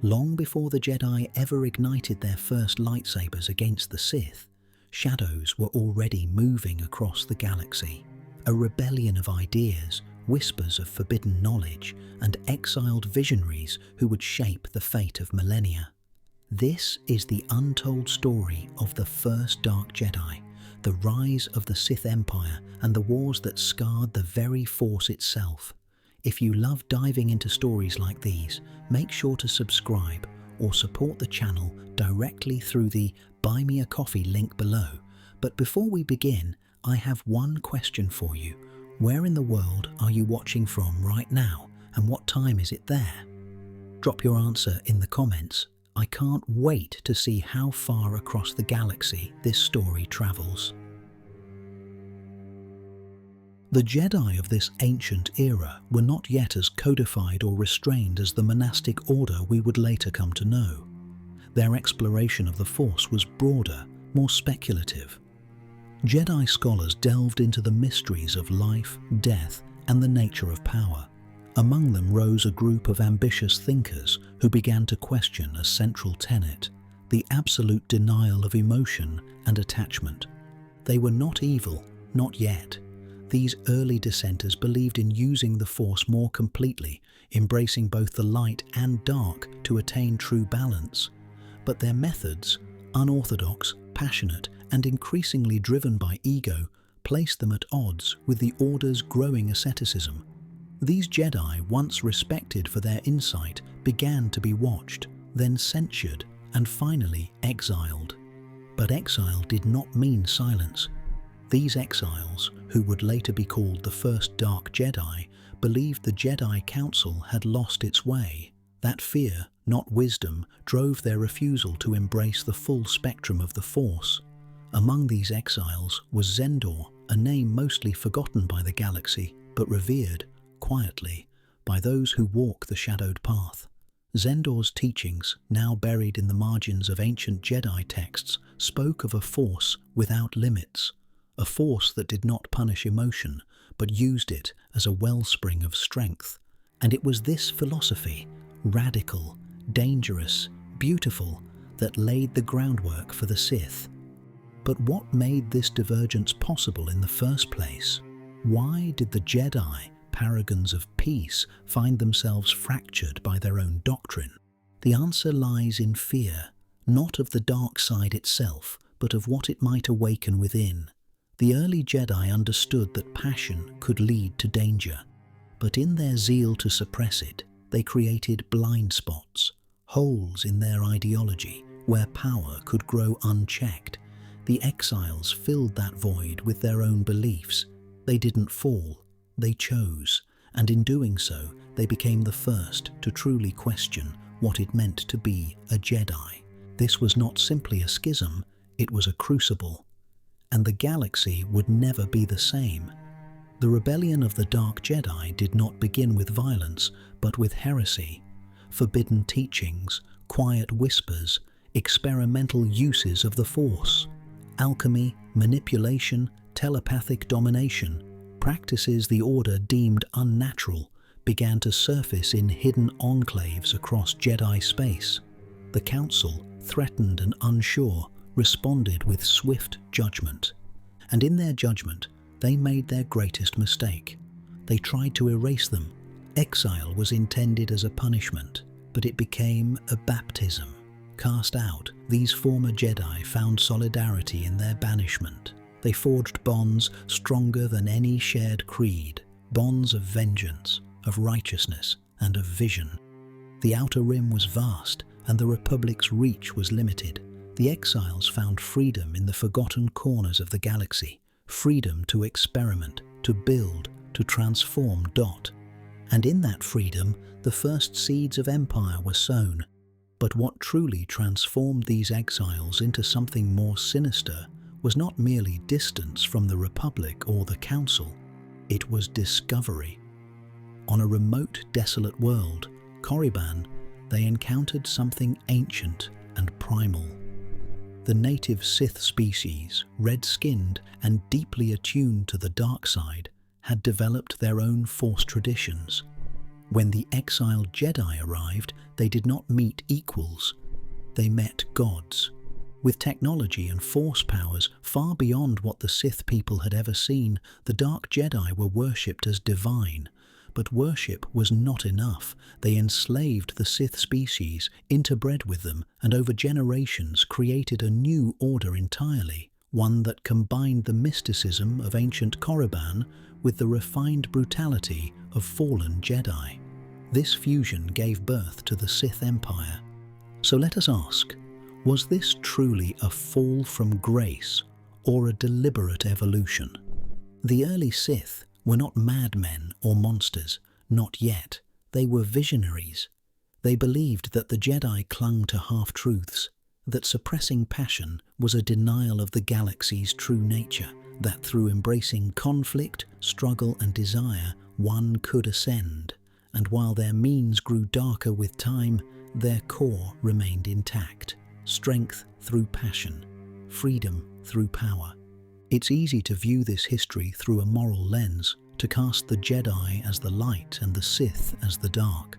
Long before the Jedi ever ignited their first lightsabers against the Sith, shadows were already moving across the galaxy. A rebellion of ideas, whispers of forbidden knowledge, and exiled visionaries who would shape the fate of millennia. This is the untold story of the first Dark Jedi, the rise of the Sith Empire, and the wars that scarred the very Force itself. If you love diving into stories like these, make sure to subscribe or support the channel directly through the Buy Me a Coffee link below. But before we begin, I have one question for you. Where in the world are you watching from right now, and what time is it there? Drop your answer in the comments. I can't wait to see how far across the galaxy this story travels. The Jedi of this ancient era were not yet as codified or restrained as the monastic order we would later come to know. Their exploration of the Force was broader, more speculative. Jedi scholars delved into the mysteries of life, death, and the nature of power. Among them rose a group of ambitious thinkers who began to question a central tenet: the absolute denial of emotion and attachment. They were not evil, not yet. These early dissenters believed in using the Force more completely, embracing both the light and dark to attain true balance. But their methods, unorthodox, passionate, and increasingly driven by ego, placed them at odds with the Order's growing asceticism. These Jedi, once respected for their insight, began to be watched, then censured, and finally exiled. But exile did not mean silence. These exiles, who would later be called the first Dark Jedi, believed the Jedi Council had lost its way. That fear, not wisdom, drove their refusal to embrace the full spectrum of the Force. Among these exiles was Zendor, a name mostly forgotten by the galaxy, but revered, quietly, by those who walk the shadowed path. Zendor's teachings, now buried in the margins of ancient Jedi texts, spoke of a Force without limits. A Force that did not punish emotion, but used it as a wellspring of strength. And it was this philosophy, radical, dangerous, beautiful, that laid the groundwork for the Sith. But what made this divergence possible in the first place? Why did the Jedi, paragons of peace, find themselves fractured by their own doctrine? The answer lies in fear, not of the dark side itself, but of what it might awaken within. The early Jedi understood that passion could lead to danger, but in their zeal to suppress it, they created blind spots, holes in their ideology where power could grow unchecked. The exiles filled that void with their own beliefs. They didn't fall, they chose, and in doing so, they became the first to truly question what it meant to be a Jedi. This was not simply a schism, it was a crucible. And the galaxy would never be the same. The rebellion of the Dark Jedi did not begin with violence, but with heresy, forbidden teachings, quiet whispers, experimental uses of the Force, alchemy, manipulation, telepathic domination. Practices the Order deemed unnatural began to surface in hidden enclaves across Jedi space. The Council, threatened and unsure, responded with swift judgment. And in their judgment, they made their greatest mistake. They tried to erase them. Exile was intended as a punishment, but it became a baptism. Cast out, these former Jedi found solidarity in their banishment. They forged bonds stronger than any shared creed, bonds of vengeance, of righteousness, and of vision. The Outer Rim was vast, and the Republic's reach was limited. The exiles found freedom in the forgotten corners of the galaxy, freedom to experiment, to build, to transform. And in that freedom, the first seeds of empire were sown. But what truly transformed these exiles into something more sinister was not merely distance from the Republic or the Council, it was discovery. On a remote, desolate world, Korriban, they encountered something ancient and primal. The native Sith species, red-skinned and deeply attuned to the dark side, had developed their own Force traditions. When the exiled Jedi arrived, they did not meet equals. They met gods. With technology and force powers far beyond what the Sith people had ever seen, the Dark Jedi were worshipped as divine. But worship was not enough. They enslaved the Sith species, interbred with them, and over generations created a new order entirely, one that combined the mysticism of ancient Korriban with the refined brutality of fallen Jedi. This fusion gave birth to the Sith Empire. So let us ask, was this truly a fall from grace or a deliberate evolution? The early Sith were not madmen or monsters, not yet. They were visionaries. They believed that the Jedi clung to half-truths, that suppressing passion was a denial of the galaxy's true nature, that through embracing conflict, struggle and desire, one could ascend. And while their means grew darker with time, their core remained intact. Strength through passion, freedom through power. It's easy to view this history through a moral lens, to cast the Jedi as the light and the Sith as the dark.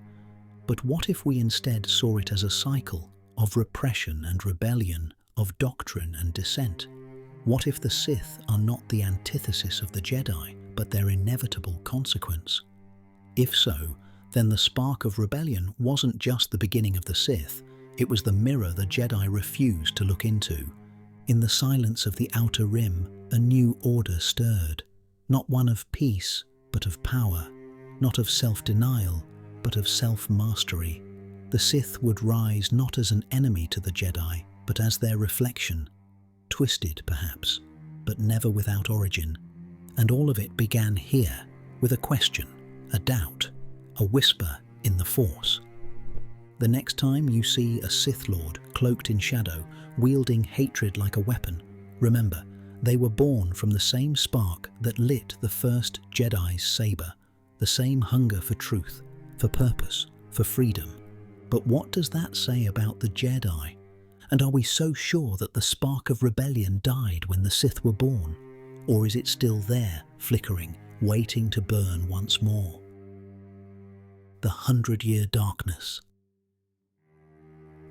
But what if we instead saw it as a cycle of repression and rebellion, of doctrine and dissent? What if the Sith are not the antithesis of the Jedi, but their inevitable consequence? If so, then the spark of rebellion wasn't just the beginning of the Sith, it was the mirror the Jedi refused to look into. In the silence of the Outer Rim, a new order stirred, not one of peace, but of power, not of self-denial, but of self-mastery. The Sith would rise not as an enemy to the Jedi, but as their reflection, twisted perhaps, but never without origin. And all of it began here, with a question, a doubt, a whisper in the Force. The next time you see a Sith Lord cloaked in shadow, wielding hatred like a weapon, remember, they were born from the same spark that lit the first Jedi's saber, the same hunger for truth, for purpose, for freedom. But what does that say about the Jedi? And are we so sure that the spark of rebellion died when the Sith were born? Or is it still there, flickering, waiting to burn once more? The 100-Year Darkness.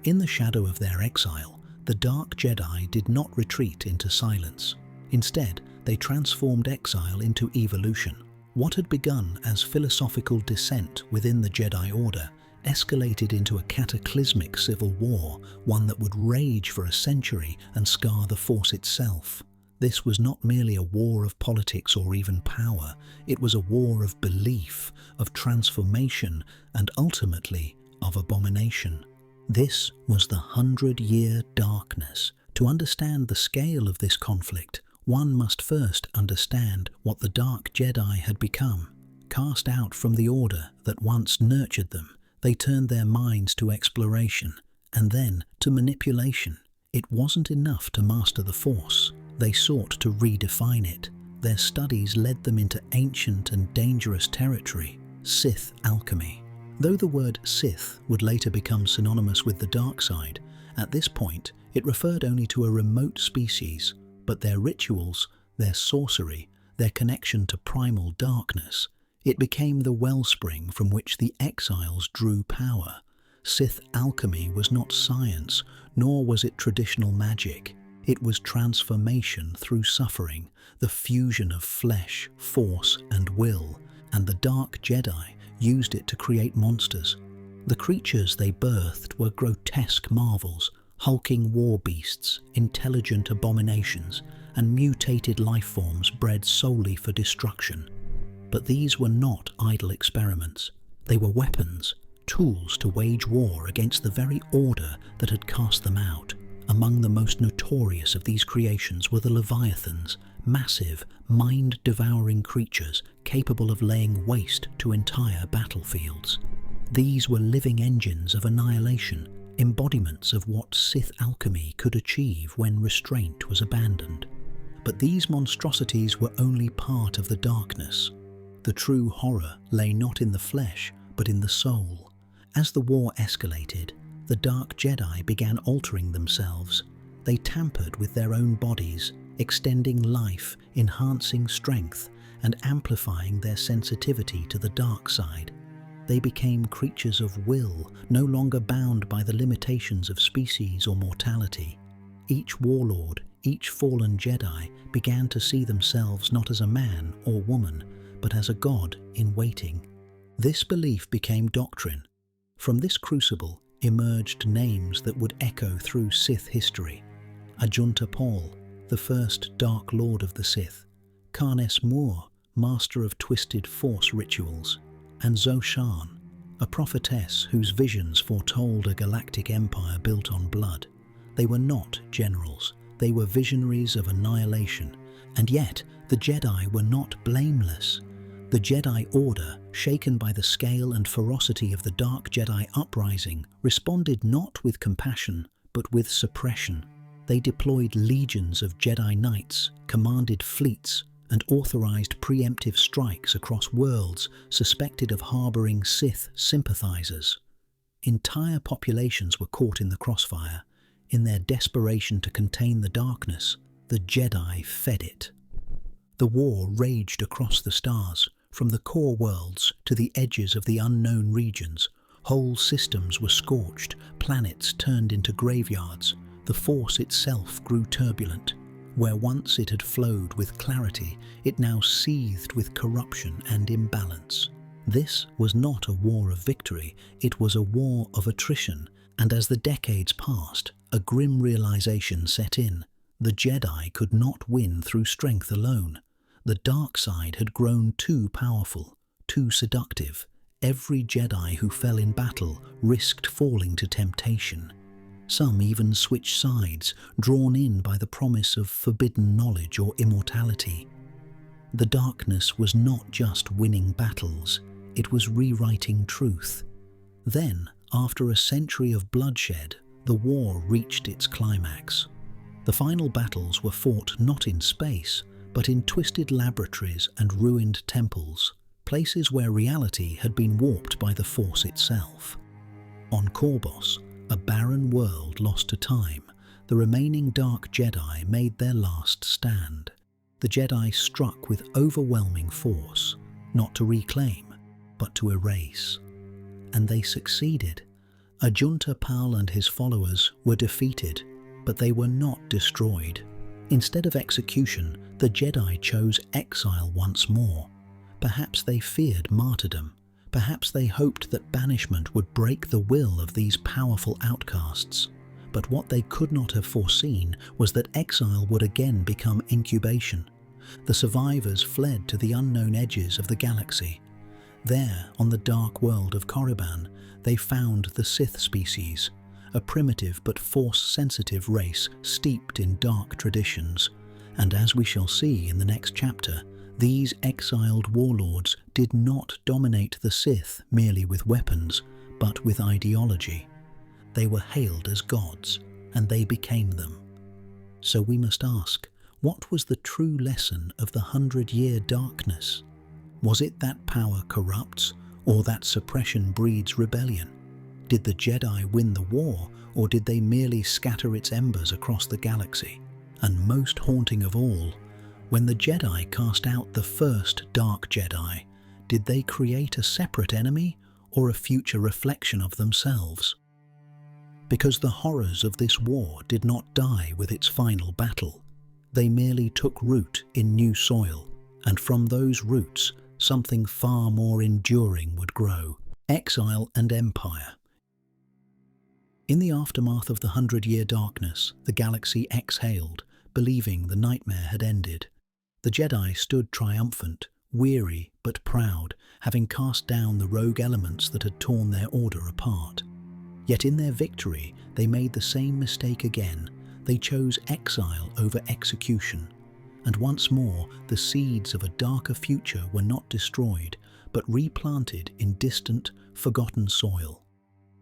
In the shadow of their exile, the Dark Jedi did not retreat into silence. Instead, they transformed exile into evolution. What had begun as philosophical dissent within the Jedi Order escalated into a cataclysmic civil war, one that would rage for a century and scar the Force itself. This was not merely a war of politics or even power, it was a war of belief, of transformation, and ultimately of abomination. This was the 100-Year Darkness. To understand the scale of this conflict, one must first understand what the Dark Jedi had become. Cast out from the Order that once nurtured them, they turned their minds to exploration, and then to manipulation. It wasn't enough to master the Force. They sought to redefine it. Their studies led them into ancient and dangerous territory, Sith alchemy. Though the word Sith would later become synonymous with the dark side, at this point it referred only to a remote species, but their rituals, their sorcery, their connection to primal darkness, it became the wellspring from which the exiles drew power. Sith alchemy was not science, nor was it traditional magic. It was transformation through suffering, the fusion of flesh, force, and will, and the Dark Jedi used it to create monsters. The creatures they birthed were grotesque marvels, hulking war beasts, intelligent abominations, and mutated life forms bred solely for destruction. But these were not idle experiments. They were weapons, tools to wage war against the very order that had cast them out. Among the most notorious of these creations were the Leviathans, massive, mind-devouring creatures capable of laying waste to entire battlefields. These were living engines of annihilation, embodiments of what Sith alchemy could achieve when restraint was abandoned. But these monstrosities were only part of the darkness. The true horror lay not in the flesh, but in the soul. As the war escalated, the Dark Jedi began altering themselves. They tampered with their own bodies, extending life, enhancing strength, and amplifying their sensitivity to the dark side. They became creatures of will, no longer bound by the limitations of species or mortality. Each warlord, each fallen Jedi began to see themselves not as a man or woman, but as a god in waiting. This belief became doctrine. From this crucible emerged names that would echo through Sith history. Ajunta Pall, the first Dark Lord of the Sith, Karnes Moore, master of twisted Force rituals, and Zoshan, a prophetess whose visions foretold a galactic empire built on blood. They were not generals, they were visionaries of annihilation, and yet the Jedi were not blameless. The Jedi Order, shaken by the scale and ferocity of the Dark Jedi uprising, responded not with compassion, but with suppression. They deployed legions of Jedi Knights, commanded fleets, and authorized preemptive strikes across worlds suspected of harboring Sith sympathizers. Entire populations were caught in the crossfire. In their desperation to contain the darkness, the Jedi fed it. The war raged across the stars, from the core worlds to the edges of the unknown regions. Whole systems were scorched, planets turned into graveyards. The Force itself grew turbulent. Where once it had flowed with clarity, it now seethed with corruption and imbalance. This was not a war of victory, it was a war of attrition, and as the decades passed, a grim realization set in. The Jedi could not win through strength alone. The dark side had grown too powerful, too seductive. Every Jedi who fell in battle risked falling to temptation. Some even switched sides, drawn in by the promise of forbidden knowledge or immortality. The darkness was not just winning battles, it was rewriting truth. Then, after a century of bloodshed, the war reached its climax. The final battles were fought not in space, but in twisted laboratories and ruined temples, places where reality had been warped by the Force itself. On Korbos, a barren world lost to time, the remaining Dark Jedi made their last stand. The Jedi struck with overwhelming force, not to reclaim, but to erase. And they succeeded. Ajunta Pall and his followers were defeated, but they were not destroyed. Instead of execution, the Jedi chose exile once more. Perhaps they feared martyrdom. Perhaps they hoped that banishment would break the will of these powerful outcasts. But what they could not have foreseen was that exile would again become incubation. The survivors fled to the unknown edges of the galaxy. There, on the dark world of Korriban, they found the Sith species, a primitive but Force-sensitive race steeped in dark traditions. And as we shall see in the next chapter, these exiled warlords did not dominate the Sith merely with weapons, but with ideology. They were hailed as gods, and they became them. So we must ask, what was the true lesson of the 100-year darkness? Was it that power corrupts, or that suppression breeds rebellion? Did the Jedi win the war, or did they merely scatter its embers across the galaxy? And most haunting of all, when the Jedi cast out the first Dark Jedi, did they create a separate enemy or a future reflection of themselves? Because the horrors of this war did not die with its final battle. They merely took root in new soil, and from those roots, something far more enduring would grow: exile and empire. In the aftermath of the 100-year darkness, the galaxy exhaled, believing the nightmare had ended. The Jedi stood triumphant, weary but proud, having cast down the rogue elements that had torn their order apart. Yet in their victory, they made the same mistake again. They chose exile over execution. And once more, the seeds of a darker future were not destroyed, but replanted in distant, forgotten soil.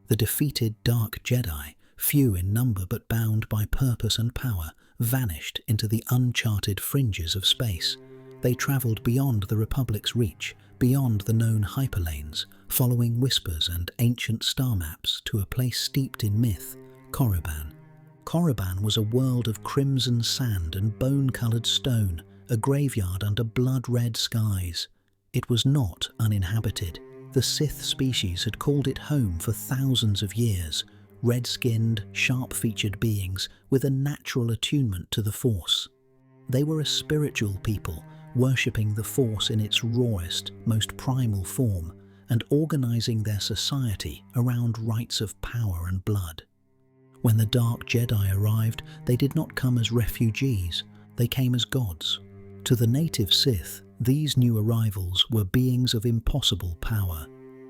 The defeated Dark Jedi, few in number but bound by purpose and power, vanished into the uncharted fringes of space. They travelled beyond the Republic's reach, beyond the known hyperlanes, following whispers and ancient star maps to a place steeped in myth, Korriban. Korriban was a world of crimson sand and bone-coloured stone, a graveyard under blood-red skies. It was not uninhabited. The Sith species had called it home for thousands of years, red-skinned, sharp-featured beings with a natural attunement to the Force. They were a spiritual people, worshipping the Force in its rawest, most primal form, and organizing their society around rites of power and blood. When the Dark Jedi arrived, they did not come as refugees, they came as gods. To the native Sith, these new arrivals were beings of impossible power.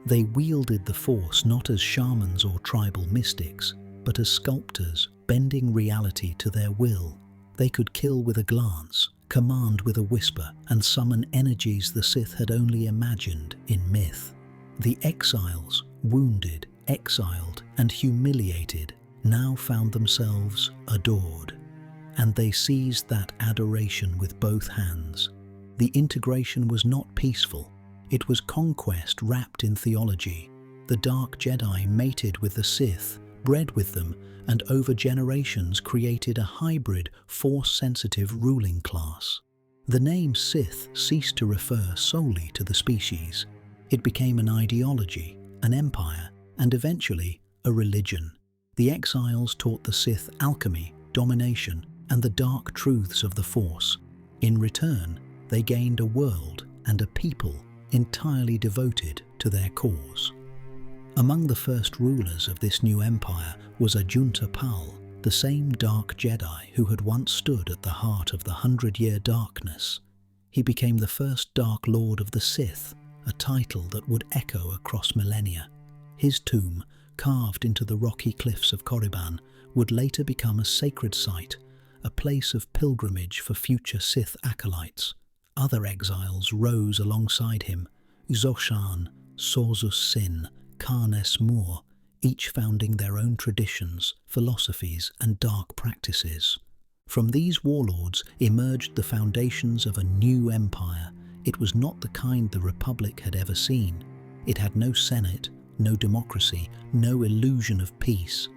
They wielded the Force not as shamans or tribal mystics, but as sculptors, bending reality to their will. They could kill with a glance, command with a whisper, and summon energies the Sith had only imagined in myth. The exiles, wounded, exiled, and humiliated, now found themselves adored. And they seized that adoration with both hands. The integration was not peaceful. It was conquest wrapped in theology. The Dark Jedi mated with the Sith, bred with them, and over generations created a hybrid, Force-sensitive ruling class. The name Sith ceased to refer solely to the species. It became an ideology, an empire, and eventually a religion. The exiles taught the Sith alchemy, domination, and the dark truths of the Force. In return, they gained a world and a people entirely devoted to their cause. Among the first rulers of this new empire was Ajunta Pal, the same Dark Jedi who had once stood at the heart of the 100-year darkness. He became the first Dark Lord of the Sith, a title that would echo across millennia. His tomb, carved into the rocky cliffs of Korriban, would later become a sacred site, a place of pilgrimage for future Sith acolytes. Other exiles rose alongside him, Zoshan, Sorzus Sin, Karnes Moor, each founding their own traditions, philosophies, and dark practices. From these warlords emerged the foundations of a new empire. It was not the kind the Republic had ever seen. It had no senate, no democracy, no illusion of peace.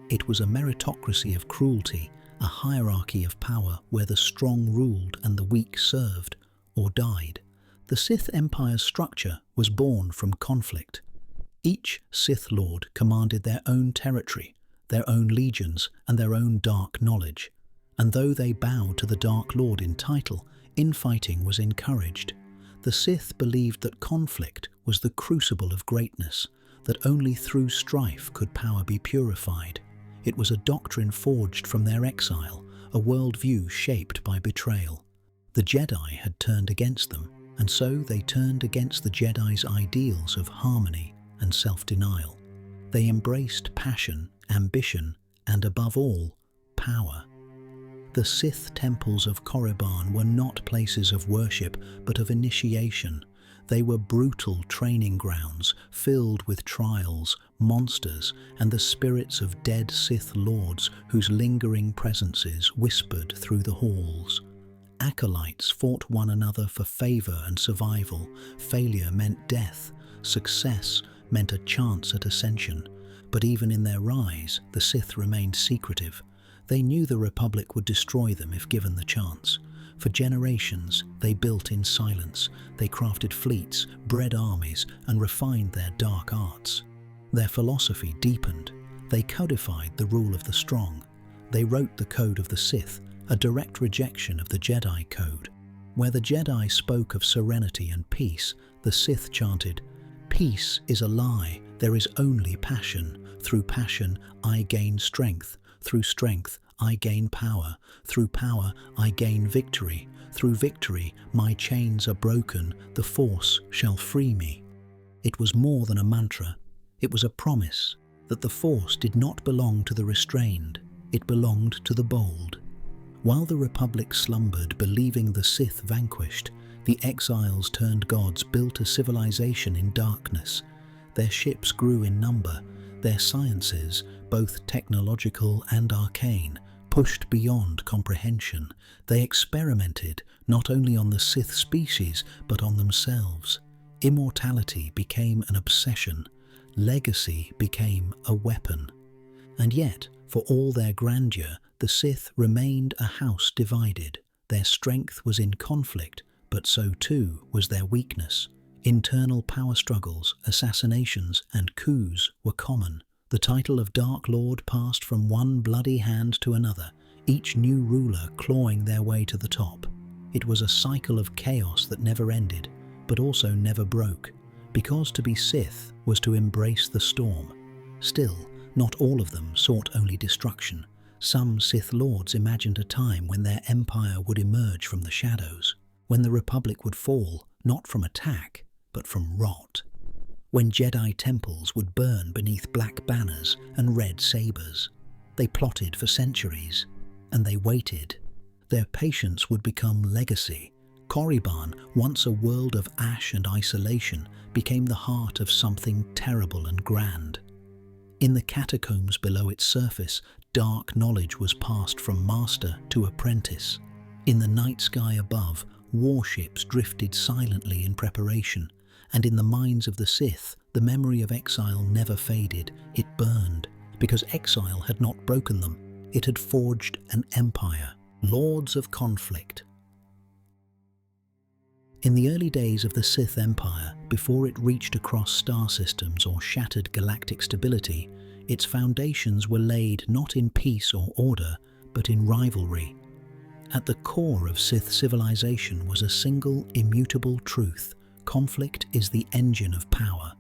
It was a meritocracy of cruelty, a hierarchy of power where the strong ruled and the weak served or died. The Sith Empire's structure was born from conflict. Each Sith Lord commanded their own territory, their own legions, and their own dark knowledge. And though they bowed to the Dark Lord in title, infighting was encouraged. The Sith believed that conflict was the crucible of greatness, that only through strife could power be purified. It was a doctrine forged from their exile, a worldview shaped by betrayal. The Jedi had turned against them, and so they turned against the Jedi's ideals of harmony and self-denial. They embraced passion, ambition, and above all, power. The Sith temples of Korriban were not places of worship, but of initiation. They were brutal training grounds, filled with trials, monsters, and the spirits of dead Sith Lords whose lingering presences whispered through the halls. Acolytes fought one another for favor and survival. Failure meant death. Success meant a chance at ascension. But even in their rise, the Sith remained secretive. They knew the Republic would destroy them if given the chance. For generations, they built in silence. They crafted fleets, bred armies, and refined their dark arts. Their philosophy deepened. They codified the rule of the strong. They wrote the code of the Sith, a direct rejection of the Jedi code. Where the Jedi spoke of serenity and peace, the Sith chanted, "Peace is a lie. There is only passion. Through passion, I gain strength. Through strength, I gain power. Through power, I gain victory. Through victory, my chains are broken. The Force shall free me." It was more than a mantra. It was a promise that the Force did not belong to the restrained. It belonged to the bold. While the Republic slumbered, believing the Sith vanquished, the exiles turned gods built a civilization in darkness. Their ships grew in number. Their sciences, both technological and arcane, pushed beyond comprehension. They experimented not only on the Sith species, but on themselves. Immortality became an obsession. Legacy became a weapon. And yet, for all their grandeur, the Sith remained a house divided. Their strength was in conflict, but so too was their weakness. Internal power struggles, assassinations, and coups were common. The title of Dark Lord passed from one bloody hand to another, each new ruler clawing their way to the top. It was a cycle of chaos that never ended, but also never broke, because to be Sith was to embrace the storm. Still, not all of them sought only destruction. Some Sith Lords imagined a time when their empire would emerge from the shadows, when the Republic would fall, not from attack, but from rot. When Jedi temples would burn beneath black banners and red sabers. They plotted for centuries, and they waited. Their patience would become legacy. Korriban, once a world of ash and isolation, became the heart of something terrible and grand. In the catacombs below its surface, dark knowledge was passed from master to apprentice. In the night sky above, warships drifted silently in preparation, and in the minds of the Sith, the memory of exile never faded. It burned, because exile had not broken them. It had forged an empire. Lords of conflict. In the early days of the Sith Empire, before it reached across star systems or shattered galactic stability, its foundations were laid not in peace or order, but in rivalry. At the core of Sith civilization was a single, immutable truth: conflict is the engine of power.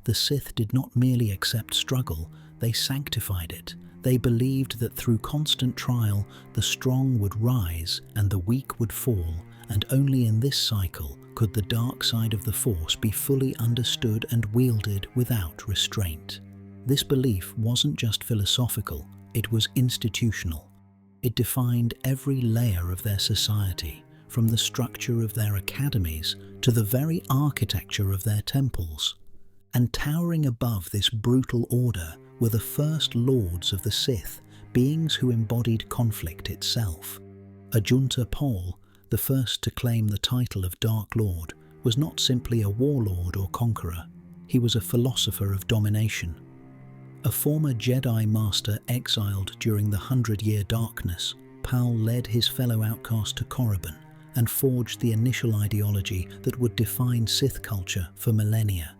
The Sith did not merely accept struggle, they sanctified it. They believed that through constant trial, the strong would rise and the weak would fall, and only in this cycle could the dark side of the Force be fully understood and wielded without restraint. This belief wasn't just philosophical, it was institutional. It defined every layer of their society, from the structure of their academies to the very architecture of their temples. And towering above this brutal order were the first lords of the Sith, beings who embodied conflict itself. Ajunta Pol, the first to claim the title of Dark Lord, was not simply a warlord or conqueror. He was a philosopher of domination. A former Jedi Master exiled during the 100-Year Darkness, Pal led his fellow outcast to Korriban and forged the initial ideology that would define Sith culture for millennia.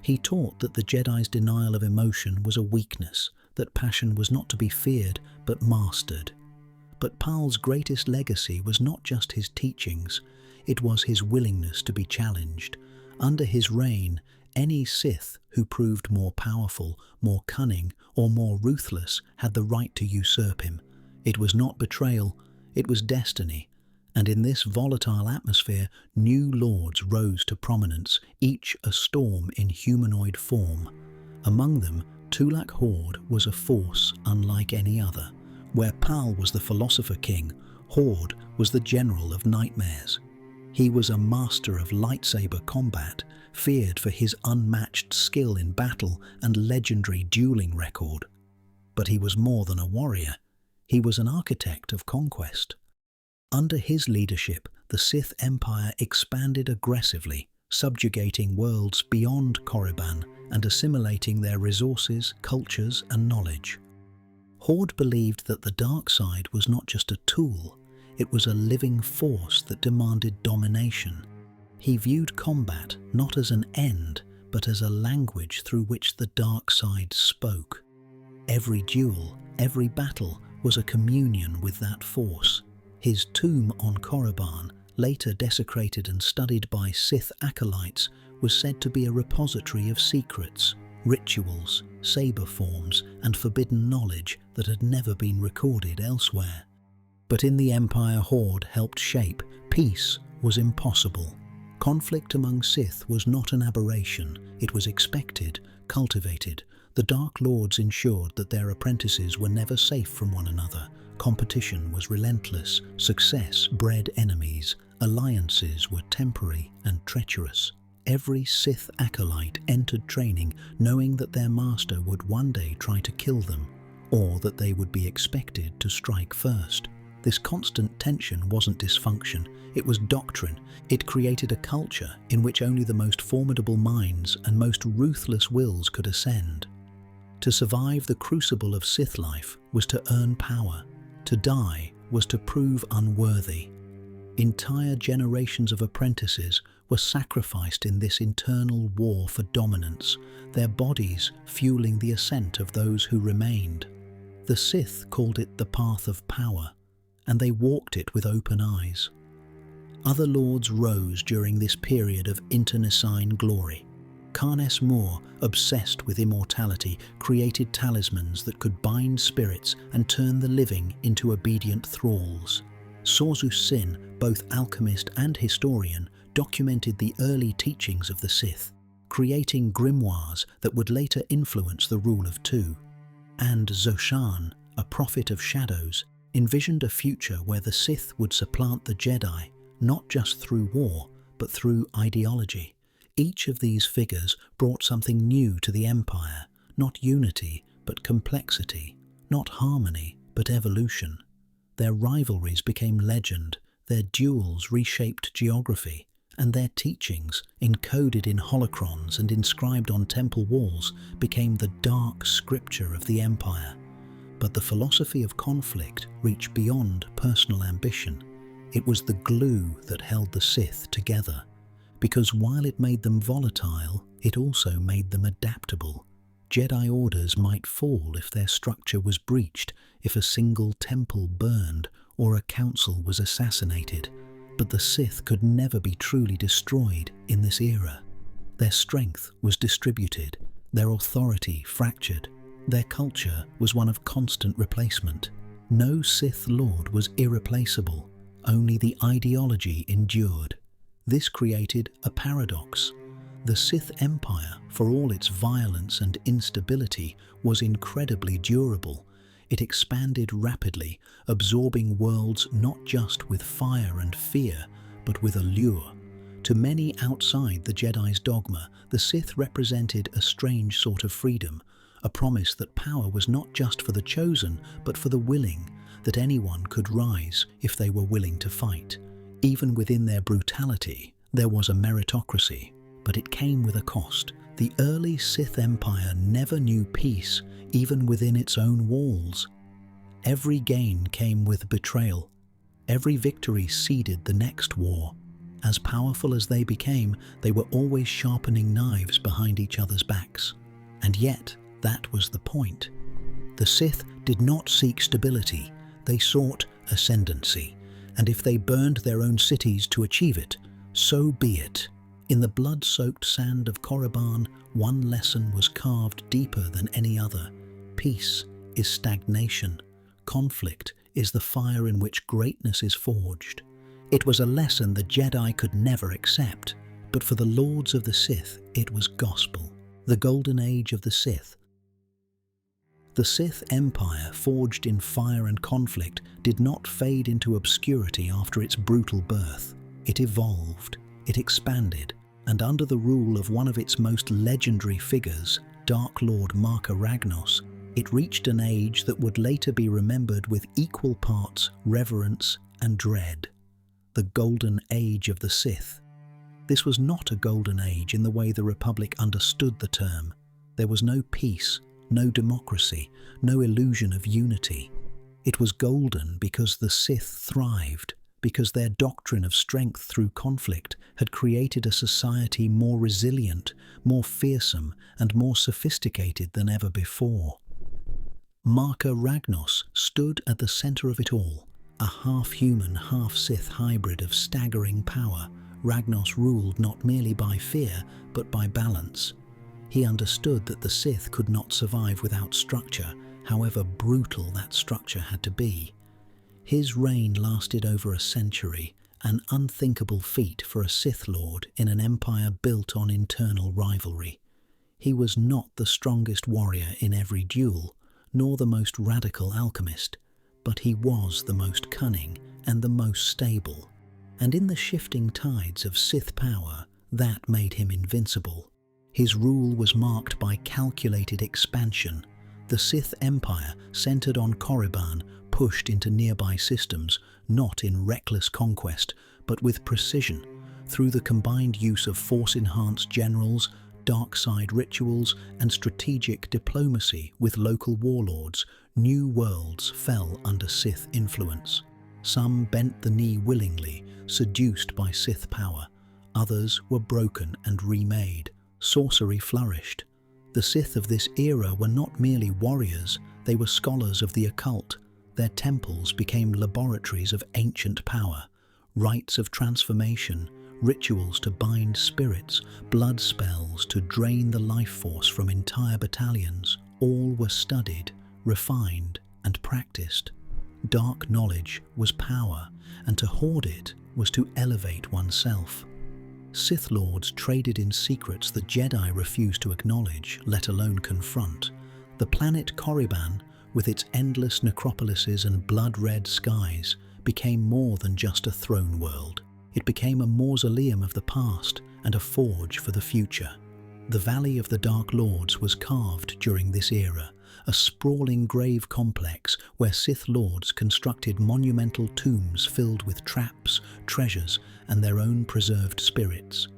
He taught that the Jedi's denial of emotion was a weakness, that passion was not to be feared but mastered. But Pal's greatest legacy was not just his teachings, it was his willingness to be challenged. Under his reign, any Sith who proved more powerful, more cunning, or more ruthless had the right to usurp him. It was not betrayal, it was destiny. And in this volatile atmosphere, new lords rose to prominence, each a storm in humanoid form. Among them, Tulak Hord was a force unlike any other. Where Pal was the philosopher king, Hord was the general of nightmares. He was a master of lightsaber combat, feared for his unmatched skill in battle and legendary dueling record. But he was more than a warrior. He was an architect of conquest. Under his leadership, the Sith Empire expanded aggressively, subjugating worlds beyond Korriban and assimilating their resources, cultures, and knowledge. Hord believed that the dark side was not just a tool, it was a living force that demanded domination. He viewed combat not as an end, but as a language through which the dark side spoke. Every duel, every battle was a communion with that force. His tomb on Korriban, later desecrated and studied by Sith acolytes, was said to be a repository of secrets, rituals, saber forms, and forbidden knowledge that had never been recorded elsewhere. But in the Empire Horde helped shape, peace was impossible. Conflict among Sith was not an aberration, it was expected, cultivated. The Dark Lords ensured that their apprentices were never safe from one another. Competition was relentless, success bred enemies, alliances were temporary and treacherous. Every Sith acolyte entered training knowing that their master would one day try to kill them, or that they would be expected to strike first. This constant tension wasn't dysfunction, it was doctrine. It created a culture in which only the most formidable minds and most ruthless wills could ascend. To survive the crucible of Sith life was to earn power. To die was to prove unworthy. Entire generations of apprentices were were sacrificed in this internal war for dominance, their bodies fueling the ascent of those who remained. The Sith called it the path of power, and they walked it with open eyes. Other lords rose during this period of internecine glory. Carnes Moore, obsessed with immortality, created talismans that could bind spirits and turn the living into obedient thralls. Sorzu Sin, both alchemist and historian, documented the early teachings of the Sith, creating grimoires that would later influence the rule of two. And Zoshan, a prophet of shadows, envisioned a future where the Sith would supplant the Jedi, not just through war, but through ideology. Each of these figures brought something new to the Empire, not unity, but complexity, not harmony, but evolution. Their rivalries became legend, their duels reshaped geography, and their teachings, encoded in holocrons and inscribed on temple walls, became the dark scripture of the Empire. But the philosophy of conflict reached beyond personal ambition. It was the glue that held the Sith together, because while it made them volatile, it also made them adaptable. Jedi orders might fall if their structure was breached, if a single temple burned or a council was assassinated. But the Sith could never be truly destroyed in this era. Their strength was distributed, their authority fractured, their culture was one of constant replacement. No Sith Lord was irreplaceable, only the ideology endured. This created a paradox. The Sith Empire, for all its violence and instability, was incredibly durable. It expanded rapidly, absorbing worlds not just with fire and fear, but with allure. To many outside the Jedi's dogma, the Sith represented a strange sort of freedom, a promise that power was not just for the chosen, but for the willing, that anyone could rise if they were willing to fight. Even within their brutality, there was a meritocracy, but it came with a cost. The early Sith Empire never knew peace, even within its own walls. Every gain came with betrayal. Every victory seeded the next war. As powerful as they became, they were always sharpening knives behind each other's backs. And yet, that was the point. The Sith did not seek stability, they sought ascendancy. And if they burned their own cities to achieve it, so be it. In the blood-soaked sand of Korriban, one lesson was carved deeper than any other. Peace is stagnation. Conflict is the fire in which greatness is forged. It was a lesson the Jedi could never accept, but for the Lords of the Sith, it was gospel. The Golden Age of the Sith. The Sith Empire, forged in fire and conflict, did not fade into obscurity after its brutal birth. It evolved, it expanded, and under the rule of one of its most legendary figures, Dark Lord Marka Ragnos, it reached an age that would later be remembered with equal parts reverence and dread. The Golden Age of the Sith. This was not a golden age in the way the Republic understood the term. There was no peace, no democracy, no illusion of unity. It was golden because the Sith thrived, because their doctrine of strength through conflict had created a society more resilient, more fearsome, and more sophisticated than ever before. Marka Ragnos stood at the center of it all, a half-human, half-Sith hybrid of staggering power. Ragnos ruled not merely by fear, but by balance. He understood that the Sith could not survive without structure, however brutal that structure had to be. His reign lasted over a century, an unthinkable feat for a Sith Lord in an empire built on internal rivalry. He was not the strongest warrior in every duel, nor the most radical alchemist, but he was the most cunning and the most stable. And in the shifting tides of Sith power, that made him invincible. His rule was marked by calculated expansion. The Sith Empire, centered on Korriban, pushed into nearby systems, not in reckless conquest, but with precision, through the combined use of force-enhanced generals, dark side rituals, and strategic diplomacy with local warlords. New worlds fell under Sith influence. Some bent the knee willingly, seduced by Sith power. Others were broken and remade. Sorcery flourished. The Sith of this era were not merely warriors, they were scholars of the occult. Their temples became laboratories of ancient power, rites of transformation, rituals to bind spirits, blood spells to drain the life force from entire battalions. All were studied, refined, and practiced. Dark knowledge was power, and to hoard it was to elevate oneself. Sith Lords traded in secrets the Jedi refused to acknowledge, let alone confront. The planet Korriban, with its endless necropolises and blood-red skies, became more than just a throne world. It became a mausoleum of the past and a forge for the future. The Valley of the Dark Lords was carved during this era, a sprawling grave complex where Sith Lords constructed monumental tombs filled with traps, treasures, and their own preserved spirits.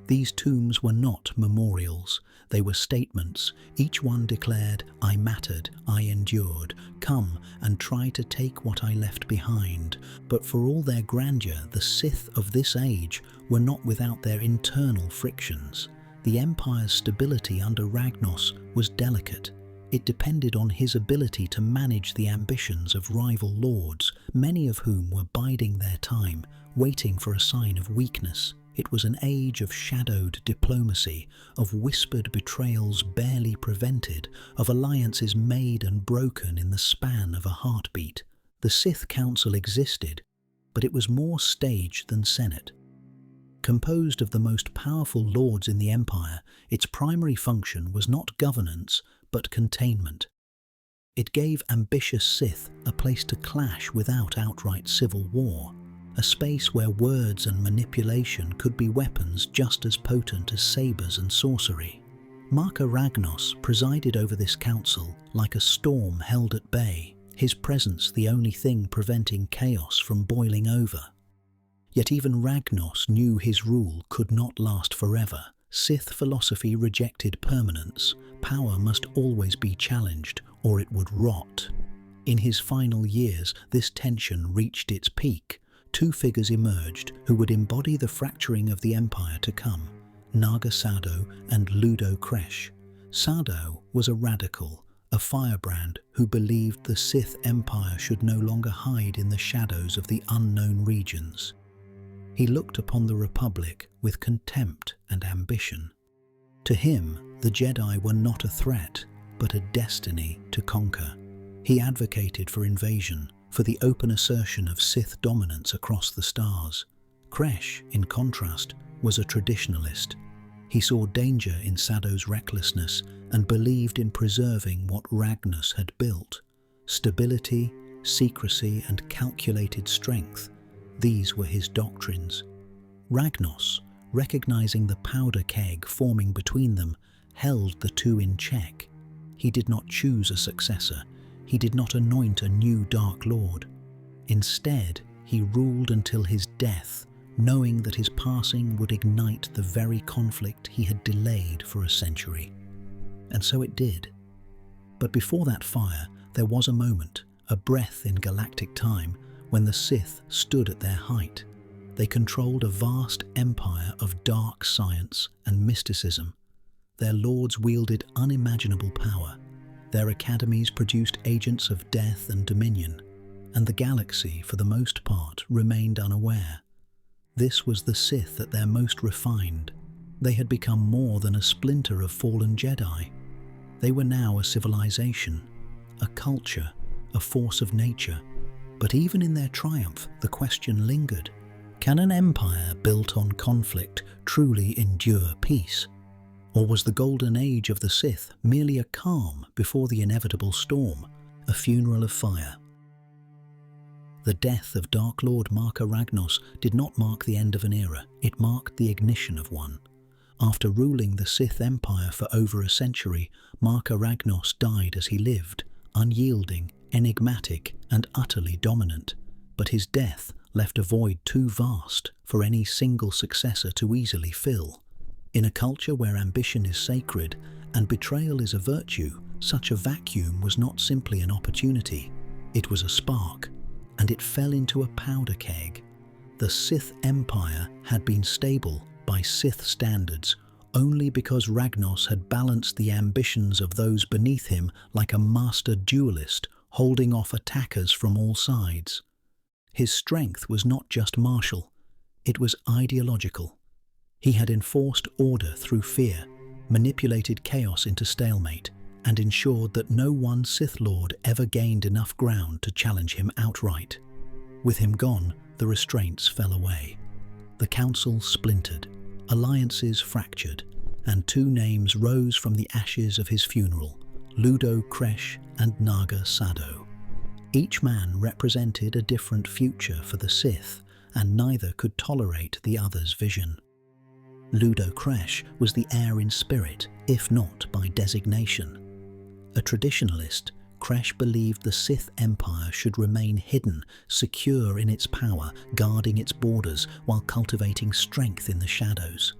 These tombs were not memorials, they were statements. Each one declared, "I mattered, I endured, come and try to take what I left behind." But for all their grandeur, the Sith of this age were not without their internal frictions. The Empire's stability under Ragnos was delicate. It depended on his ability to manage the ambitions of rival lords, many of whom were biding their time, waiting for a sign of weakness. It was an age of shadowed diplomacy, of whispered betrayals barely prevented, of alliances made and broken in the span of a heartbeat. The Sith Council existed, but it was more stage than Senate. Composed of the most powerful lords in the Empire, its primary function was not governance, but containment. It gave ambitious Sith a place to clash without outright civil war, a space where words and manipulation could be weapons just as potent as sabers and sorcery. Marka Ragnos presided over this council like a storm held at bay, his presence the only thing preventing chaos from boiling over. Yet even Ragnos knew his rule could not last forever. Sith philosophy rejected permanence. Power must always be challenged, or it would rot. In his final years, this tension reached its peak. Two figures emerged who would embody the fracturing of the Empire to come: Naga Sadow and Ludo Kresh. Sadow was a radical, a firebrand who believed the Sith Empire should no longer hide in the shadows of the unknown regions. He looked upon the Republic with contempt and ambition. To him, the Jedi were not a threat, but a destiny to conquer. He advocated for invasion, for the open assertion of Sith dominance across the stars. Kresh, in contrast, was a traditionalist. He saw danger in Sadow's recklessness and believed in preserving what Ragnos had built. Stability, secrecy, and calculated strength. These were his doctrines. Ragnos, recognizing the powder keg forming between them, held the two in check. He did not choose a successor. He did not anoint a new Dark Lord. Instead, he ruled until his death, knowing that his passing would ignite the very conflict he had delayed for a century. And so it did. But before that fire, there was a moment, a breath in galactic time, when the Sith stood at their height. They controlled a vast empire of dark science and mysticism. Their lords wielded unimaginable power. Their academies produced agents of death and dominion, and the galaxy, for the most part, remained unaware. This was the Sith at their most refined. They had become more than a splinter of fallen Jedi. They were now a civilization, a culture, a force of nature. But even in their triumph, the question lingered: can an empire built on conflict truly endure peace? Or was the golden age of the Sith merely a calm before the inevitable storm, a funeral of fire? The death of Dark Lord Marka Ragnos did not mark the end of an era, it marked the ignition of one. After ruling the Sith Empire for over a century, Marka Ragnos died as he lived, unyielding, enigmatic, and utterly dominant. But his death left a void too vast for any single successor to easily fill. In a culture where ambition is sacred and betrayal is a virtue, such a vacuum was not simply an opportunity. It was a spark, and it fell into a powder keg. The Sith Empire had been stable, by Sith standards only because Ragnos had balanced the ambitions of those beneath him like a master duelist holding off attackers from all sides. His strength was not just martial, it was ideological. He had enforced order through fear, manipulated chaos into stalemate, and ensured that no one Sith Lord ever gained enough ground to challenge him outright. With him gone, the restraints fell away. The council splintered, alliances fractured, and two names rose from the ashes of his funeral, Ludo Kresh and Naga Sado. Each man represented a different future for the Sith, and neither could tolerate the other's vision. Ludo Kresh was the heir in spirit, if not by designation. A traditionalist, Kresh believed the Sith Empire should remain hidden, secure in its power, guarding its borders while cultivating strength in the shadows.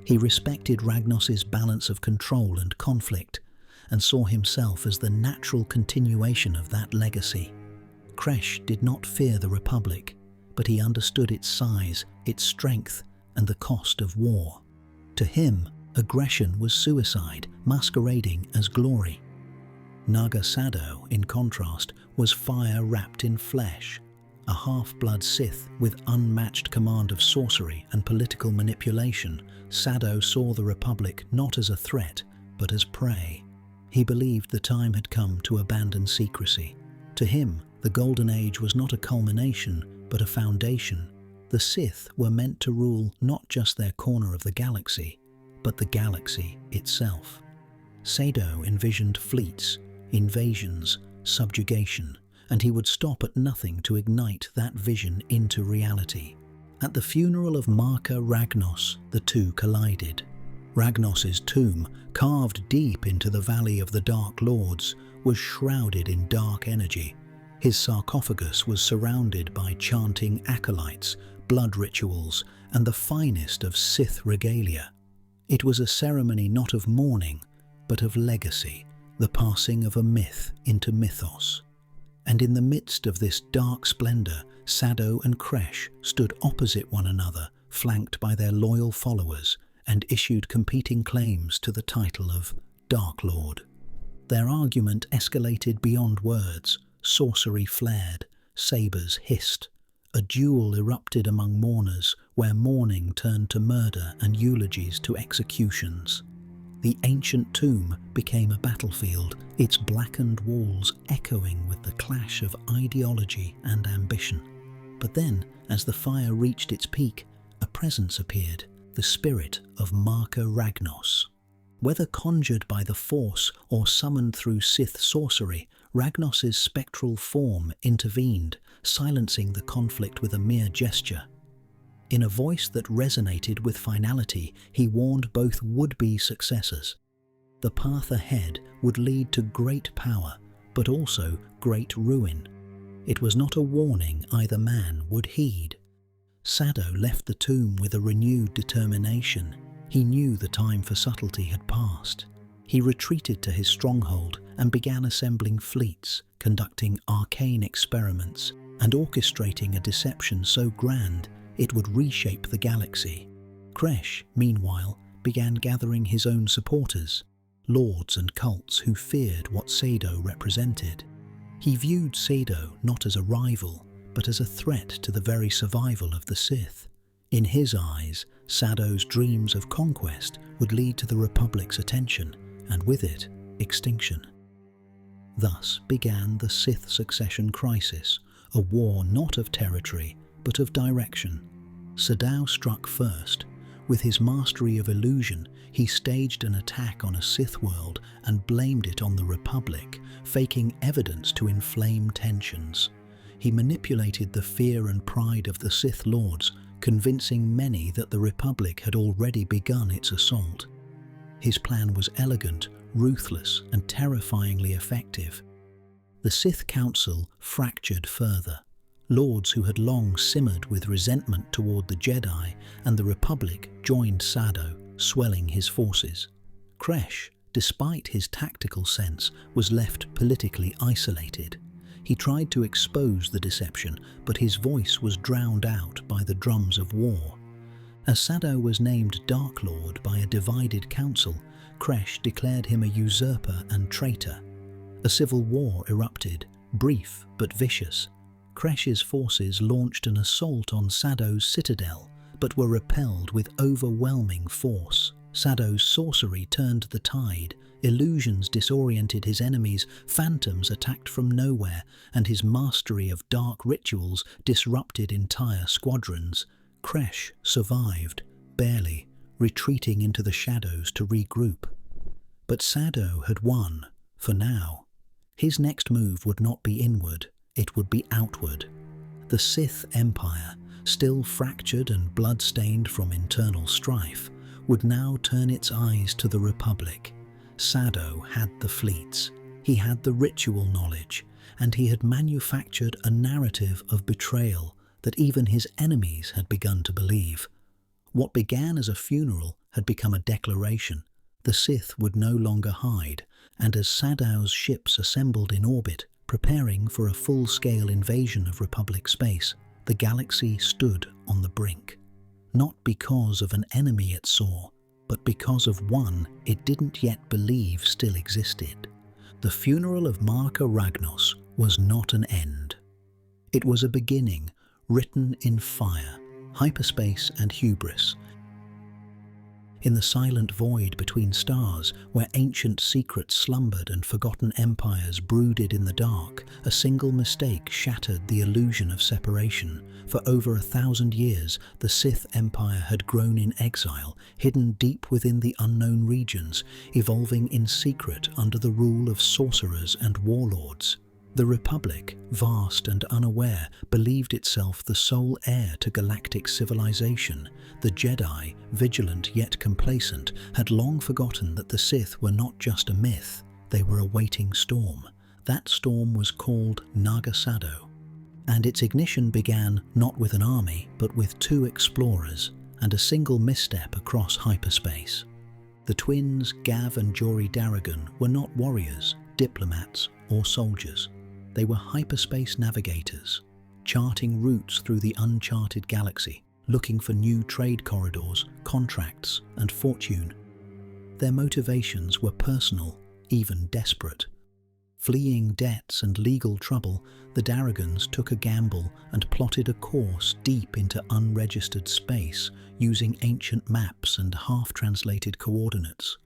He respected Ragnos's balance of control and conflict, and saw himself as the natural continuation of that legacy. Kresh did not fear the Republic, but he understood its size, its strength, and the cost of war. To him, aggression was suicide, masquerading as glory. Naga Sado, in contrast, was fire wrapped in flesh, a half-blood Sith with unmatched command of sorcery and political manipulation. Sado saw the Republic not as a threat, but as prey. He believed the time had come to abandon secrecy. To him, the Golden Age was not a culmination, but a foundation. The Sith were meant to rule not just their corner of the galaxy, but the galaxy itself. Sado envisioned fleets, invasions, subjugation, and he would stop at nothing to ignite that vision into reality. At the funeral of Marka Ragnos, the two collided. Ragnos's tomb, carved deep into the Valley of the Dark Lords, was shrouded in dark energy. His sarcophagus was surrounded by chanting acolytes, blood rituals, and the finest of Sith regalia. It was a ceremony not of mourning, but of legacy, the passing of a myth into mythos. And in the midst of this dark splendor, Sado and Kresh stood opposite one another, flanked by their loyal followers, and issued competing claims to the title of Dark Lord. Their argument escalated beyond words. Sorcery flared, sabers hissed. A duel erupted among mourners, where mourning turned to murder and eulogies to executions. The ancient tomb became a battlefield, its blackened walls echoing with the clash of ideology and ambition. But then, as the fire reached its peak, a presence appeared, the spirit of Marka Ragnos. Whether conjured by the Force or summoned through Sith sorcery, Ragnos's spectral form intervened, silencing the conflict with a mere gesture. In a voice that resonated with finality, he warned both would-be successors. The path ahead would lead to great power, but also great ruin. It was not a warning either man would heed. Sado left the tomb with a renewed determination. He knew the time for subtlety had passed. He retreated to his stronghold and began assembling fleets, conducting arcane experiments, and orchestrating a deception so grand it would reshape the galaxy. Kresh, meanwhile, began gathering his own supporters, lords and cults who feared what Sado represented. He viewed Sado not as a rival, but as a threat to the very survival of the Sith. In his eyes, Sado's dreams of conquest would lead to the Republic's attention, and with it, extinction. Thus began the Sith succession crisis, a war not of territory, but of direction. Sado struck first. With his mastery of illusion, he staged an attack on a Sith world and blamed it on the Republic, faking evidence to inflame tensions. He manipulated the fear and pride of the Sith Lords, convincing many that the Republic had already begun its assault. His plan was elegant, ruthless, and terrifyingly effective. The Sith Council fractured further. Lords who had long simmered with resentment toward the Jedi and the Republic joined Sado, swelling his forces. Kresh, despite his tactical sense, was left politically isolated. He tried to expose the deception, but his voice was drowned out by the drums of war. As Sado was named Dark Lord by a divided council, Kresh declared him a usurper and traitor. A civil war erupted, brief but vicious. Kresh's forces launched an assault on Sado's citadel, but were repelled with overwhelming force. Sado's sorcery turned the tide, illusions disoriented his enemies, phantoms attacked from nowhere, and his mastery of dark rituals disrupted entire squadrons. Kresh survived, barely, retreating into the shadows to regroup. But Sado had won, for now. His next move would not be inward, it would be outward. The Sith Empire, still fractured and blood-stained from internal strife, would now turn its eyes to the Republic. Sado had the fleets, he had the ritual knowledge, and he had manufactured a narrative of betrayal that even his enemies had begun to believe. What began as a funeral had become a declaration. The Sith would no longer hide, and as Sado's ships assembled in orbit, preparing for a full-scale invasion of Republic space, the galaxy stood on the brink. Not because of an enemy it saw, but because of one it didn't yet believe still existed. The funeral of Marka Ragnos was not an end. It was a beginning, written in fire, hyperspace and hubris. In the silent void between stars, where ancient secrets slumbered and forgotten empires brooded in the dark, a single mistake shattered the illusion of separation. For over 1,000 years, the Sith Empire had grown in exile, hidden deep within the unknown regions, evolving in secret under the rule of sorcerers and warlords. The Republic, vast and unaware, believed itself the sole heir to galactic civilization. The Jedi, vigilant yet complacent, had long forgotten that the Sith were not just a myth, they were a waiting storm. That storm was called Naga Sado, and its ignition began not with an army, but with 2 explorers and a single misstep across hyperspace. The twins, Gav and Jory Darrigan, were not warriors, diplomats, or soldiers. They were hyperspace navigators, charting routes through the uncharted galaxy, looking for new trade corridors, contracts, and fortune. Their motivations were personal, even desperate. Fleeing debts and legal trouble, the Darrigans took a gamble and plotted a course deep into unregistered space, using ancient maps and half-translated coordinates.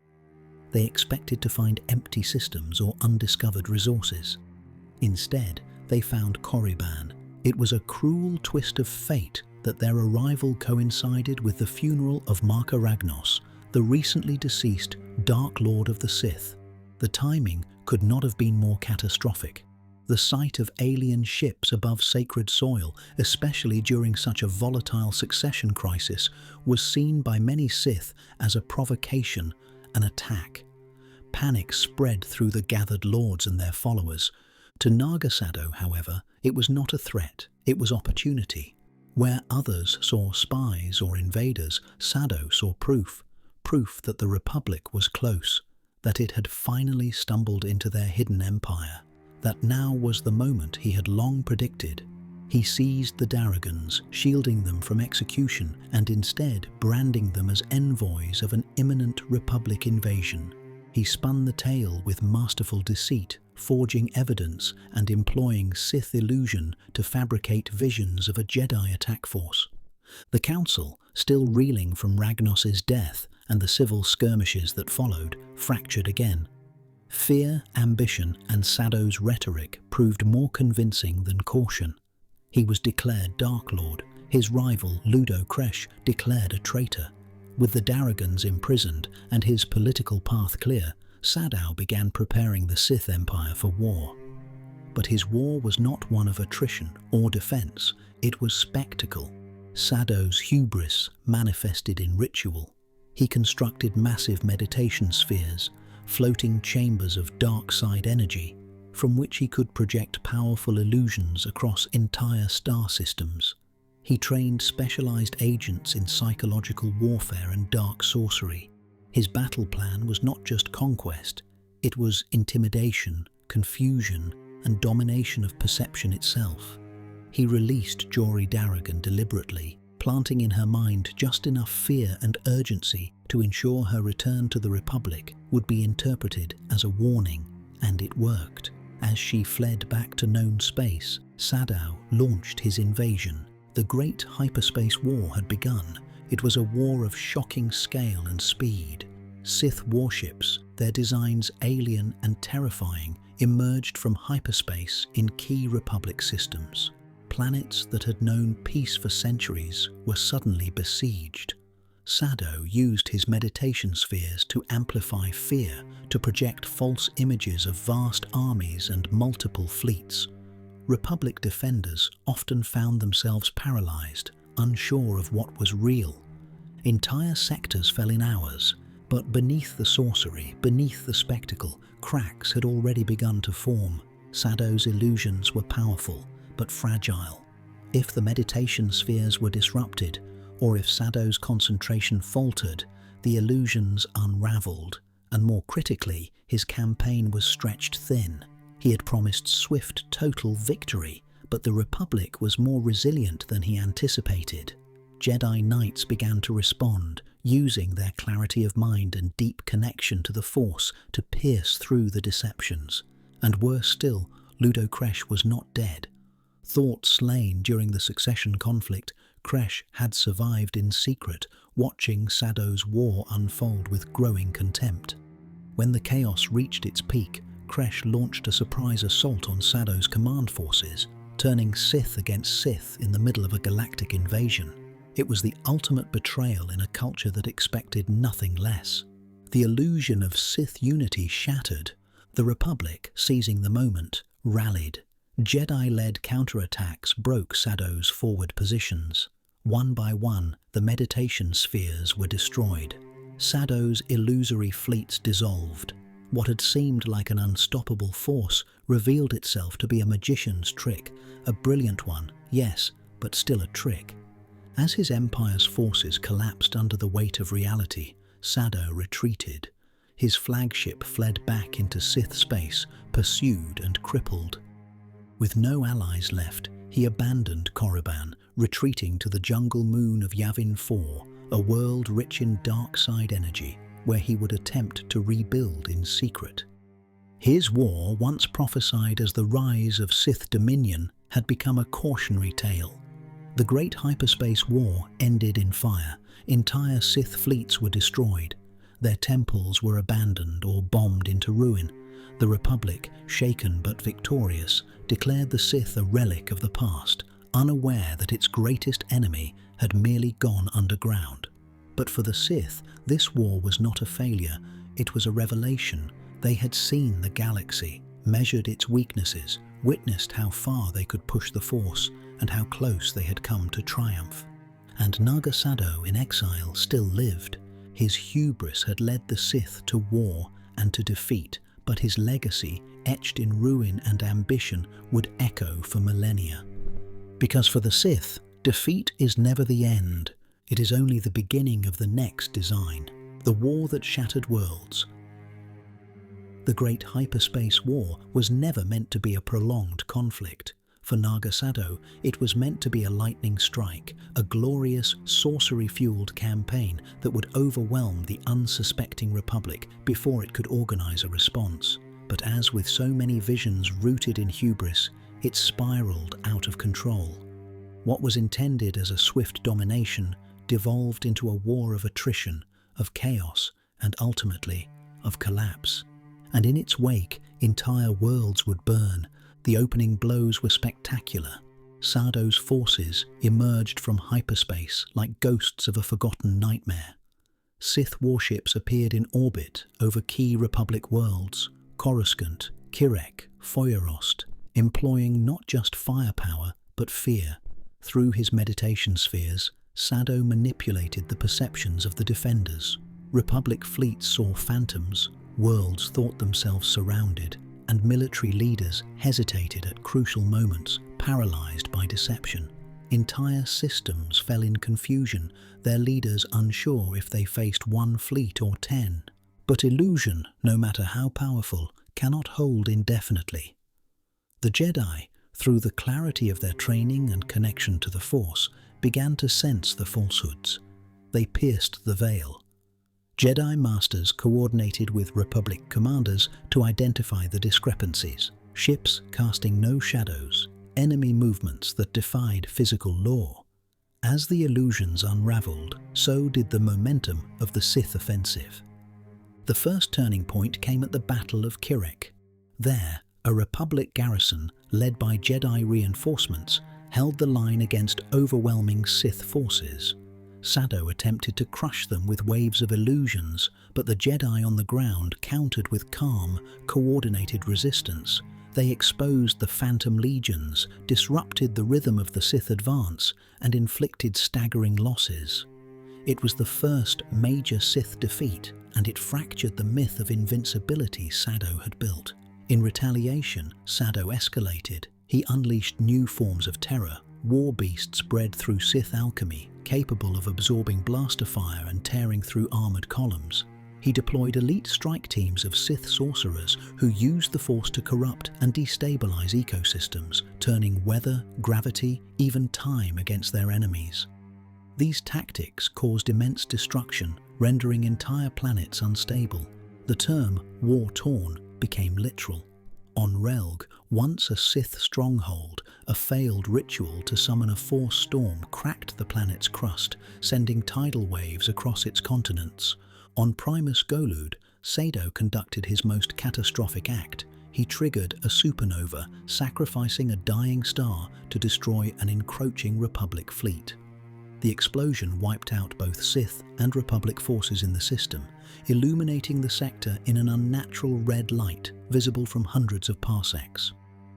They expected to find empty systems or undiscovered resources. Instead, they found Korriban. It was a cruel twist of fate that their arrival coincided with the funeral of Marka Ragnos, the recently deceased Dark Lord of the Sith. The timing could not have been more catastrophic. The sight of alien ships above sacred soil, especially during such a volatile succession crisis, was seen by many Sith as a provocation, an attack. Panic spread through the gathered lords and their followers. To Naga Sado, however, it was not a threat, it was opportunity. Where others saw spies or invaders, Sado saw proof that the Republic was close, that it had finally stumbled into their hidden empire, that now was the moment he had long predicted. He seized the Darrigans, shielding them from execution and instead branding them as envoys of an imminent Republic invasion. He spun the tale with masterful deceit, forging evidence and employing Sith illusion to fabricate visions of a Jedi attack force. The Council, still reeling from Ragnos's death and the civil skirmishes that followed, fractured again. Fear, ambition, and Sado's rhetoric proved more convincing than caution. He was declared Dark Lord. His rival, Ludo Kresh, declared a traitor. With the Darrigans imprisoned and his political path clear, Sado began preparing the Sith Empire for war. But his war was not one of attrition or defense, it was spectacle. Sado's hubris manifested in ritual. He constructed massive meditation spheres, floating chambers of dark side energy, from which he could project powerful illusions across entire star systems. He trained specialized agents in psychological warfare and dark sorcery. His battle plan was not just conquest, it was intimidation, confusion, and domination of perception itself. He released Jory Darrigan deliberately, planting in her mind just enough fear and urgency to ensure her return to the Republic would be interpreted as a warning, and it worked. As she fled back to known space, Sadow launched his invasion. The Great Hyperspace War had begun. It was a war of shocking scale and speed. Sith warships, their designs alien and terrifying, emerged from hyperspace in key Republic systems. Planets that had known peace for centuries were suddenly besieged. Sadow used his meditation spheres to amplify fear, to project false images of vast armies and multiple fleets. Republic defenders often found themselves paralyzed, unsure of what was real. Entire sectors fell in hours, but beneath the sorcery, beneath the spectacle, cracks had already begun to form. Sadow's illusions were powerful, but fragile. If the meditation spheres were disrupted, or if Sadow's concentration faltered, the illusions unraveled, and more critically, his campaign was stretched thin. He had promised swift, total victory, but the Republic was more resilient than he anticipated. Jedi Knights began to respond, using their clarity of mind and deep connection to the Force to pierce through the deceptions. And worse still, Ludo Kresh was not dead. Thought slain during the succession conflict, Kresh had survived in secret, watching Sadow's war unfold with growing contempt. When the chaos reached its peak, Kresh launched a surprise assault on Sadow's command forces, turning Sith against Sith in the middle of a galactic invasion. It was the ultimate betrayal in a culture that expected nothing less. The illusion of Sith unity shattered. The Republic, seizing the moment, rallied. Jedi-led counterattacks broke Sadow's forward positions. One by one, the meditation spheres were destroyed. Sadow's illusory fleets dissolved. What had seemed like an unstoppable force revealed itself to be a magician's trick, a brilliant one, yes, but still a trick. As his empire's forces collapsed under the weight of reality, Sadow retreated. His flagship fled back into Sith space, pursued and crippled. With no allies left, he abandoned Korriban, retreating to the jungle moon of Yavin 4, a world rich in dark side energy, where he would attempt to rebuild in secret. His war, once prophesied as the rise of Sith dominion, had become a cautionary tale. The Great Hyperspace War ended in fire. Entire Sith fleets were destroyed. Their temples were abandoned or bombed into ruin. The Republic, shaken but victorious, declared the Sith a relic of the past, unaware that its greatest enemy had merely gone underground. But for the Sith, this war was not a failure, it was a revelation. They had seen the galaxy, measured its weaknesses, witnessed how far they could push the Force, and how close they had come to triumph. And Naga Sadow in exile still lived. His hubris had led the Sith to war and to defeat, but his legacy, etched in ruin and ambition, would echo for millennia. Because for the Sith, defeat is never the end. It is only the beginning of the next design, the war that shattered worlds. The Great Hyperspace War was never meant to be a prolonged conflict. For Naga Sadow, it was meant to be a lightning strike, a glorious, sorcery-fueled campaign that would overwhelm the unsuspecting Republic before it could organize a response. But as with so many visions rooted in hubris, it spiraled out of control. What was intended as a swift domination devolved into a war of attrition, of chaos, and ultimately, of collapse. And in its wake, entire worlds would burn. The opening blows were spectacular. Sadow's forces emerged from hyperspace like ghosts of a forgotten nightmare. Sith warships appeared in orbit over key Republic worlds, Coruscant, Kirek, Feuerost, employing not just firepower but fear. Through his meditation spheres, Sadow manipulated the perceptions of the defenders. Republic fleets saw phantoms, worlds thought themselves surrounded, and military leaders hesitated at crucial moments, paralyzed by deception. Entire systems fell in confusion, their leaders unsure if they faced one fleet or 10. But illusion, no matter how powerful, cannot hold indefinitely. The Jedi, through the clarity of their training and connection to the Force, began to sense the falsehoods. They pierced the veil. Jedi Masters coordinated with Republic commanders to identify the discrepancies. Ships casting no shadows, enemy movements that defied physical law. As the illusions unraveled, so did the momentum of the Sith offensive. The first turning point came at the Battle of Kirek. There, a Republic garrison, led by Jedi reinforcements, held the line against overwhelming Sith forces. Sado attempted to crush them with waves of illusions, but the Jedi on the ground countered with calm, coordinated resistance. They exposed the Phantom Legions, disrupted the rhythm of the Sith advance, and inflicted staggering losses. It was the first major Sith defeat, and it fractured the myth of invincibility Sado had built. In retaliation, Sado escalated. He unleashed new forms of terror, war beasts bred through Sith alchemy, capable of absorbing blaster fire and tearing through armored columns. He deployed elite strike teams of Sith sorcerers who used the Force to corrupt and destabilize ecosystems, turning weather, gravity, even time against their enemies. These tactics caused immense destruction, rendering entire planets unstable. The term war-torn became literal. On Relg, once a Sith stronghold, a failed ritual to summon a Force storm cracked the planet's crust, sending tidal waves across its continents. On Primus Golud, Sado conducted his most catastrophic act. He triggered a supernova, sacrificing a dying star to destroy an encroaching Republic fleet. The explosion wiped out both Sith and Republic forces in the system, illuminating the sector in an unnatural red light visible from hundreds of parsecs.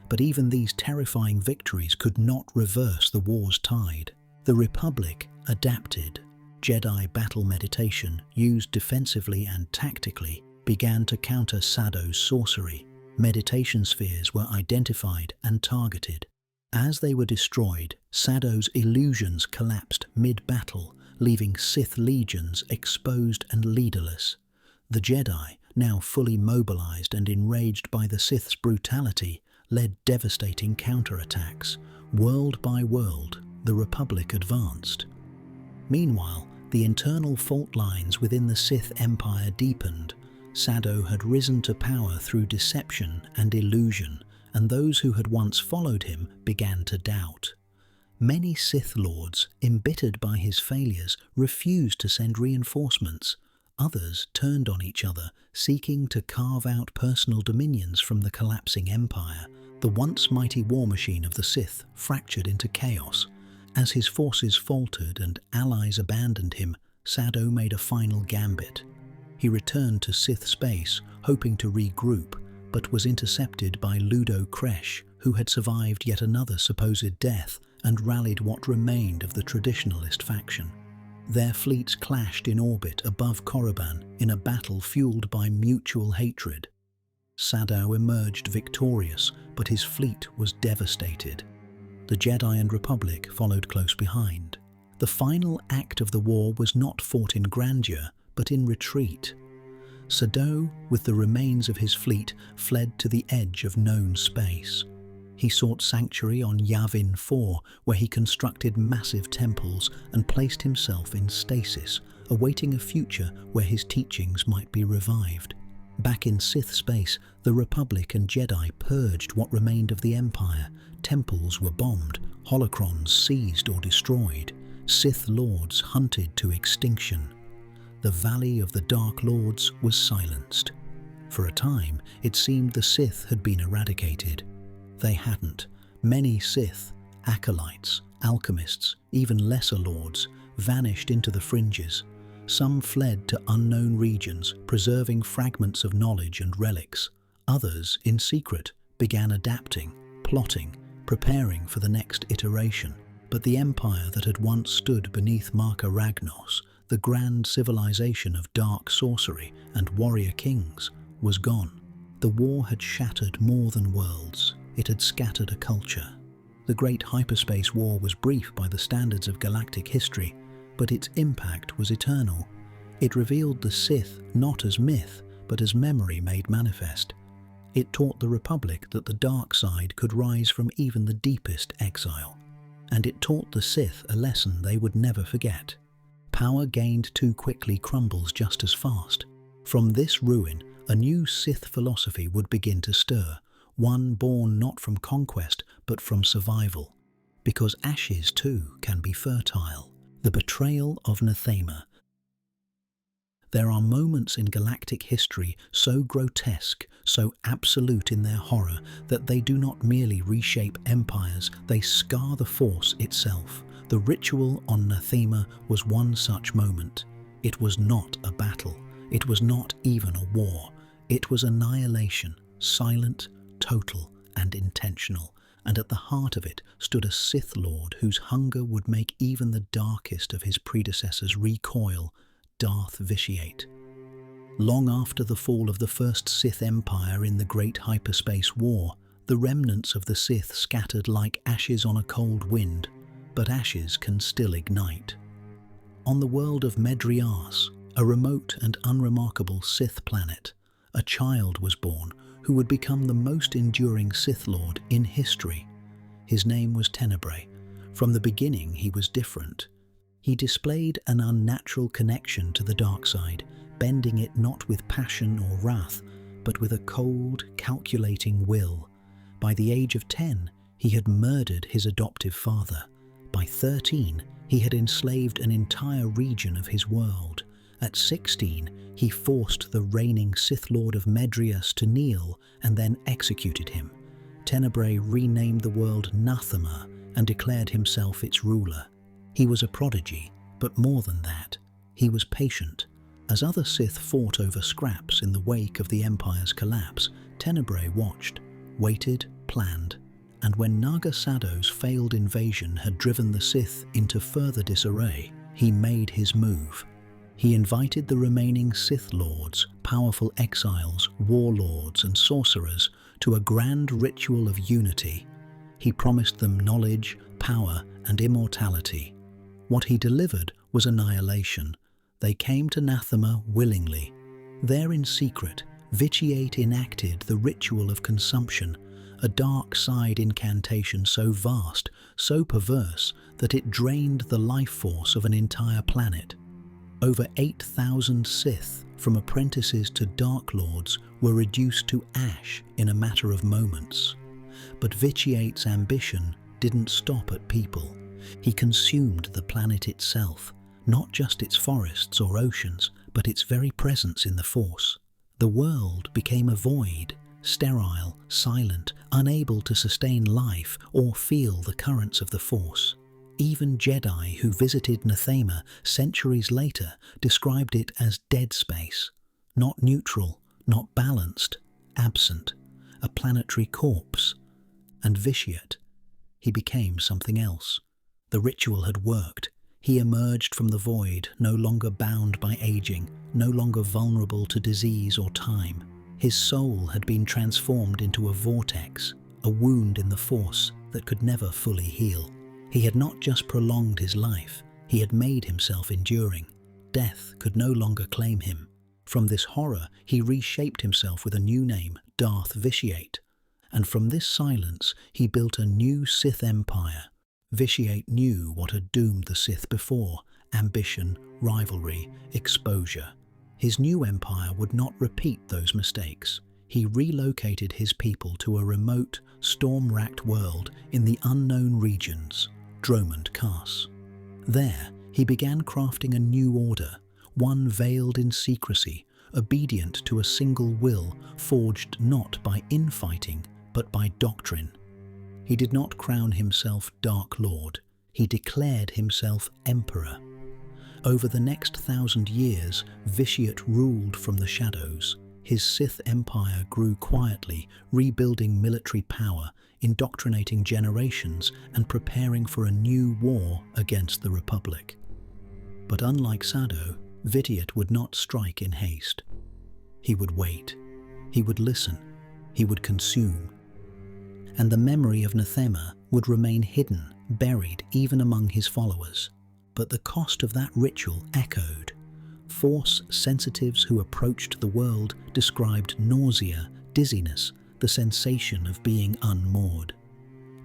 But even these terrifying victories could not reverse the war's tide. The Republic adapted. Jedi battle meditation, used defensively and tactically, began to counter Sado's sorcery. Meditation spheres were identified and targeted. As they were destroyed, Sado's illusions collapsed mid-battle, leaving Sith legions exposed and leaderless. The Jedi, now fully mobilized and enraged by the Sith's brutality, led devastating counterattacks. World by world, the Republic advanced. Meanwhile, the internal fault lines within the Sith Empire deepened. Sado had risen to power through deception and illusion, and those who had once followed him began to doubt. Many Sith Lords, embittered by his failures, refused to send reinforcements. Others turned on each other, seeking to carve out personal dominions from the collapsing empire. The once mighty war machine of the Sith fractured into chaos. As his forces faltered and allies abandoned him, Sado made a final gambit. He returned to Sith space, hoping to regroup, but was intercepted by Ludo Kresh, who had survived yet another supposed death and rallied what remained of the traditionalist faction. Their fleets clashed in orbit above Korriban in a battle fueled by mutual hatred. Sado emerged victorious, but his fleet was devastated. The Jedi and Republic followed close behind. The final act of the war was not fought in grandeur, but in retreat. Sado, with the remains of his fleet, fled to the edge of known space. He sought sanctuary on Yavin 4, where he constructed massive temples and placed himself in stasis, awaiting a future where his teachings might be revived. Back in Sith space, the Republic and Jedi purged what remained of the Empire. Temples were bombed, holocrons seized or destroyed, Sith Lords hunted to extinction. The Valley of the Dark Lords was silenced. For a time, it seemed the Sith had been eradicated. They hadn't. Many Sith, acolytes, alchemists, even lesser lords, vanished into the fringes. Some fled to unknown regions, preserving fragments of knowledge and relics. Others, in secret, began adapting, plotting, preparing for the next iteration. But the empire that had once stood beneath Marka Ragnos, the grand civilization of dark sorcery and warrior kings, was gone. The war had shattered more than worlds. It had scattered a culture. The Great Hyperspace War was brief by the standards of galactic history, but its impact was eternal. It revealed the Sith not as myth, but as memory made manifest. It taught the Republic that the dark side could rise from even the deepest exile. and it taught the Sith a lesson they would never forget. Power gained too quickly crumbles just as fast. From this ruin, a new Sith philosophy would begin to stir, one born not from conquest but from survival. Because ashes too can be fertile. The betrayal of Nathema. There are moments in galactic history so grotesque, so absolute in their horror, that they do not merely reshape empires, they scar the Force itself. The ritual on Nathema was one such moment. It was not a battle. It was not even a war. It was annihilation, silent, total, and intentional. And at the heart of it stood a Sith Lord whose hunger would make even the darkest of his predecessors recoil, Darth Vitiate. Long after the fall of the first Sith Empire in the Great Hyperspace War, the remnants of the Sith scattered like ashes on a cold wind, but ashes can still ignite. On the world of Medrias, a remote and unremarkable Sith planet, a child was born who would become the most enduring Sith Lord in history. His name was Tenebrae. From the beginning he was different. He displayed an unnatural connection to the dark side, bending it not with passion or wrath, but with a cold, calculating will. By the age of 10, he had murdered his adoptive father. By 13, he had enslaved an entire region of his world. At 16, he forced the reigning Sith Lord of Medrias to kneel and then executed him. Tenebrae renamed the world Nathema and declared himself its ruler. He was a prodigy, but more than that, he was patient. As other Sith fought over scraps in the wake of the Empire's collapse, Tenebrae watched, waited, planned, and when Naga Sado's failed invasion had driven the Sith into further disarray, he made his move. He invited the remaining Sith Lords, powerful exiles, warlords, and sorcerers to a grand ritual of unity. He promised them knowledge, power, and immortality. What he delivered was annihilation. They came to Nathema willingly. There in secret, Vitiate enacted the ritual of consumption, a dark side incantation so vast, so perverse, that it drained the life force of an entire planet. Over 8,000 Sith, from apprentices to Dark Lords, were reduced to ash in a matter of moments. But Vitiate's ambition didn't stop at people. He consumed the planet itself, not just its forests or oceans, but its very presence in the Force. The world became a void, sterile, silent, unable to sustain life or feel the currents of the Force. Even Jedi who visited Nathema centuries later described it as dead space, not neutral, not balanced, absent, a planetary corpse. And Vitiate, he became something else. The ritual had worked. He emerged from the void, no longer bound by aging, no longer vulnerable to disease or time. His soul had been transformed into a vortex, a wound in the Force that could never fully heal. He had not just prolonged his life, he had made himself enduring. Death could no longer claim him. From this horror, he reshaped himself with a new name, Darth Vitiate. And from this silence, he built a new Sith empire. Vitiate knew what had doomed the Sith before: ambition, rivalry, exposure. His new empire would not repeat those mistakes. He relocated his people to a remote, storm-racked world in the unknown regions, Dromund Kaas. There, he began crafting a new order, one veiled in secrecy, obedient to a single will, forged not by infighting, but by doctrine. He did not crown himself Dark Lord, he declared himself Emperor. Over the next 1,000 years, Vitiate ruled from the shadows. His Sith empire grew quietly, rebuilding military power, indoctrinating generations, and preparing for a new war against the Republic. But unlike Sado, Vitiate would not strike in haste. He would wait. He would listen. He would consume. And the memory of Nathema would remain hidden, buried even among his followers. But the cost of that ritual echoed. Force sensitives who approached the world described nausea, dizziness, the sensation of being unmoored.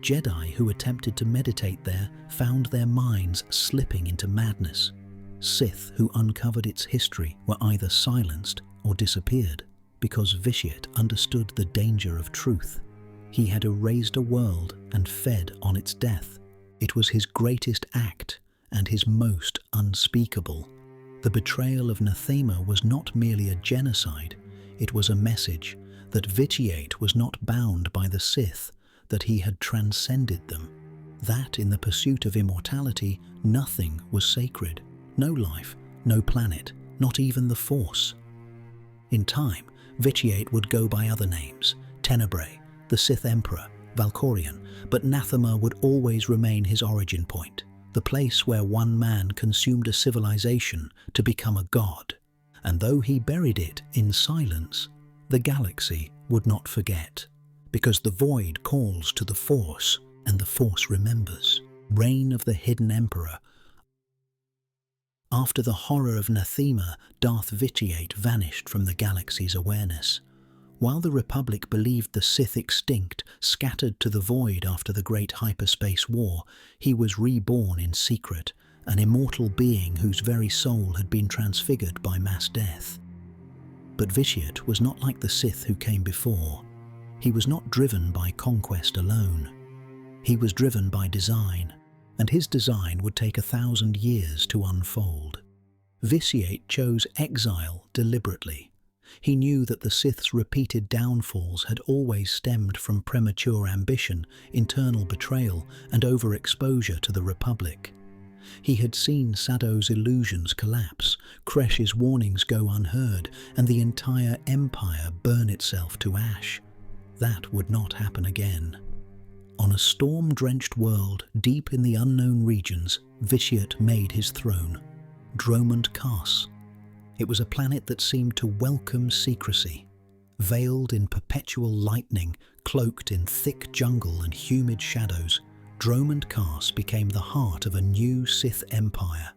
Jedi who attempted to meditate there found their minds slipping into madness. Sith who uncovered its history were either silenced or disappeared, because Vitiate understood the danger of truth. He had erased a world and fed on its death. It was his greatest act and his most unspeakable. The betrayal of Nathema was not merely a genocide, it was a message that Vitiate was not bound by the Sith, that he had transcended them, that in the pursuit of immortality nothing was sacred, no life, no planet, not even the Force. In time, Vitiate would go by other names, Tenebrae, the Sith Emperor, Valkorion, but Nathema would always remain his origin point, the place where one man consumed a civilization to become a god. And though he buried it in silence, the galaxy would not forget, because the void calls to the Force, and the Force remembers. Reign of the Hidden Emperor. After the horror of Nathema, Darth Vitiate vanished from the galaxy's awareness. While the Republic believed the Sith extinct, scattered to the void after the Great Hyperspace War, he was reborn in secret, an immortal being whose very soul had been transfigured by mass death. But Vitiate was not like the Sith who came before. He was not driven by conquest alone. He was driven by design, and his design would take 1,000 years to unfold. Vitiate chose exile deliberately. He knew that the Sith's repeated downfalls had always stemmed from premature ambition, internal betrayal, and overexposure to the Republic. He had seen Sado's illusions collapse, Kresh's warnings go unheard, and the entire empire burn itself to ash. That would not happen again. On a storm-drenched world deep in the unknown regions, Vitiate made his throne, Dromund Kaas. It was a planet that seemed to welcome secrecy. Veiled in perpetual lightning, cloaked in thick jungle and humid shadows, Dromund Kaas became the heart of a new Sith empire,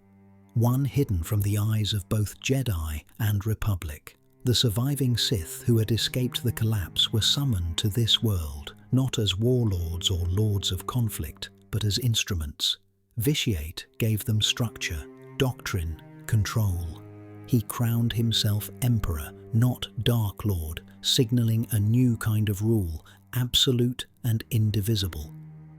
one hidden from the eyes of both Jedi and Republic. The surviving Sith who had escaped the collapse were summoned to this world, not as warlords or lords of conflict, but as instruments. Vitiate gave them structure, doctrine, control. He crowned himself emperor, not Dark Lord, signaling a new kind of rule, absolute and indivisible.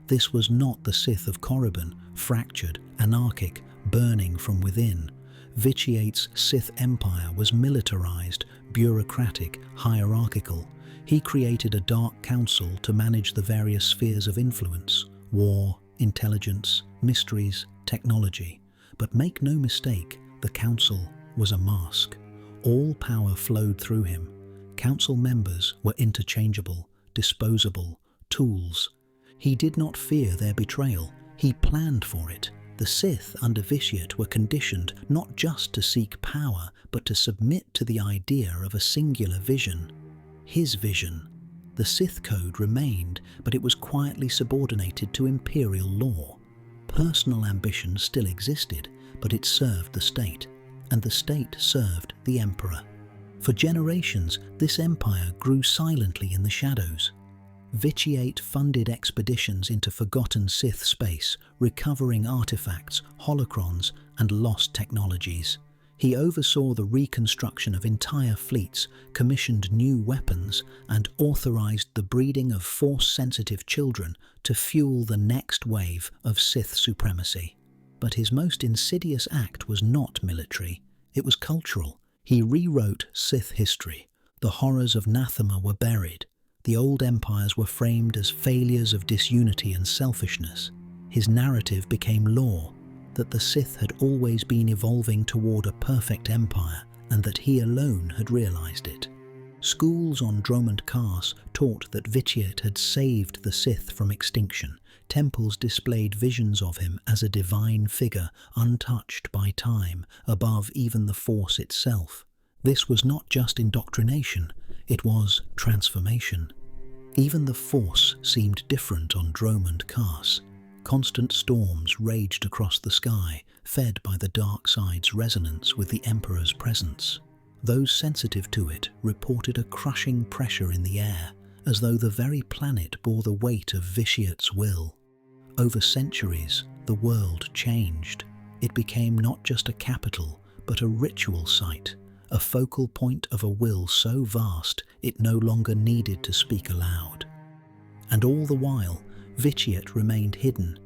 This was not the Sith of Korriban, fractured, anarchic, burning from within. Vitiate's Sith empire was militarized, bureaucratic, hierarchical. He created a dark council to manage the various spheres of influence: war, intelligence, mysteries, technology. But make no mistake, the council was a mask. All power flowed through him. Council members were interchangeable, disposable, tools. He did not fear their betrayal. He planned for it. The Sith under Vitiate were conditioned not just to seek power, but to submit to the idea of a singular vision. His vision. The Sith code remained, but it was quietly subordinated to imperial law. Personal ambition still existed, but it served the state, and the state served the emperor. For generations, this empire grew silently in the shadows. Vitiate funded expeditions into forgotten Sith space, recovering artifacts, holocrons, and lost technologies. He oversaw the reconstruction of entire fleets, commissioned new weapons, and authorized the breeding of Force-sensitive children to fuel the next wave of Sith supremacy. But his most insidious act was not military, it was cultural. He rewrote Sith history. The horrors of Nathema were buried. The old empires were framed as failures of disunity and selfishness. His narrative became law, that the Sith had always been evolving toward a perfect empire, and that he alone had realized it. Schools on Dromund Kaas taught that Vitiate had saved the Sith from extinction. Temples displayed visions of him as a divine figure, untouched by time, above even the Force itself. This was not just indoctrination, it was transformation. Even the Force seemed different on Dromund Kaas. Constant storms raged across the sky, fed by the dark side's resonance with the Emperor's presence. Those sensitive to it reported a crushing pressure in the air, as though the very planet bore the weight of Vitiate's will. Over centuries, the world changed. It became not just a capital, but a ritual site, a focal point of a will so vast it no longer needed to speak aloud. And all the while, Vitiate remained hidden.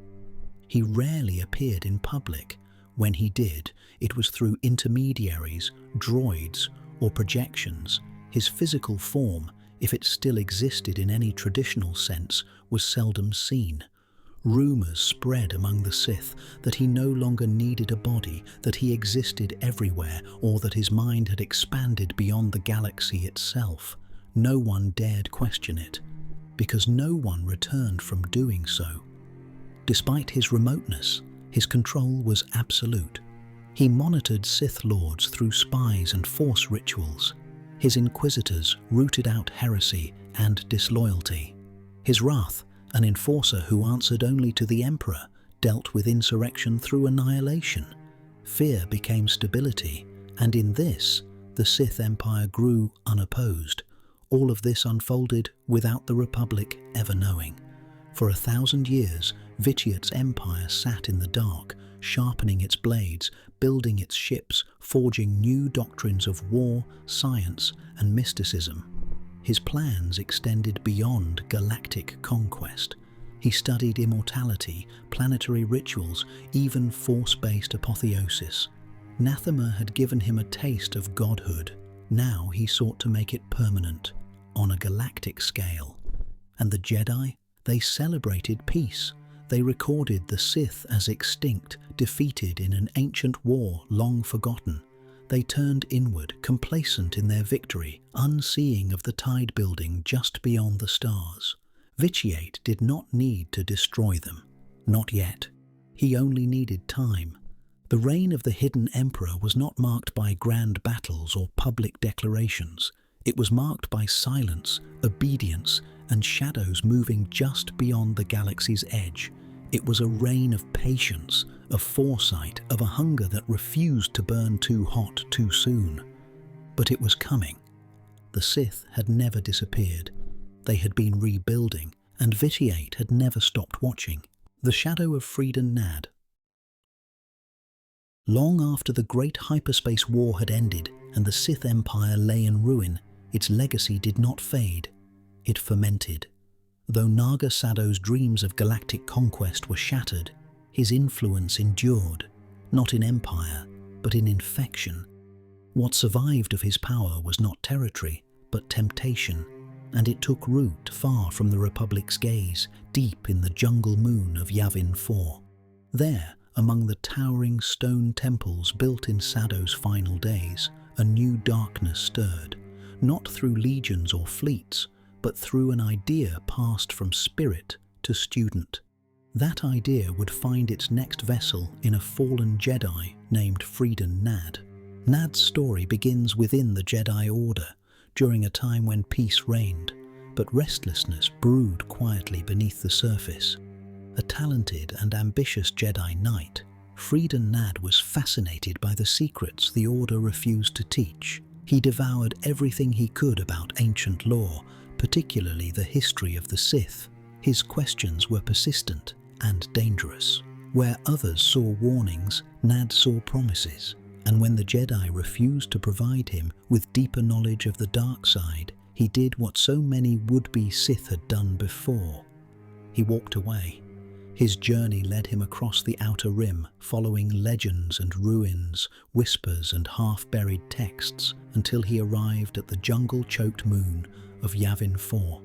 He rarely appeared in public. When he did, it was through intermediaries, droids, or projections. His physical form, if it still existed in any traditional sense, was seldom seen. Rumors spread among the Sith that he no longer needed a body, that he existed everywhere, or that his mind had expanded beyond the galaxy itself. No one dared question it, because no one returned from doing so. Despite his remoteness, his control was absolute. He monitored Sith Lords through spies and Force rituals. His Inquisitors rooted out heresy and disloyalty. His wrath, an enforcer who answered only to the Emperor, dealt with insurrection through annihilation. Fear became stability, and in this, the Sith Empire grew unopposed. All of this unfolded without the Republic ever knowing. For 1,000 years, Vitiate's empire sat in the dark, sharpening its blades, building its ships, forging new doctrines of war, science, and mysticism. His plans extended beyond galactic conquest. He studied immortality, planetary rituals, even Force-based apotheosis. Nathema had given him a taste of godhood. Now he sought to make it permanent, on a galactic scale. And the Jedi? They celebrated peace. They recorded the Sith as extinct, defeated in an ancient war long forgotten. They turned inward, complacent in their victory, unseeing of the tide building just beyond the stars. Vitiate did not need to destroy them. Not yet. He only needed time. The reign of the hidden emperor was not marked by grand battles or public declarations. It was marked by silence, obedience, and shadows moving just beyond the galaxy's edge. It was a reign of patience, of foresight, of a hunger that refused to burn too hot too soon. But it was coming. The Sith had never disappeared. They had been rebuilding, and Vitiate had never stopped watching. The shadow of Freedon Nad. Long after the great hyperspace war had ended and the Sith Empire lay in ruin, its legacy did not fade. It fermented. Though Naga Sado's dreams of galactic conquest were shattered, his influence endured, not in empire, but in infection. What survived of his power was not territory, but temptation, and it took root far from the Republic's gaze, deep in the jungle moon of Yavin 4. There, among the towering stone temples built in Sado's final days, a new darkness stirred, not through legions or fleets, but through an idea passed from spirit to student. That idea would find its next vessel in a fallen Jedi named Freedon Nad. Nad's story begins within the Jedi Order, during a time when peace reigned, but restlessness brewed quietly beneath the surface. A talented and ambitious Jedi Knight, Freedon Nad was fascinated by the secrets the Order refused to teach. He devoured everything he could about ancient lore, particularly the history of the Sith. His questions were persistent and dangerous. Where others saw warnings, Nad saw promises. And when the Jedi refused to provide him with deeper knowledge of the dark side, he did what so many would-be Sith had done before. He walked away. His journey led him across the Outer Rim, following legends and ruins, whispers and half-buried texts, until he arrived at the jungle-choked moon of Yavin 4.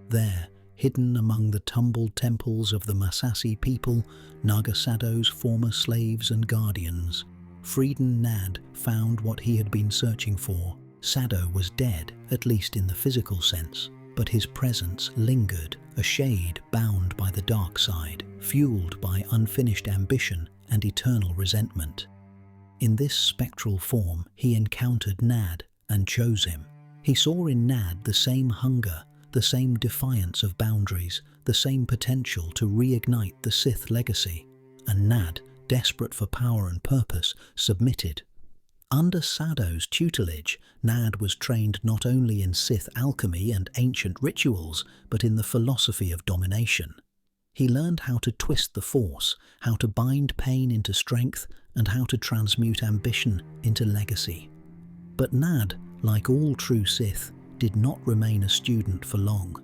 There, hidden among the tumbled temples of the Masasi people, Naga Sado's former slaves and guardians, Freedon Nad found what he had been searching for. Sado was dead, at least in the physical sense, but his presence lingered, a shade bound by the dark side, fueled by unfinished ambition and eternal resentment. In this spectral form, he encountered Nad and chose him. He saw in Nad the same hunger, the same defiance of boundaries, the same potential to reignite the Sith legacy. And Nad, desperate for power and purpose, submitted. Under Sadow's tutelage, Nad was trained not only in Sith alchemy and ancient rituals, but in the philosophy of domination. He learned how to twist the Force, how to bind pain into strength, and how to transmute ambition into legacy. But Nad, like all true Sith, did not remain a student for long.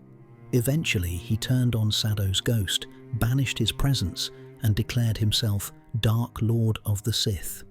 Eventually, he turned on Sadow's ghost, banished his presence, and declared himself Dark Lord of the Sith.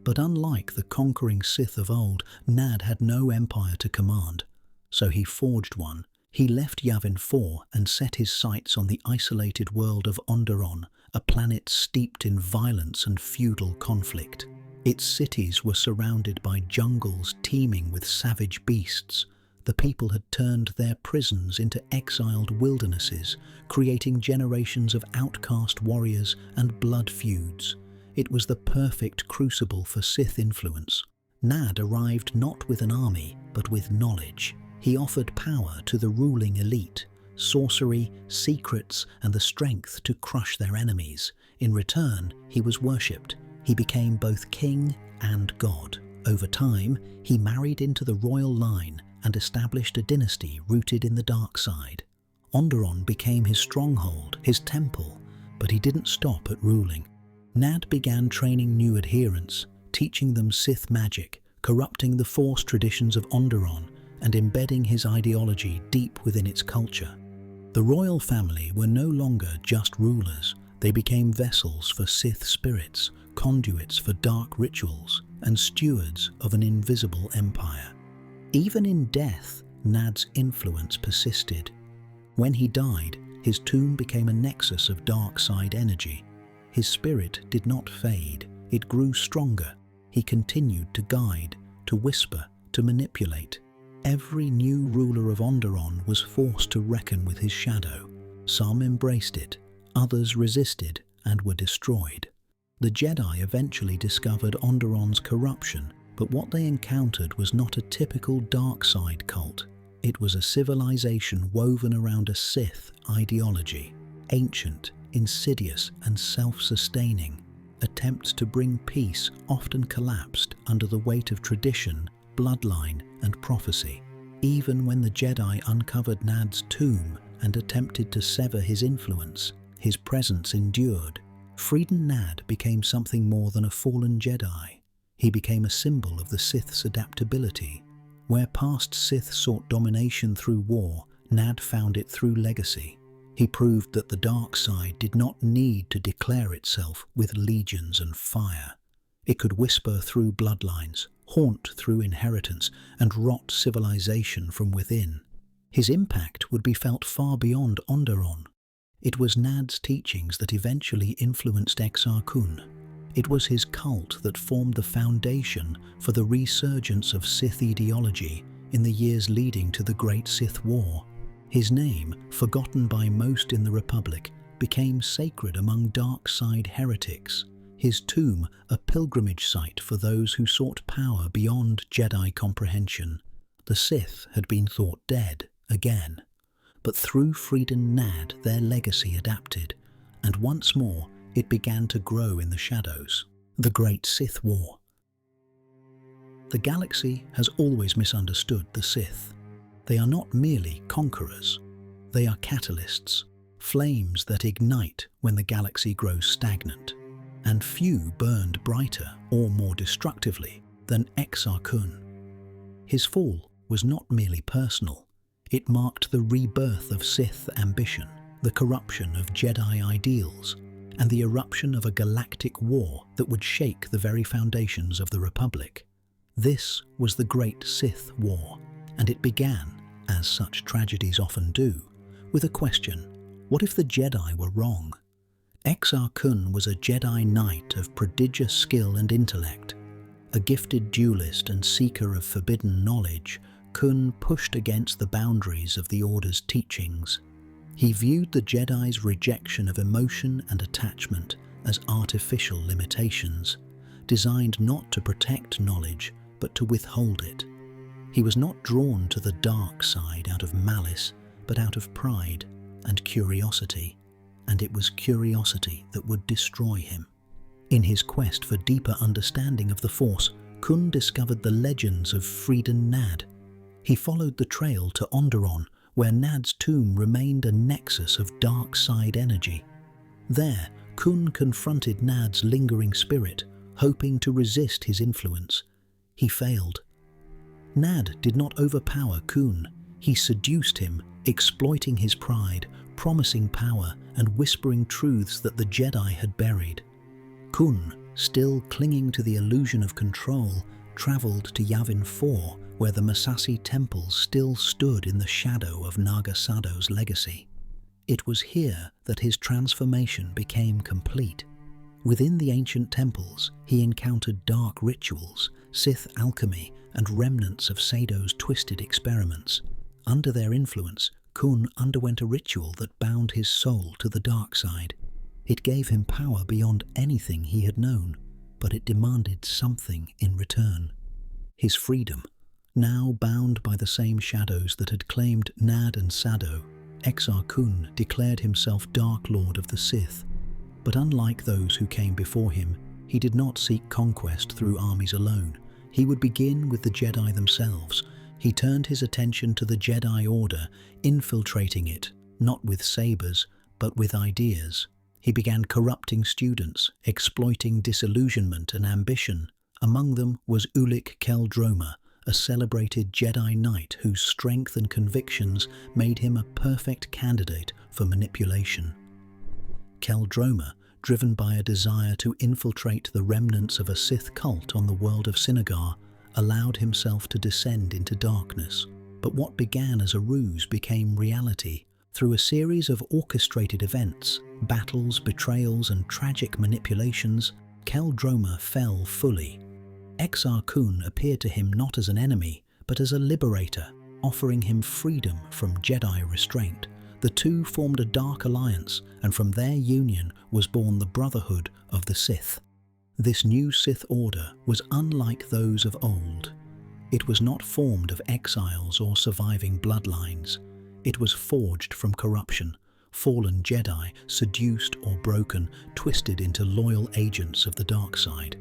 But unlike the conquering Sith of old, Nad had no empire to command, so he forged one. He left Yavin 4 and set his sights on the isolated world of Onderon, a planet steeped in violence and feudal conflict. Its cities were surrounded by jungles teeming with savage beasts. The people had turned their prisons into exiled wildernesses, creating generations of outcast warriors and blood feuds. It was the perfect crucible for Sith influence. Nad arrived not with an army, but with knowledge. He offered power to the ruling elite, sorcery, secrets, and the strength to crush their enemies. In return, he was worshipped. He became both king and god. Over time, he married into the royal line and established a dynasty rooted in the dark side. Onderon became his stronghold, his temple, but he didn't stop at ruling. Nad began training new adherents, teaching them Sith magic, corrupting the Force traditions of Onderon, and embedding his ideology deep within its culture. The royal family were no longer just rulers. They became vessels for Sith spirits, conduits for dark rituals, and stewards of an invisible empire. Even in death, Nad's influence persisted. When he died, his tomb became a nexus of dark side energy. His spirit did not fade, it grew stronger. He continued to guide, to whisper, to manipulate. Every new ruler of Onderon was forced to reckon with his shadow. Some embraced it, others resisted and were destroyed. The Jedi eventually discovered Onderon's corruption, but what they encountered was not a typical dark side cult. It was a civilization woven around a Sith ideology, ancient, insidious, and self-sustaining. Attempts to bring peace often collapsed under the weight of tradition, bloodline, and prophecy. Even when the Jedi uncovered Nad's tomb and attempted to sever his influence, his presence endured. Freeden Nad became something more than a fallen Jedi. He became a symbol of the Sith's adaptability. Where past Sith sought domination through war, Nad found it through legacy. He proved that the dark side did not need to declare itself with legions and fire. It could whisper through bloodlines, haunt through inheritance, and rot civilization from within. His impact would be felt far beyond Onderon. It was Nad's teachings that eventually influenced Exar Kun. It was his cult that formed the foundation for the resurgence of Sith ideology in the years leading to the Great Sith War. His name, forgotten by most in the Republic, became sacred among dark side heretics. His tomb, a pilgrimage site for those who sought power beyond Jedi comprehension. The Sith had been thought dead again. But through Freeden Nad, their legacy adapted, and once more it began to grow in the shadows. The Great Sith War. The galaxy has always misunderstood the Sith. They are not merely conquerors. They are catalysts, flames that ignite when the galaxy grows stagnant. And few burned brighter or more destructively than Exar Kun. His fall was not merely personal. It marked the rebirth of Sith ambition, the corruption of Jedi ideals, and the eruption of a galactic war that would shake the very foundations of the Republic. This was the Great Sith War, and it began, as such tragedies often do, with a question: what if the Jedi were wrong? Exar Kun was a Jedi Knight of prodigious skill and intellect. A gifted duelist and seeker of forbidden knowledge, Kun pushed against the boundaries of the Order's teachings. He viewed the Jedi's rejection of emotion and attachment as artificial limitations, designed not to protect knowledge, but to withhold it. He was not drawn to the dark side out of malice, but out of pride and curiosity. And it was curiosity that would destroy him. In his quest for deeper understanding of the Force, Kun discovered the legends of Freeden Nad. He followed the trail to Onderon, where Nad's tomb remained a nexus of dark side energy. There, Kun confronted Nad's lingering spirit, hoping to resist his influence. He failed. Nad did not overpower Kun. He seduced him, exploiting his pride, promising power, and whispering truths that the Jedi had buried. Kun, still clinging to the illusion of control, traveled to Yavin 4, where the Massassi temples still stood in the shadow of Naga Sado's legacy. It was here that his transformation became complete. Within the ancient temples, he encountered dark rituals, Sith alchemy, and remnants of Sado's twisted experiments. Under their influence, Kun underwent a ritual that bound his soul to the dark side. It gave him power beyond anything he had known, but it demanded something in return. His freedom. Now bound by the same shadows that had claimed Nad and Sado, Exar Kun declared himself Dark Lord of the Sith. But unlike those who came before him, he did not seek conquest through armies alone. He would begin with the Jedi themselves. He turned his attention to the Jedi Order, infiltrating it, not with sabers, but with ideas. He began corrupting students, exploiting disillusionment and ambition. Among them was Ulic Qel-Droma, a celebrated Jedi Knight whose strength and convictions made him a perfect candidate for manipulation. Qel-Droma, driven by a desire to infiltrate the remnants of a Sith cult on the world of Sinagar, allowed himself to descend into darkness. But what began as a ruse became reality. Through a series of orchestrated events, battles, betrayals, and tragic manipulations, Qel-Droma fell fully. Exar Kun appeared to him not as an enemy, but as a liberator, offering him freedom from Jedi restraint. The two formed a dark alliance, and from their union was born the Brotherhood of the Sith. This new Sith order was unlike those of old. It was not formed of exiles or surviving bloodlines. It was forged from corruption, fallen Jedi, seduced or broken, twisted into loyal agents of the dark side.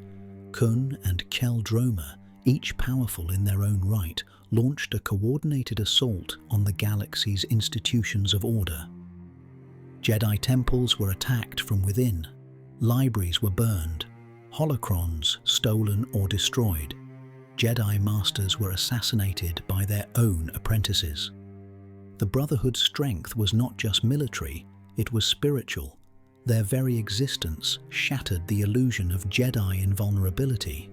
Kun and Qel-Droma, each powerful in their own right, launched a coordinated assault on the galaxy's institutions of order. Jedi temples were attacked from within, libraries were burned, holocrons stolen or destroyed. Jedi masters were assassinated by their own apprentices. The Brotherhood's strength was not just military, it was spiritual. Their very existence shattered the illusion of Jedi invulnerability.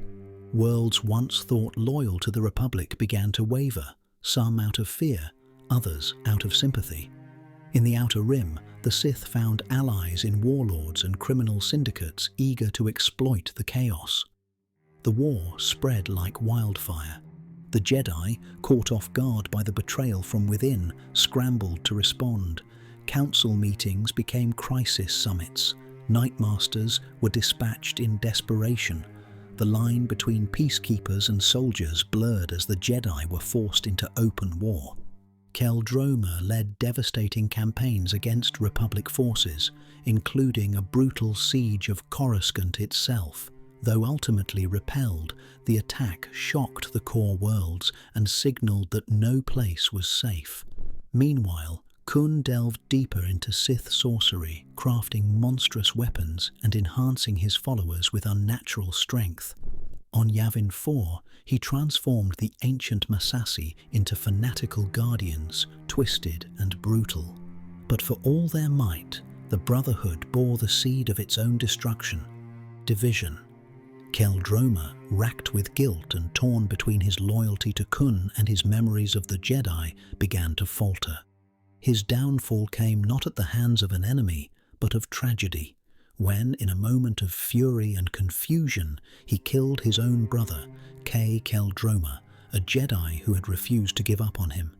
Worlds once thought loyal to the Republic began to waver, some out of fear, others out of sympathy. In the Outer Rim, the Sith found allies in warlords and criminal syndicates eager to exploit the chaos. The war spread like wildfire. The Jedi, caught off guard by the betrayal from within, scrambled to respond. Council meetings became crisis summits. Nightmasters were dispatched in desperation. The line between peacekeepers and soldiers blurred as the Jedi were forced into open war. Qel-Droma led devastating campaigns against Republic forces, including a brutal siege of Coruscant itself. Though ultimately repelled, the attack shocked the core worlds and signaled that no place was safe. Meanwhile, Kun delved deeper into Sith sorcery, crafting monstrous weapons and enhancing his followers with unnatural strength. On Yavin 4, he transformed the ancient Massassi into fanatical guardians, twisted and brutal. But for all their might, the Brotherhood bore the seed of its own destruction: division. Qel-Droma, racked with guilt and torn between his loyalty to Kun and his memories of the Jedi, began to falter. His downfall came not at the hands of an enemy, but of tragedy, when, in a moment of fury and confusion, he killed his own brother, Qel-Droma, a Jedi who had refused to give up on him.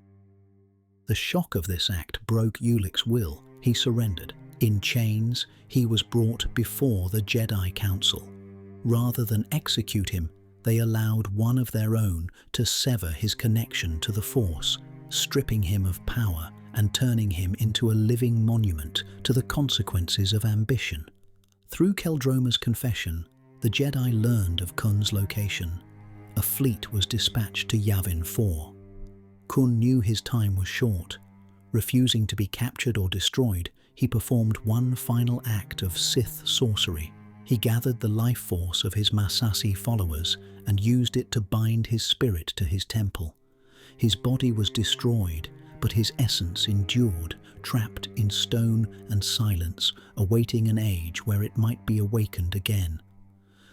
The shock of this act broke Ulic's will. He surrendered. In chains, he was brought before the Jedi Council. Rather than execute him, they allowed one of their own to sever his connection to the Force, stripping him of power and turning him into a living monument to the consequences of ambition. Through Qel-Droma's confession, the Jedi learned of Kun's location. a fleet was dispatched to Yavin 4. Kun knew his time was short. Refusing to be captured or destroyed, he performed one final act of Sith sorcery. He gathered the life force of his Masasi followers and used it to bind his spirit to his temple. His body was destroyed, but his essence endured, trapped in stone and silence, awaiting an age where it might be awakened again.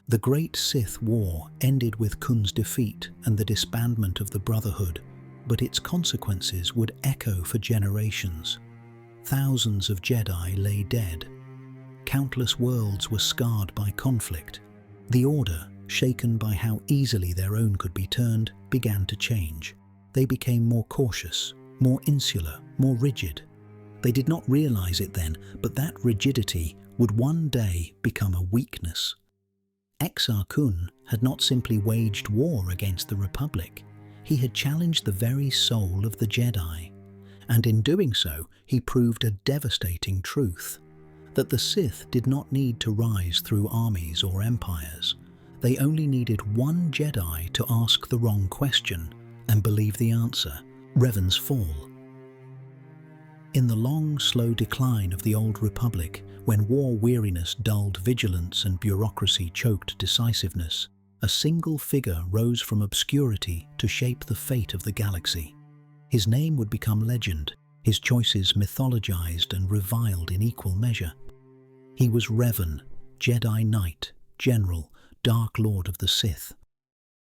The Great Sith War ended with Kun's defeat and the disbandment of the Brotherhood, but its consequences would echo for generations. Thousands of Jedi lay dead. Countless worlds were scarred by conflict. The Order, shaken by how easily their own could be turned, began to change. They became more cautious, more insular, more rigid. They did not realize it then, but that rigidity would one day become a weakness. Exar Kun had not simply waged war against the Republic. He had challenged the very soul of the Jedi. And in doing so, he proved a devastating truth: that the Sith did not need to rise through armies or empires. They only needed one Jedi to ask the wrong question and believe the answer: Revan's fall. In the long, slow decline of the Old Republic, when war weariness dulled vigilance and bureaucracy choked decisiveness, a single figure rose from obscurity to shape the fate of the galaxy. His name would become legend, his choices mythologized and reviled in equal measure. He was Revan, Jedi Knight, General, Dark Lord of the Sith.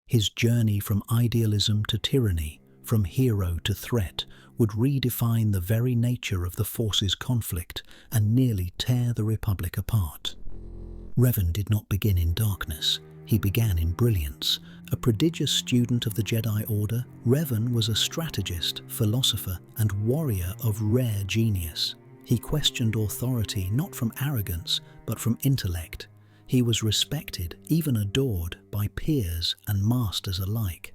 His journey from idealism to tyranny, from hero to threat, would redefine the very nature of the Force's conflict and nearly tear the Republic apart. Revan did not begin in darkness. He began in brilliance. A prodigious student of the Jedi Order, Revan was a strategist, philosopher, and warrior of rare genius. He questioned authority not from arrogance, but from intellect. He was respected, even adored, by peers and masters alike.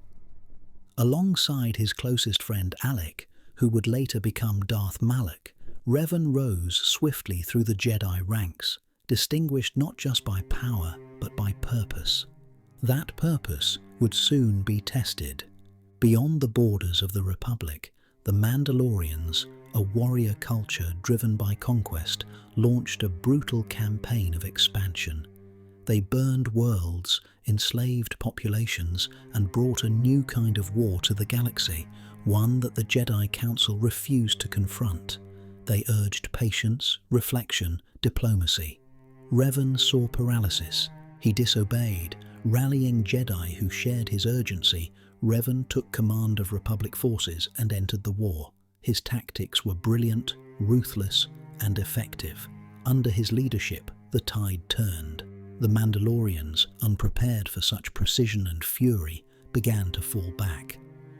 Alongside his closest friend Alec, who would later become Darth Malak, Revan rose swiftly through the Jedi ranks, distinguished not just by power, but by purpose. That purpose would soon be tested. Beyond the borders of the Republic, the Mandalorians, a warrior culture driven by conquest, launched a brutal campaign of expansion. They burned worlds, enslaved populations, and brought a new kind of war to the galaxy, one that the Jedi Council refused to confront. They urged patience, reflection, diplomacy. Revan saw paralysis. He disobeyed. Rallying Jedi who shared his urgency, Revan took command of Republic forces and entered the war. His tactics were brilliant, ruthless, and effective. Under his leadership, the tide turned. The Mandalorians, unprepared for such precision and fury, began to fall back.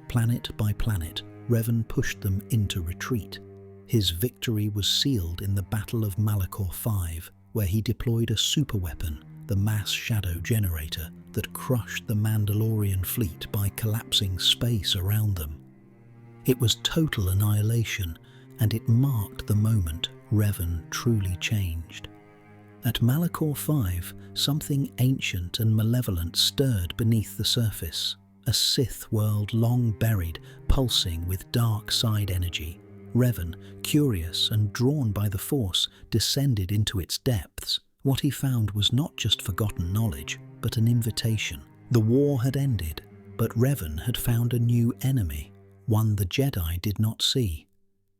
Planet by planet, Revan pushed them into retreat. His victory was sealed in the Battle of Malachor V, where he deployed a superweapon, the Mass Shadow Generator, that crushed the Mandalorian fleet by collapsing space around them. It was total annihilation, and it marked the moment Revan truly changed. At Malachor V, something ancient and malevolent stirred beneath the surface. A Sith world long buried, pulsing with dark side energy. Revan, curious and drawn by the Force, descended into its depths. What he found was not just forgotten knowledge, but an invitation. The war had ended, but Revan had found a new enemy, one the Jedi did not see.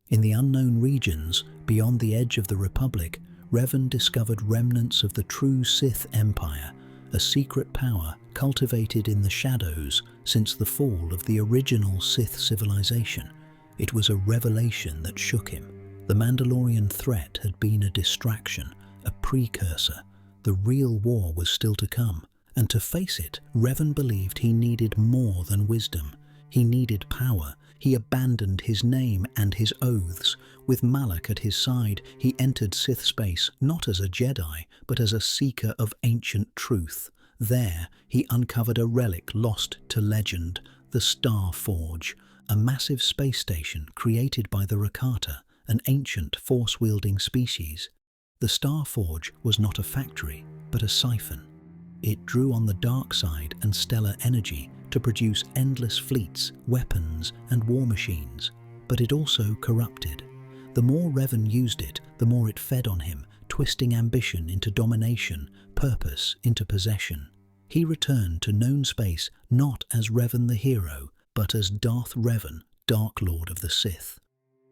In the unknown regions, beyond the edge of the Republic, Revan discovered remnants of the true Sith Empire, a secret power cultivated in the shadows since the fall of the original Sith civilization. It was a revelation that shook him. The Mandalorian threat had been a distraction, a precursor. The real war was still to come, and to face it, Revan believed he needed more than wisdom. He needed power. He abandoned his name and his oaths. With Malak at his side, he entered Sith space not as a Jedi, but as a seeker of ancient truth. There, he uncovered a relic lost to legend, the Star Forge, a massive space station created by the Rakata, an ancient force-wielding species. The Star Forge was not a factory, but a siphon. It drew on the dark side and stellar energy to to produce endless fleets, weapons, and war machines, but it also corrupted. The more Revan used it, the more it fed on him, twisting ambition into domination, purpose into possession. He returned to known space not as Revan the hero, but as Darth Revan, Dark Lord of the Sith.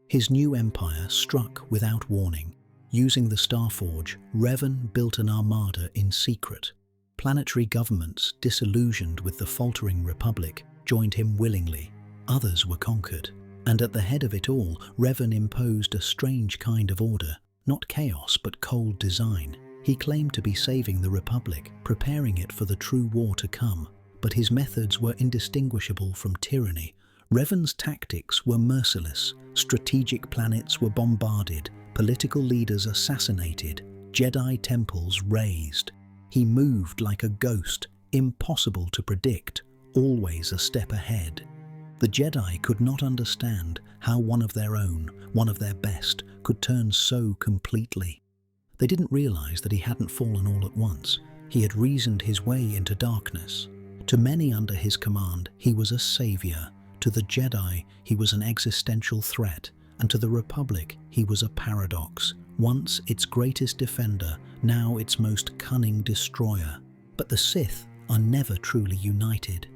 His new empire struck without warning. Using the Starforge, Revan built an armada in secret. Planetary governments, disillusioned with the faltering Republic, joined him willingly. Others were conquered. And at the head of it all, Revan imposed a strange kind of order, not chaos but cold design. He claimed to be saving the Republic, preparing it for the true war to come, but his methods were indistinguishable from tyranny. Revan's tactics were merciless. Strategic planets were bombarded, political leaders assassinated, Jedi temples razed. He moved like a ghost, impossible to predict, always a step ahead. The Jedi could not understand how one of their own, one of their best, could turn so completely. They didn't realize that he hadn't fallen all at once. He had reasoned his way into darkness. To many under his command, he was a savior. To the Jedi, he was an existential threat. And to the Republic, he was a paradox. Once its greatest defender, now its most cunning destroyer. But the Sith are never truly united.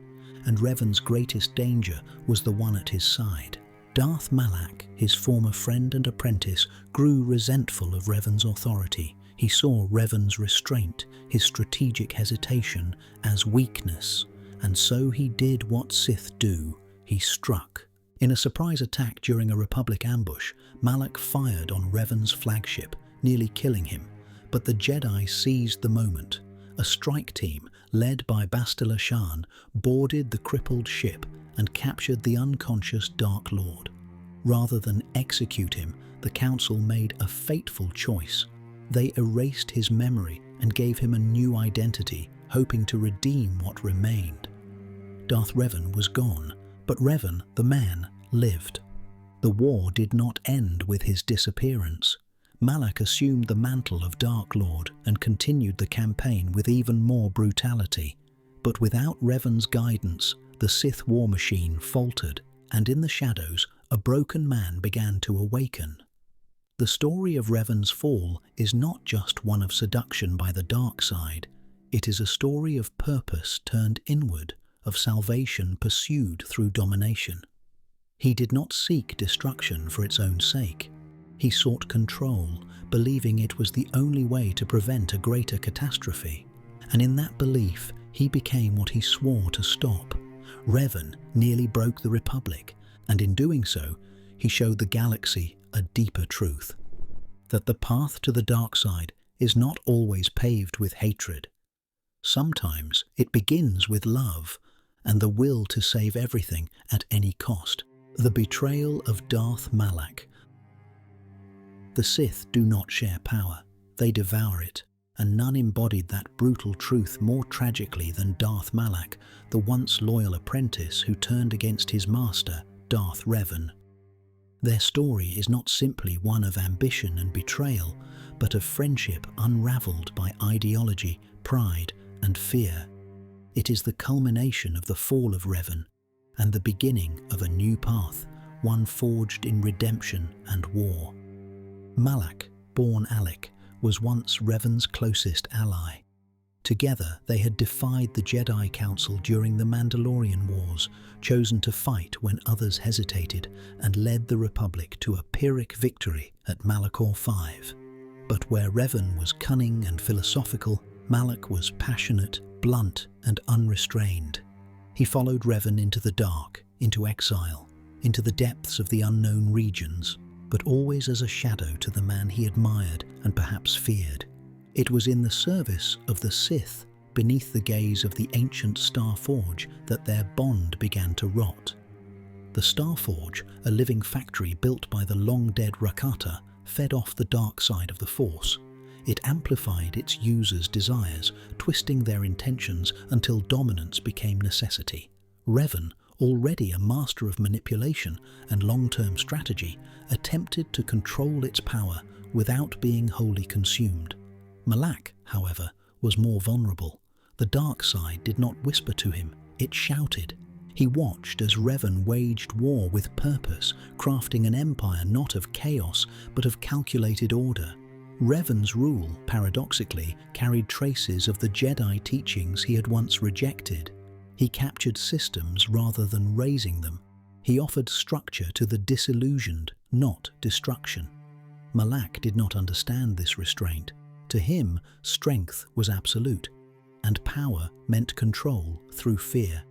And Revan's greatest danger was the one at his side. Darth Malak, his former friend and apprentice, grew resentful of Revan's authority. He saw Revan's restraint, his strategic hesitation, as weakness, and so he did what Sith do. He struck. In a surprise attack during a Republic ambush, Malak fired on Revan's flagship, nearly killing him, but the Jedi seized the moment. A strike team, led by Bastila Shan, boarded the crippled ship and captured the unconscious Dark Lord. Rather than execute him, the Council made a fateful choice. They erased his memory and gave him a new identity, hoping to redeem what remained. Darth Revan was gone, but Revan, the man, lived. The war did not end with his disappearance. Malak assumed the mantle of Dark Lord and continued the campaign with even more brutality. But without Revan's guidance, the Sith war machine faltered, and in the shadows, a broken man began to awaken. The story of Revan's fall is not just one of seduction by the dark side. It is a story of purpose turned inward, of salvation pursued through domination. He did not seek destruction for its own sake. He sought control, believing it was the only way to prevent a greater catastrophe. And in that belief, he became what he swore to stop. Revan nearly broke the Republic, and in doing so, he showed the galaxy a deeper truth. That the path to the dark side is not always paved with hatred. Sometimes it begins with love and the will to save everything at any cost. The betrayal of Darth Malak. The Sith do not share power, they devour it, and none embodied that brutal truth more tragically than Darth Malak, the once loyal apprentice who turned against his master, Darth Revan. Their story is not simply one of ambition and betrayal, but of friendship unraveled by ideology, pride, and fear. It is the culmination of the fall of Revan, and the beginning of a new path, one forged in redemption and war. Malak, born Alec, was once Revan's closest ally. Together, they had defied the Jedi Council during the Mandalorian Wars, chosen to fight when others hesitated, and led the Republic to a Pyrrhic victory at Malachor V. But where Revan was cunning and philosophical, Malak was passionate, blunt, and unrestrained. He followed Revan into the dark, into exile, into the depths of the unknown regions, but always as a shadow to the man he admired and perhaps feared. It was in the service of the Sith, beneath the gaze of the ancient Starforge, that their bond began to rot. The Starforge, a living factory built by the long-dead Rakata, fed off the dark side of the Force. It amplified its users' desires, twisting their intentions until dominance became necessity. Revan, already a master of manipulation and long-term strategy, attempted to control its power without being wholly consumed. Malak, however, was more vulnerable. The dark side did not whisper to him, It shouted. He watched as Revan waged war with purpose, crafting an empire not of chaos, but of calculated order. Revan's rule, paradoxically, carried traces of the Jedi teachings he had once rejected. He captured systems rather than raising them. He offered structure to the disillusioned, not destruction. Malak did not understand this restraint. To him, strength was absolute, and power meant control through fear.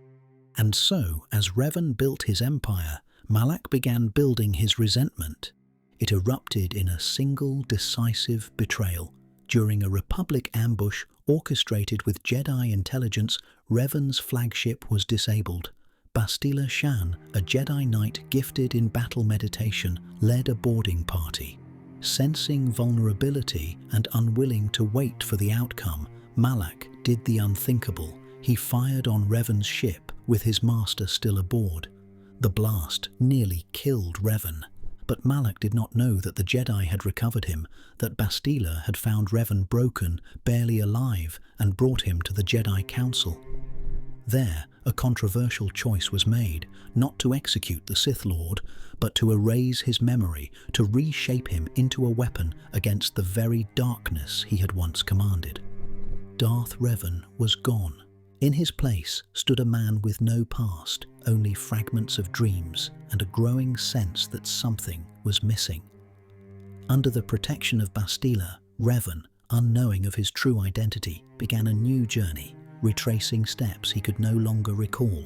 And so, as Revan built his empire, Malak began building his resentment. It erupted in a single decisive betrayal. During a Republic ambush orchestrated with Jedi intelligence, Revan's flagship was disabled. Bastila Shan, a Jedi Knight gifted in battle meditation, led a boarding party. Sensing vulnerability and unwilling to wait for the outcome, Malak did the unthinkable. He fired on Revan's ship with his master still aboard. The blast nearly killed Revan. But Malak did not know that the Jedi had recovered him, that Bastila had found Revan broken, barely alive, and brought him to the Jedi Council. There, a controversial choice was made, not to execute the Sith Lord, but to erase his memory, to reshape him into a weapon against the very darkness he had once commanded. Darth Revan was gone. In his place stood a man with no past, only fragments of dreams and a growing sense that something was missing. Under the protection of Bastila, Revan, unknowing of his true identity, began a new journey, retracing steps he could no longer recall.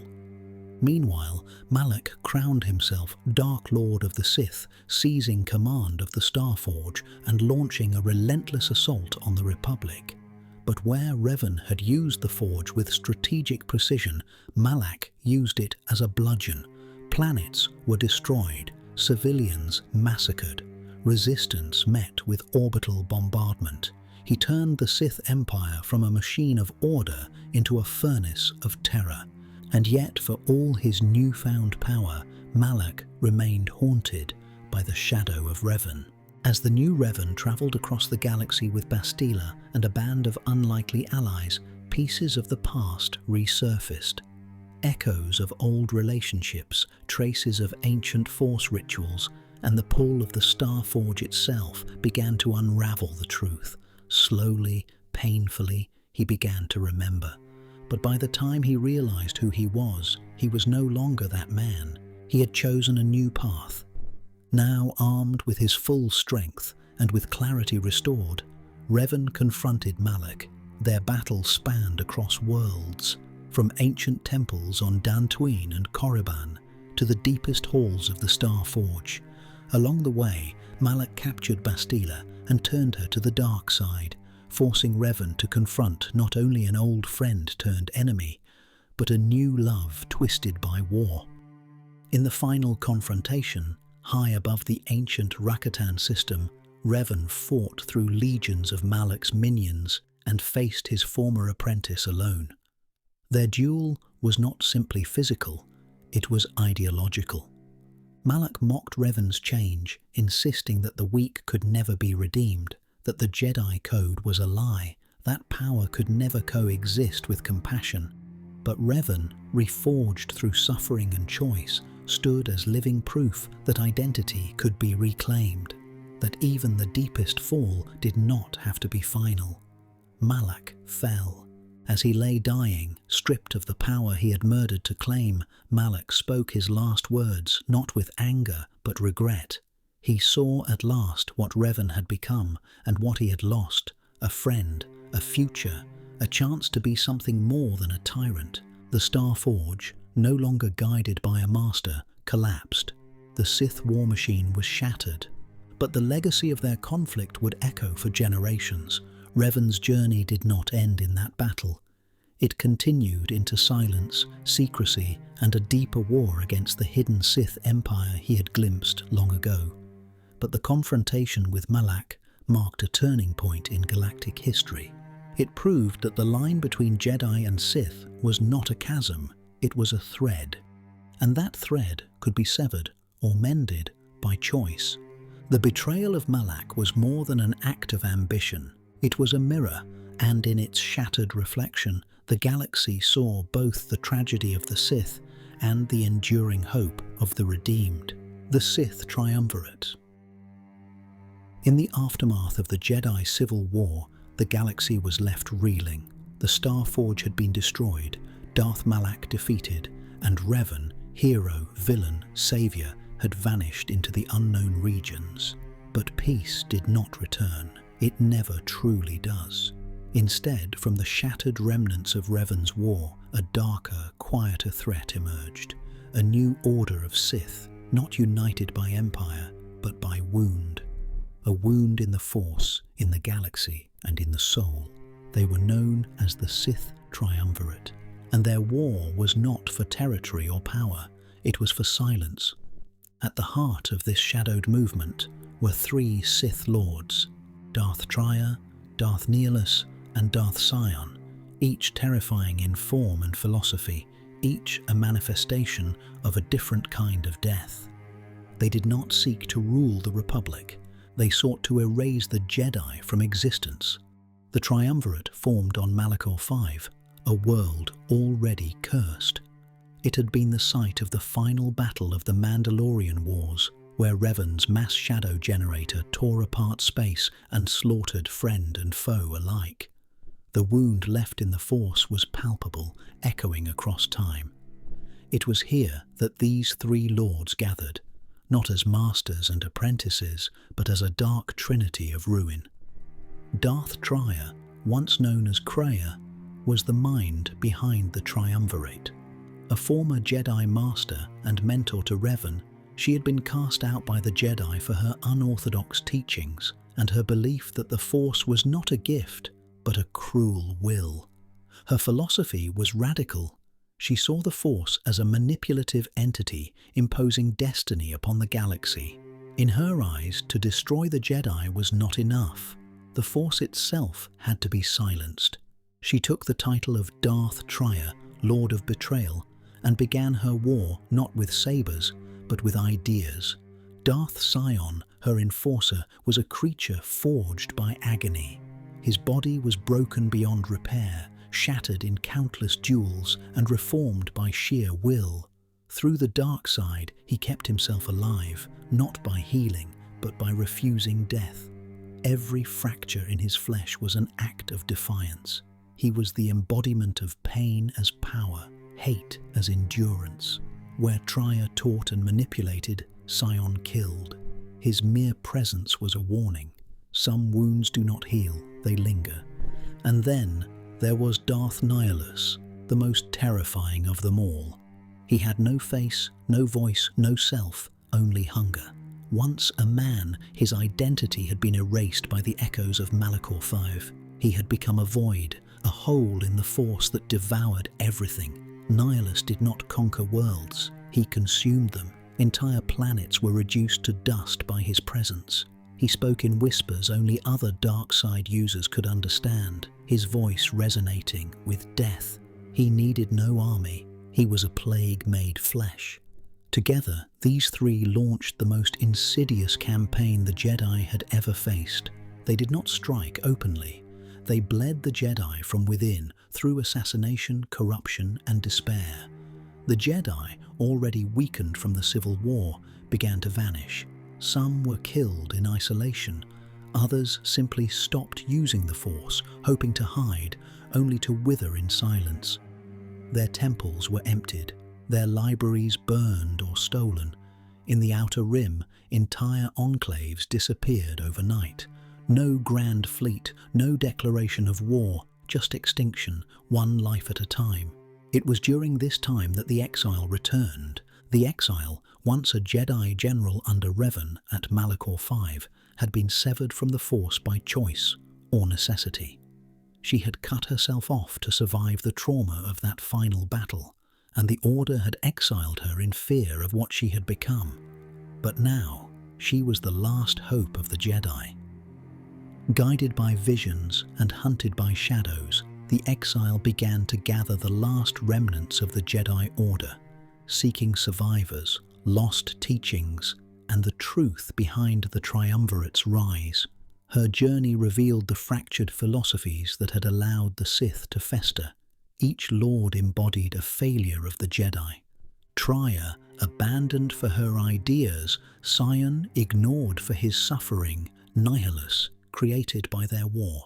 Meanwhile, Malak crowned himself Dark Lord of the Sith, seizing command of the Starforge and launching a relentless assault on the Republic. But where Revan had used the Forge with strategic precision, Malak used it as a bludgeon. Planets were destroyed, civilians massacred, resistance met with orbital bombardment. He turned the Sith Empire from a machine of order into a furnace of terror. And yet, for all his newfound power, Malak remained haunted by the shadow of Revan. As the new Revan travelled across the galaxy with Bastila and a band of unlikely allies, pieces of the past resurfaced. Echoes of old relationships, traces of ancient Force rituals, and the pull of the Starforge itself began to unravel the truth. Slowly, painfully, he began to remember. But by the time he realized who he was no longer that man. He had chosen a new path. Now armed with his full strength and with clarity restored, Revan confronted Malak. Their battle spanned across worlds, from ancient temples on Dantooine and Korriban to the deepest halls of the Starforge. Along the way, Malak captured Bastila and turned her to the dark side, forcing Revan to confront not only an old friend turned enemy, but a new love twisted by war. In the final confrontation, high above the ancient Rakatan system, Revan fought through legions of Malak's minions and faced his former apprentice alone. Their duel was not simply physical, it was ideological. Malak mocked Revan's change, insisting that the weak could never be redeemed, that the Jedi Code was a lie, that power could never coexist with compassion. But Revan, reforged through suffering and choice, stood as living proof that identity could be reclaimed, that even the deepest fall did not have to be final. Malak fell. As he lay dying, stripped of the power he had murdered to claim, Malak spoke his last words not with anger but regret. He saw at last what Revan had become and what he had lost: a friend, a future, a chance to be something more than a tyrant. The Starforge, no longer guided by a master, collapsed. The Sith war machine was shattered. But the legacy of their conflict would echo for generations. Revan's journey did not end in that battle. It continued into silence, secrecy, and a deeper war against the hidden Sith Empire he had glimpsed long ago. But the confrontation with Malak marked a turning point in galactic history. It proved that the line between Jedi and Sith was not a chasm, it was a thread. And that thread could be severed or mended by choice. The betrayal of Malak was more than an act of ambition. It was a mirror, and in its shattered reflection, The galaxy saw both the tragedy of the Sith and the enduring hope of the redeemed, the Sith Triumvirate. In the aftermath of the Jedi Civil War, the galaxy was left reeling. The Star Forge had been destroyed, Darth Malak defeated, and Revan, hero, villain, savior, had vanished into the unknown regions. But peace did not return. It never truly does. Instead, from the shattered remnants of Revan's war, a darker, quieter threat emerged. A new order of Sith, not united by empire, but by wound. A wound in the Force, in the galaxy, and in the soul. They were known as the Sith Triumvirate, and their war was not for territory or power, it was for silence. At the heart of this shadowed movement were three Sith Lords, Darth Trier, Darth Nihilus, and Darth Sion, each terrifying in form and philosophy, each a manifestation of a different kind of death. They did not seek to rule the Republic, they sought to erase the Jedi from existence. The Triumvirate formed on Malachor V, a world already cursed. It had been the site of the final battle of the Mandalorian Wars, where Revan's mass shadow generator tore apart space and slaughtered friend and foe alike. The wound left in the Force was palpable, echoing across time. It was here that these three lords gathered, not as masters and apprentices, but as a dark trinity of ruin. Darth Trier, once known as Kreia, was the mind behind the Triumvirate. A former Jedi Master and mentor to Revan, she had been cast out by the Jedi for her unorthodox teachings and her belief that the Force was not a gift, but a cruel will. Her philosophy was radical. She saw the Force as a manipulative entity imposing destiny upon the galaxy. In her eyes, to destroy the Jedi was not enough. The Force itself had to be silenced. She took the title of Darth Trier, Lord of Betrayal, and began her war not with sabers, but with ideas. Darth Sion, her enforcer, was a creature forged by agony. His body was broken beyond repair, shattered in countless duels, and reformed by sheer will. Through the dark side, he kept himself alive, not by healing, but by refusing death. Every fracture in his flesh was an act of defiance. He was the embodiment of pain as power, hate as endurance. Where Trier taught and manipulated, Sion killed. His mere presence was a warning. Some wounds do not heal, they linger. And then there was Darth Nihilus, the most terrifying of them all. He had no face, no voice, no self, only hunger. Once a man, his identity had been erased by the echoes of Malachor V. He had become a void, a hole in the Force that devoured everything. Nihilus did not conquer worlds, he consumed them. Entire planets were reduced to dust by his presence. He spoke in whispers only other dark side users could understand, his voice resonating with death. He needed no army, he was a plague made flesh. Together, these three launched the most insidious campaign the Jedi had ever faced. They did not strike openly. They bled the Jedi from within through assassination, corruption, and despair. The Jedi, already weakened from the Civil War, began to vanish. Some were killed in isolation. Others simply stopped using the Force, hoping to hide, only to wither in silence. Their temples were emptied, their libraries burned or stolen. In the Outer Rim, entire enclaves disappeared overnight. No grand fleet, no declaration of war, just extinction, one life at a time. It was during this time that the Exile returned. The Exile, once a Jedi general under Revan at Malachor V, had been severed from the Force by choice or necessity. She had cut herself off to survive the trauma of that final battle, and the Order had exiled her in fear of what she had become. But now, she was the last hope of the Jedi. Guided by visions and hunted by shadows, the Exile began to gather the last remnants of the Jedi Order, seeking survivors, lost teachings, and the truth behind the Triumvirate's rise. Her journey revealed the fractured philosophies that had allowed the Sith to fester. Each lord embodied a failure of the Jedi. Trier, abandoned for her ideas, Sion, ignored for his suffering, Nihilus, created by their war.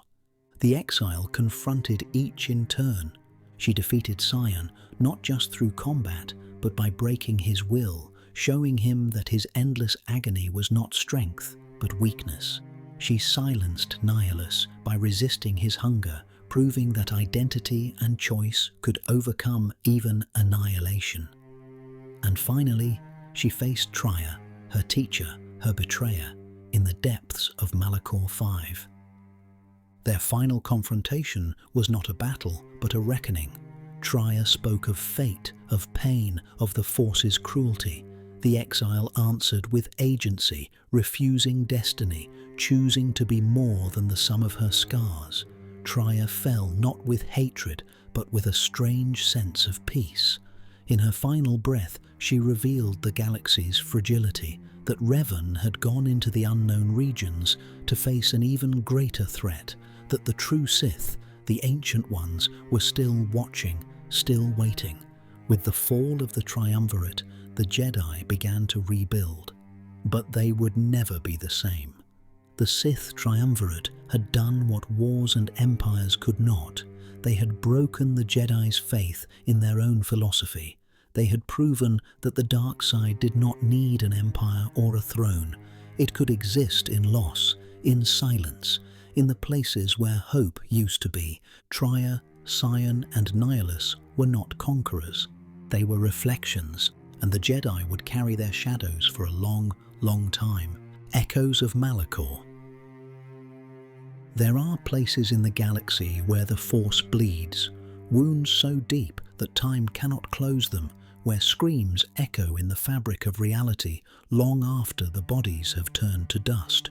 The exile confronted each in turn. She defeated Sion not just through combat, but by breaking his will, showing him that his endless agony was not strength, but weakness. She silenced Nihilus by resisting his hunger, proving that identity and choice could overcome even annihilation. And finally, she faced Trier, her teacher, her betrayer, in the depths of Malachor V. Their final confrontation was not a battle, but a reckoning. Trier spoke of fate, of pain, of the Force's cruelty. The exile answered with agency, refusing destiny, choosing to be more than the sum of her scars. Trier fell not with hatred, but with a strange sense of peace. In her final breath, she revealed the galaxy's fragility, that Revan had gone into the unknown regions to face an even greater threat, that the true Sith, the Ancient Ones, were still watching, still waiting. With the fall of the Triumvirate, the Jedi began to rebuild. But they would never be the same. The Sith Triumvirate had done what wars and empires could not. They had broken the Jedi's faith in their own philosophy. They had proven that the dark side did not need an empire or a throne. It could exist in loss, in silence, in the places where hope used to be. Trier, Sion, and Nihilus were not conquerors. They were reflections, and the Jedi would carry their shadows for a long, long time. Echoes of Malachor. There are places in the galaxy where the Force bleeds, wounds so deep that time cannot close them, where screams echo in the fabric of reality long after the bodies have turned to dust.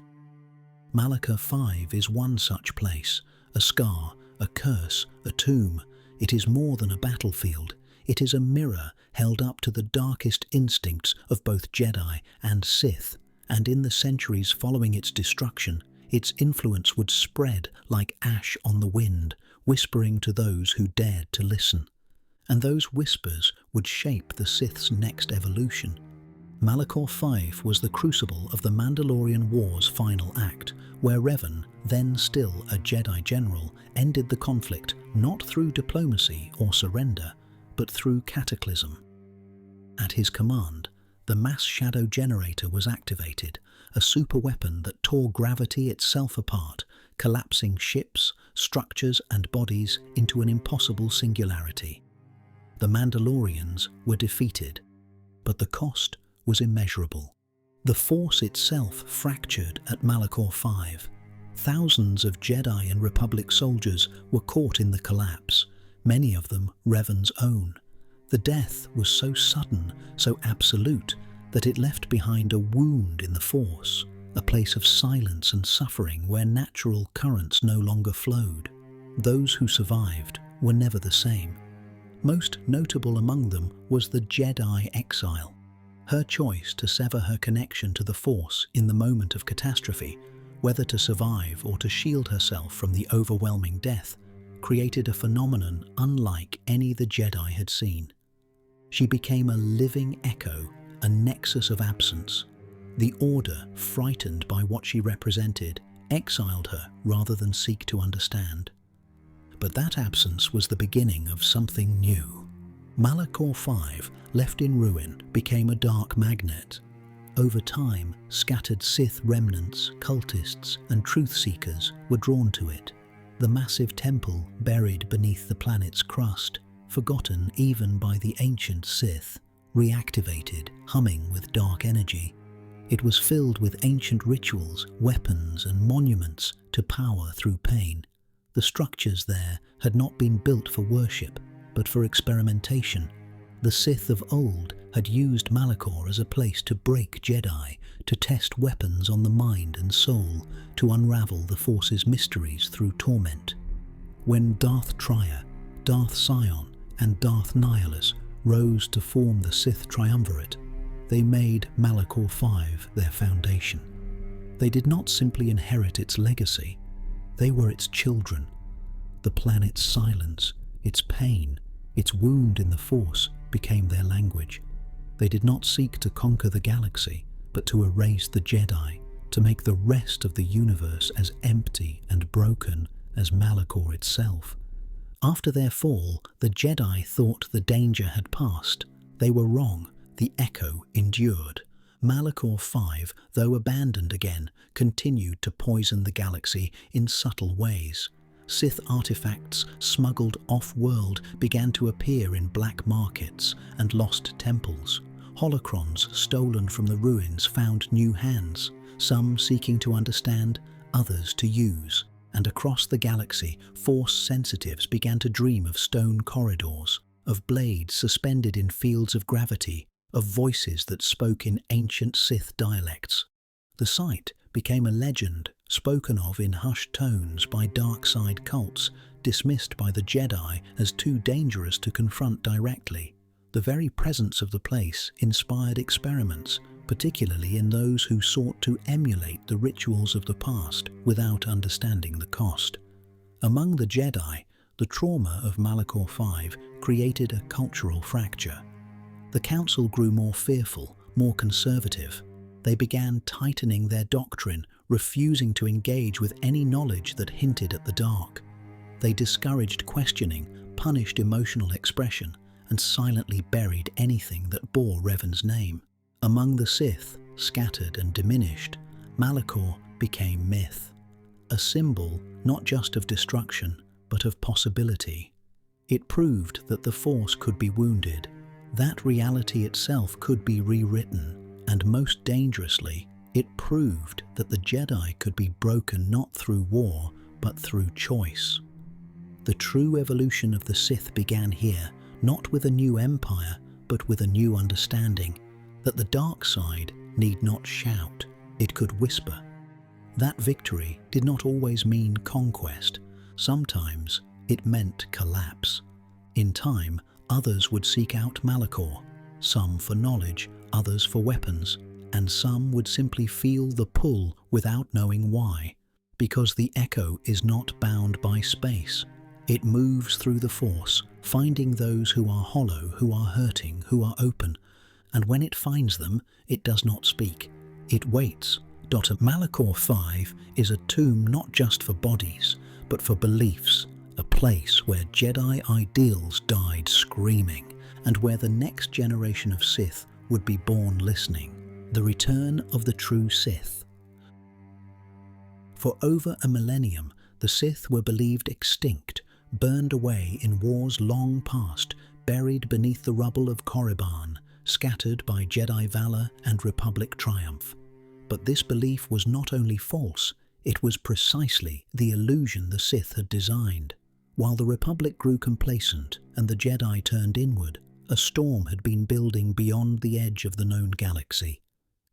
Malachor V is one such place, a scar, a curse, a tomb. It is more than a battlefield. It is a mirror held up to the darkest instincts of both Jedi and Sith, and in the centuries following its destruction, its influence would spread like ash on the wind, whispering to those who dared to listen. And those whispers would shape the Sith's next evolution. Malachor V was the crucible of the Mandalorian War's final act, where Revan, then still a Jedi general, ended the conflict not through diplomacy or surrender, but through cataclysm. At his command, the mass shadow generator was activated, a superweapon that tore gravity itself apart, collapsing ships, structures, and bodies into an impossible singularity. The Mandalorians were defeated, but the cost was immeasurable. The Force itself fractured at Malachor V. Thousands of Jedi and Republic soldiers were caught in the collapse, many of them Revan's own. The death was so sudden, so absolute, that it left behind a wound in the Force, a place of silence and suffering where natural currents no longer flowed. Those who survived were never the same. Most notable among them was the Jedi exile. Her choice to sever her connection to the Force in the moment of catastrophe, whether to survive or to shield herself from the overwhelming death, created a phenomenon unlike any the Jedi had seen. She became a living echo, a nexus of absence. The Order, frightened by what she represented, exiled her rather than seek to understand. But that absence was the beginning of something new. Malachor V, left in ruin, became a dark magnet. Over time, scattered Sith remnants, cultists, and truth-seekers were drawn to it. The massive temple buried beneath the planet's crust, forgotten even by the ancient Sith, reactivated, humming with dark energy. It was filled with ancient rituals, weapons, and monuments to power through pain. The structures there had not been built for worship, but for experimentation. The Sith of old had used Malachor as a place to break Jedi, to test weapons on the mind and soul, to unravel the Force's mysteries through torment. When Darth Trier, Darth Sion, and Darth Nihilus rose to form the Sith Triumvirate, they made Malachor V their foundation. They did not simply inherit its legacy, they were its children. The planet's silence, its pain, its wound in the Force became their language. They did not seek to conquer the galaxy, but to erase the Jedi, to make the rest of the universe as empty and broken as Malachor itself. After their fall, the Jedi thought the danger had passed. They were wrong. The echo endured. Malachor 5, though abandoned again, continued to poison the galaxy in subtle ways. Sith artifacts smuggled off-world began to appear in black markets and lost temples. Holocrons stolen from the ruins found new hands, some seeking to understand, others to use. And across the galaxy, Force sensitives began to dream of stone corridors, of blades suspended in fields of gravity, of voices that spoke in ancient Sith dialects. The site became a legend, spoken of in hushed tones by dark side cults, dismissed by the Jedi as too dangerous to confront directly. The very presence of the place inspired experiments, particularly in those who sought to emulate the rituals of the past without understanding the cost. Among the Jedi, the trauma of Malachor 5 created a cultural fracture. The Council grew more fearful, more conservative. They began tightening their doctrine, refusing to engage with any knowledge that hinted at the dark. They discouraged questioning, punished emotional expression, and silently buried anything that bore Revan's name. Among the Sith, scattered and diminished, Malachor became myth, a symbol not just of destruction, but of possibility. It proved that the Force could be wounded, that reality itself could be rewritten, and most dangerously, it proved that the Jedi could be broken not through war, but through choice. The true evolution of the Sith began here, not with a new empire, but with a new understanding, that the dark side need not shout, it could whisper. That victory did not always mean conquest. Sometimes it meant collapse. In time, others would seek out Malachor, some for knowledge, others for weapons, and some would simply feel the pull without knowing why. Because the echo is not bound by space. It moves through the Force, finding those who are hollow, who are hurting, who are open. And when it finds them, it does not speak. It waits. Malachor 5 is a tomb not just for bodies, but for beliefs, a place where Jedi ideals died screaming, and where the next generation of Sith would be born listening. The return of the true Sith. For over a millennium, the Sith were believed extinct, burned away in wars long past, buried beneath the rubble of Korriban, scattered by Jedi valor and Republic triumph. But this belief was not only false, it was precisely the illusion the Sith had designed. While the Republic grew complacent and the Jedi turned inward, a storm had been building beyond the edge of the known galaxy.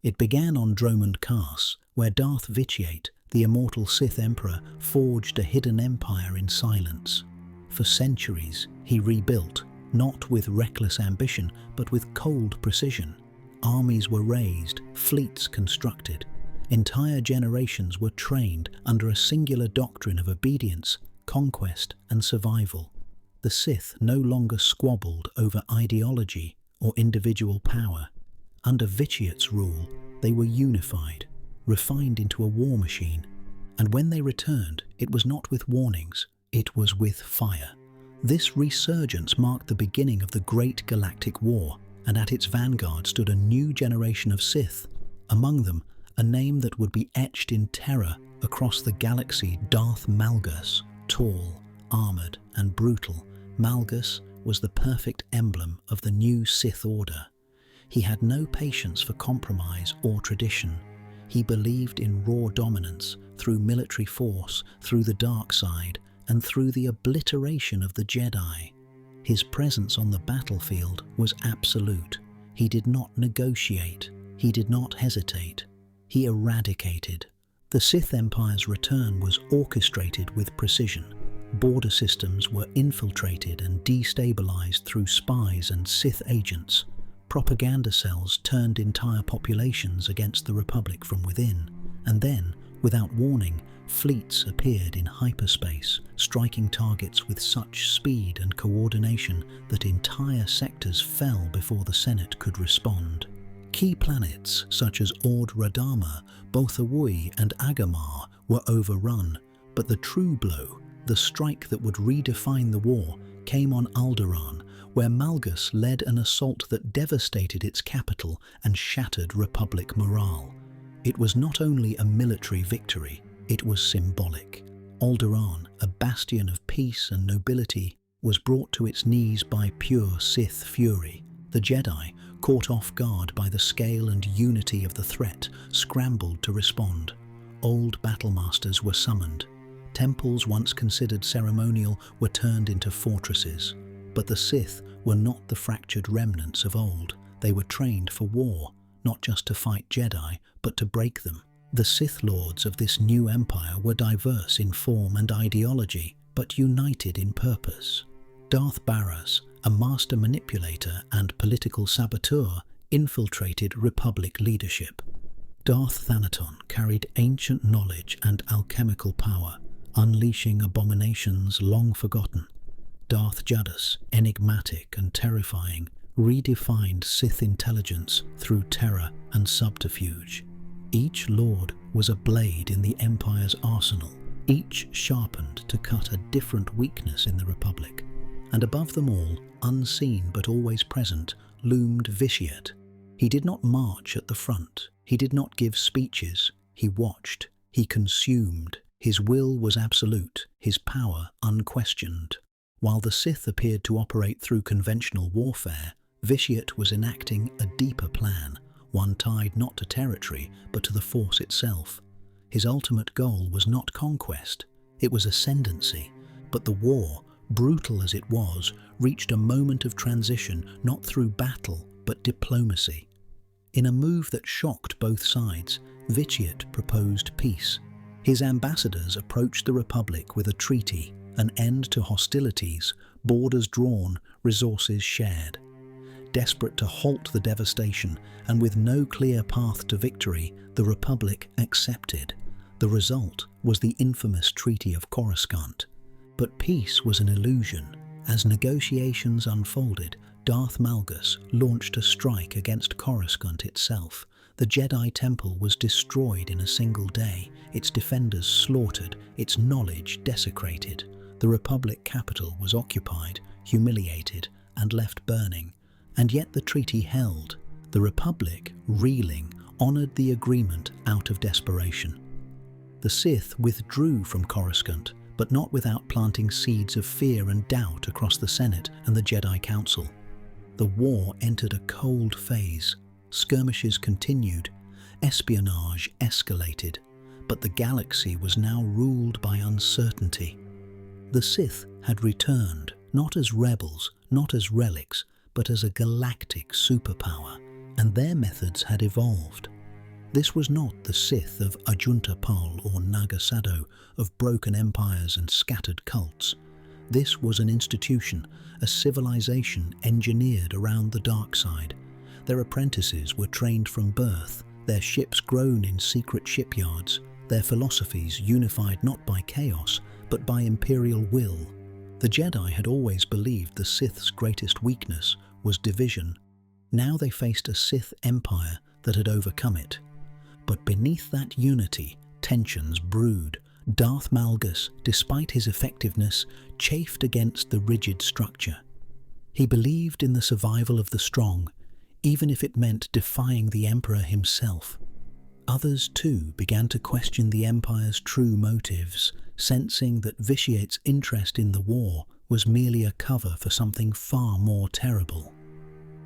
It began on Dromund Kaas, where Darth Vitiate, the immortal Sith Emperor, forged a hidden empire in silence. For centuries, he rebuilt, not with reckless ambition, but with cold precision. Armies were raised, fleets constructed. Entire generations were trained under a singular doctrine of obedience, conquest, and survival. The Sith no longer squabbled over ideology or individual power. Under Vitiate's rule, they were unified, refined into a war machine. And when they returned, it was not with warnings, it was with fire. This resurgence marked the beginning of the Great Galactic War, and at its vanguard stood a new generation of Sith. Among them, a name that would be etched in terror across the galaxy: Darth Malgus. Tall, armored, and brutal, Malgus was the perfect emblem of the new Sith Order. He had no patience for compromise or tradition. He believed in raw dominance, through military force, through the dark side, and through the obliteration of the Jedi. His presence on the battlefield was absolute. He did not negotiate. He did not hesitate. He eradicated. The Sith Empire's return was orchestrated with precision. Border systems were infiltrated and destabilized through spies and Sith agents. Propaganda cells turned entire populations against the Republic from within. And then, without warning, Fleets appeared in hyperspace, striking targets with such speed and coordination that entire sectors fell before the Senate could respond. Key planets such as Ord-Radama, Bothawui and Agamar were overrun, but the true blow, the strike that would redefine the war, came on Alderaan, where Malgus led an assault that devastated its capital and shattered Republic morale. It was not only a military victory, it was symbolic. Alderaan, a bastion of peace and nobility, was brought to its knees by pure Sith fury. The Jedi, caught off guard by the scale and unity of the threat, scrambled to respond. Old battlemasters were summoned. Temples once considered ceremonial were turned into fortresses. But the Sith were not the fractured remnants of old. They were trained for war, not just to fight Jedi, but to break them. The Sith Lords of this new empire were diverse in form and ideology, but united in purpose. Darth Baras, a master manipulator and political saboteur, infiltrated Republic leadership. Darth Thanaton carried ancient knowledge and alchemical power, unleashing abominations long forgotten. Darth Jadus, enigmatic and terrifying, redefined Sith intelligence through terror and subterfuge. Each Lord was a blade in the Empire's arsenal, each sharpened to cut a different weakness in the Republic. And above them all, unseen but always present, loomed Vitiate. He did not march at the front, he did not give speeches, he watched, he consumed. His will was absolute, his power unquestioned. While the Sith appeared to operate through conventional warfare, Vitiate was enacting a deeper plan, one tied not to territory, but to the Force itself. His ultimate goal was not conquest, it was ascendancy. But the war, brutal as it was, reached a moment of transition not through battle, but diplomacy. In a move that shocked both sides, Vitiate proposed peace. His ambassadors approached the Republic with a treaty, an end to hostilities, borders drawn, resources shared. Desperate to halt the devastation, and with no clear path to victory, the Republic accepted. The result was the infamous Treaty of Coruscant. But peace was an illusion. As negotiations unfolded, Darth Malgus launched a strike against Coruscant itself. The Jedi Temple was destroyed in a single day, its defenders slaughtered, its knowledge desecrated. The Republic capital was occupied, humiliated, and left burning. And yet the treaty held. The Republic, reeling, honored the agreement out of desperation. The Sith withdrew from Coruscant, but not without planting seeds of fear and doubt across the Senate and the Jedi Council. The war entered a cold phase. Skirmishes continued, espionage escalated, but the galaxy was now ruled by uncertainty. The Sith had returned, not as rebels, not as relics, but as a galactic superpower, and their methods had evolved. This was not the Sith of Ajunta Pul or Naga Sadow, of broken empires and scattered cults. This was an institution, a civilization engineered around the dark side. Their apprentices were trained from birth, their ships grown in secret shipyards, their philosophies unified not by chaos, but by imperial will. The Jedi had always believed the Sith's greatest weakness was division. Now they faced a Sith empire that had overcome it. But beneath that unity, tensions brewed. Darth Malgus, despite his effectiveness, chafed against the rigid structure. He believed in the survival of the strong, even if it meant defying the Emperor himself. Others, too, began to question the Empire's true motives, sensing that Vitiate's interest in the war was merely a cover for something far more terrible.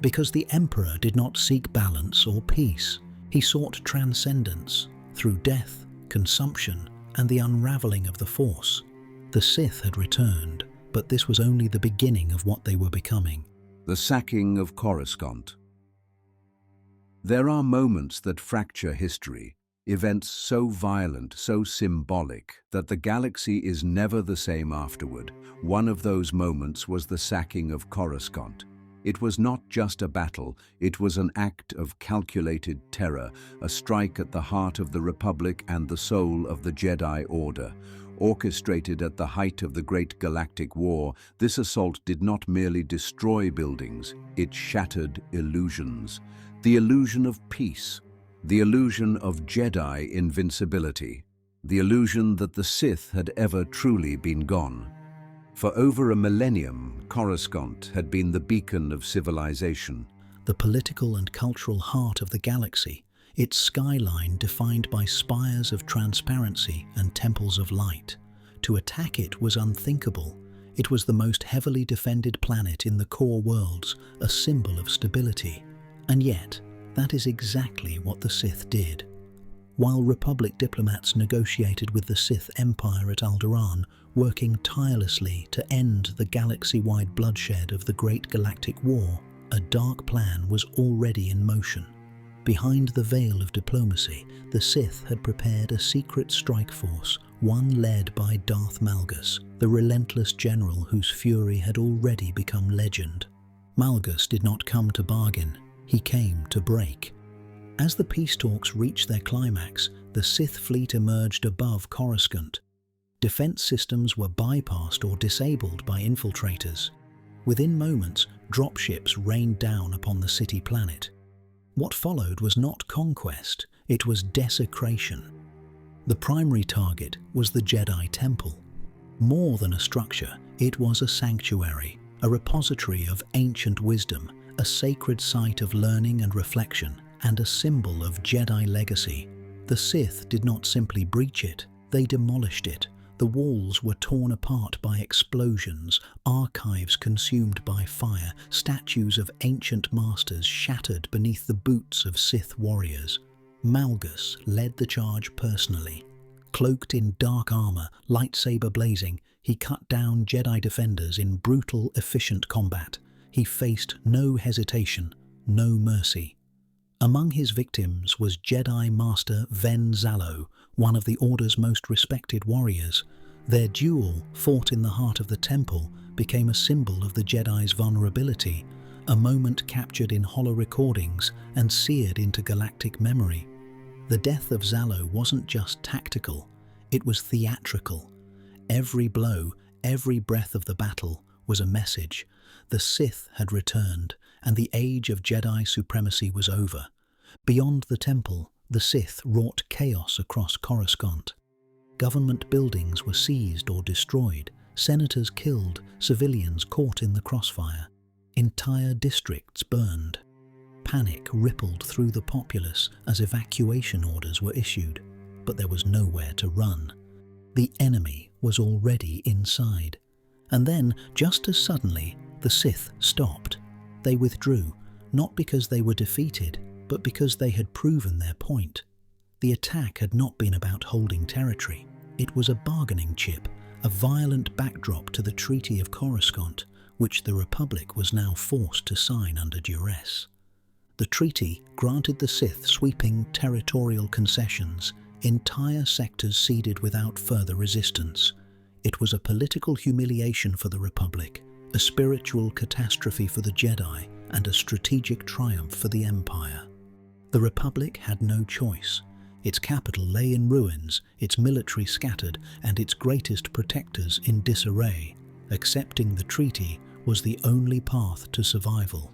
Because the Emperor did not seek balance or peace, he sought transcendence through death, consumption, and the unraveling of the Force. The Sith had returned, but this was only the beginning of what they were becoming. The sacking of Coruscant. There are moments that fracture history, events so violent, so symbolic, that the galaxy is never the same afterward. One of those moments was the sacking of Coruscant. It was not just a battle, it was an act of calculated terror, a strike at the heart of the Republic and the soul of the Jedi Order. Orchestrated at the height of the Great Galactic War, this assault did not merely destroy buildings, it shattered illusions. The illusion of peace, the illusion of Jedi invincibility, the illusion that the Sith had ever truly been gone. For over a millennium, Coruscant had been the beacon of civilization. The political and cultural heart of the galaxy, its skyline defined by spires of transparency and temples of light. To attack it was unthinkable. It was the most heavily defended planet in the core worlds, a symbol of stability. And yet, that is exactly what the Sith did. While Republic diplomats negotiated with the Sith Empire at Alderaan, working tirelessly to end the galaxy-wide bloodshed of the Great Galactic War, a dark plan was already in motion. Behind the veil of diplomacy, the Sith had prepared a secret strike force, one led by Darth Malgus, the relentless general whose fury had already become legend. Malgus did not come to bargain, he came to break. As the peace talks reached their climax, the Sith fleet emerged above Coruscant. Defense systems were bypassed or disabled by infiltrators. Within moments, dropships rained down upon the city planet. What followed was not conquest, it was desecration. The primary target was the Jedi Temple. More than a structure, it was a sanctuary, a repository of ancient wisdom, a sacred site of learning and reflection, and a symbol of Jedi legacy. The Sith did not simply breach it, they demolished it. The walls were torn apart by explosions, archives consumed by fire, statues of ancient masters shattered beneath the boots of Sith warriors. Malgus led the charge personally. Cloaked in dark armor, lightsaber blazing, he cut down Jedi defenders in brutal, efficient combat. He faced no hesitation, no mercy. Among his victims was Jedi Master Ven Zallo, one of the Order's most respected warriors. Their duel, fought in the heart of the temple, became a symbol of the Jedi's vulnerability, a moment captured in hollow recordings and seared into galactic memory. The death of Zallo wasn't just tactical, it was theatrical. Every blow, every breath of the battle was a message. The Sith had returned, and the age of Jedi supremacy was over. Beyond the temple, the Sith wrought chaos across Coruscant. Government buildings were seized or destroyed, senators killed, civilians caught in the crossfire. Entire districts burned. Panic rippled through the populace as evacuation orders were issued, but there was nowhere to run. The enemy was already inside. And then, just as suddenly, the Sith stopped. They withdrew, not because they were defeated, but because they had proven their point. The attack had not been about holding territory. It was a bargaining chip, a violent backdrop to the Treaty of Coruscant, which the Republic was now forced to sign under duress. The treaty granted the Sith sweeping territorial concessions, entire sectors ceded without further resistance. It was a political humiliation for the Republic, a spiritual catastrophe for the Jedi, and a strategic triumph for the Empire. The Republic had no choice. Its capital lay in ruins, its military scattered, and its greatest protectors in disarray. Accepting the treaty was the only path to survival.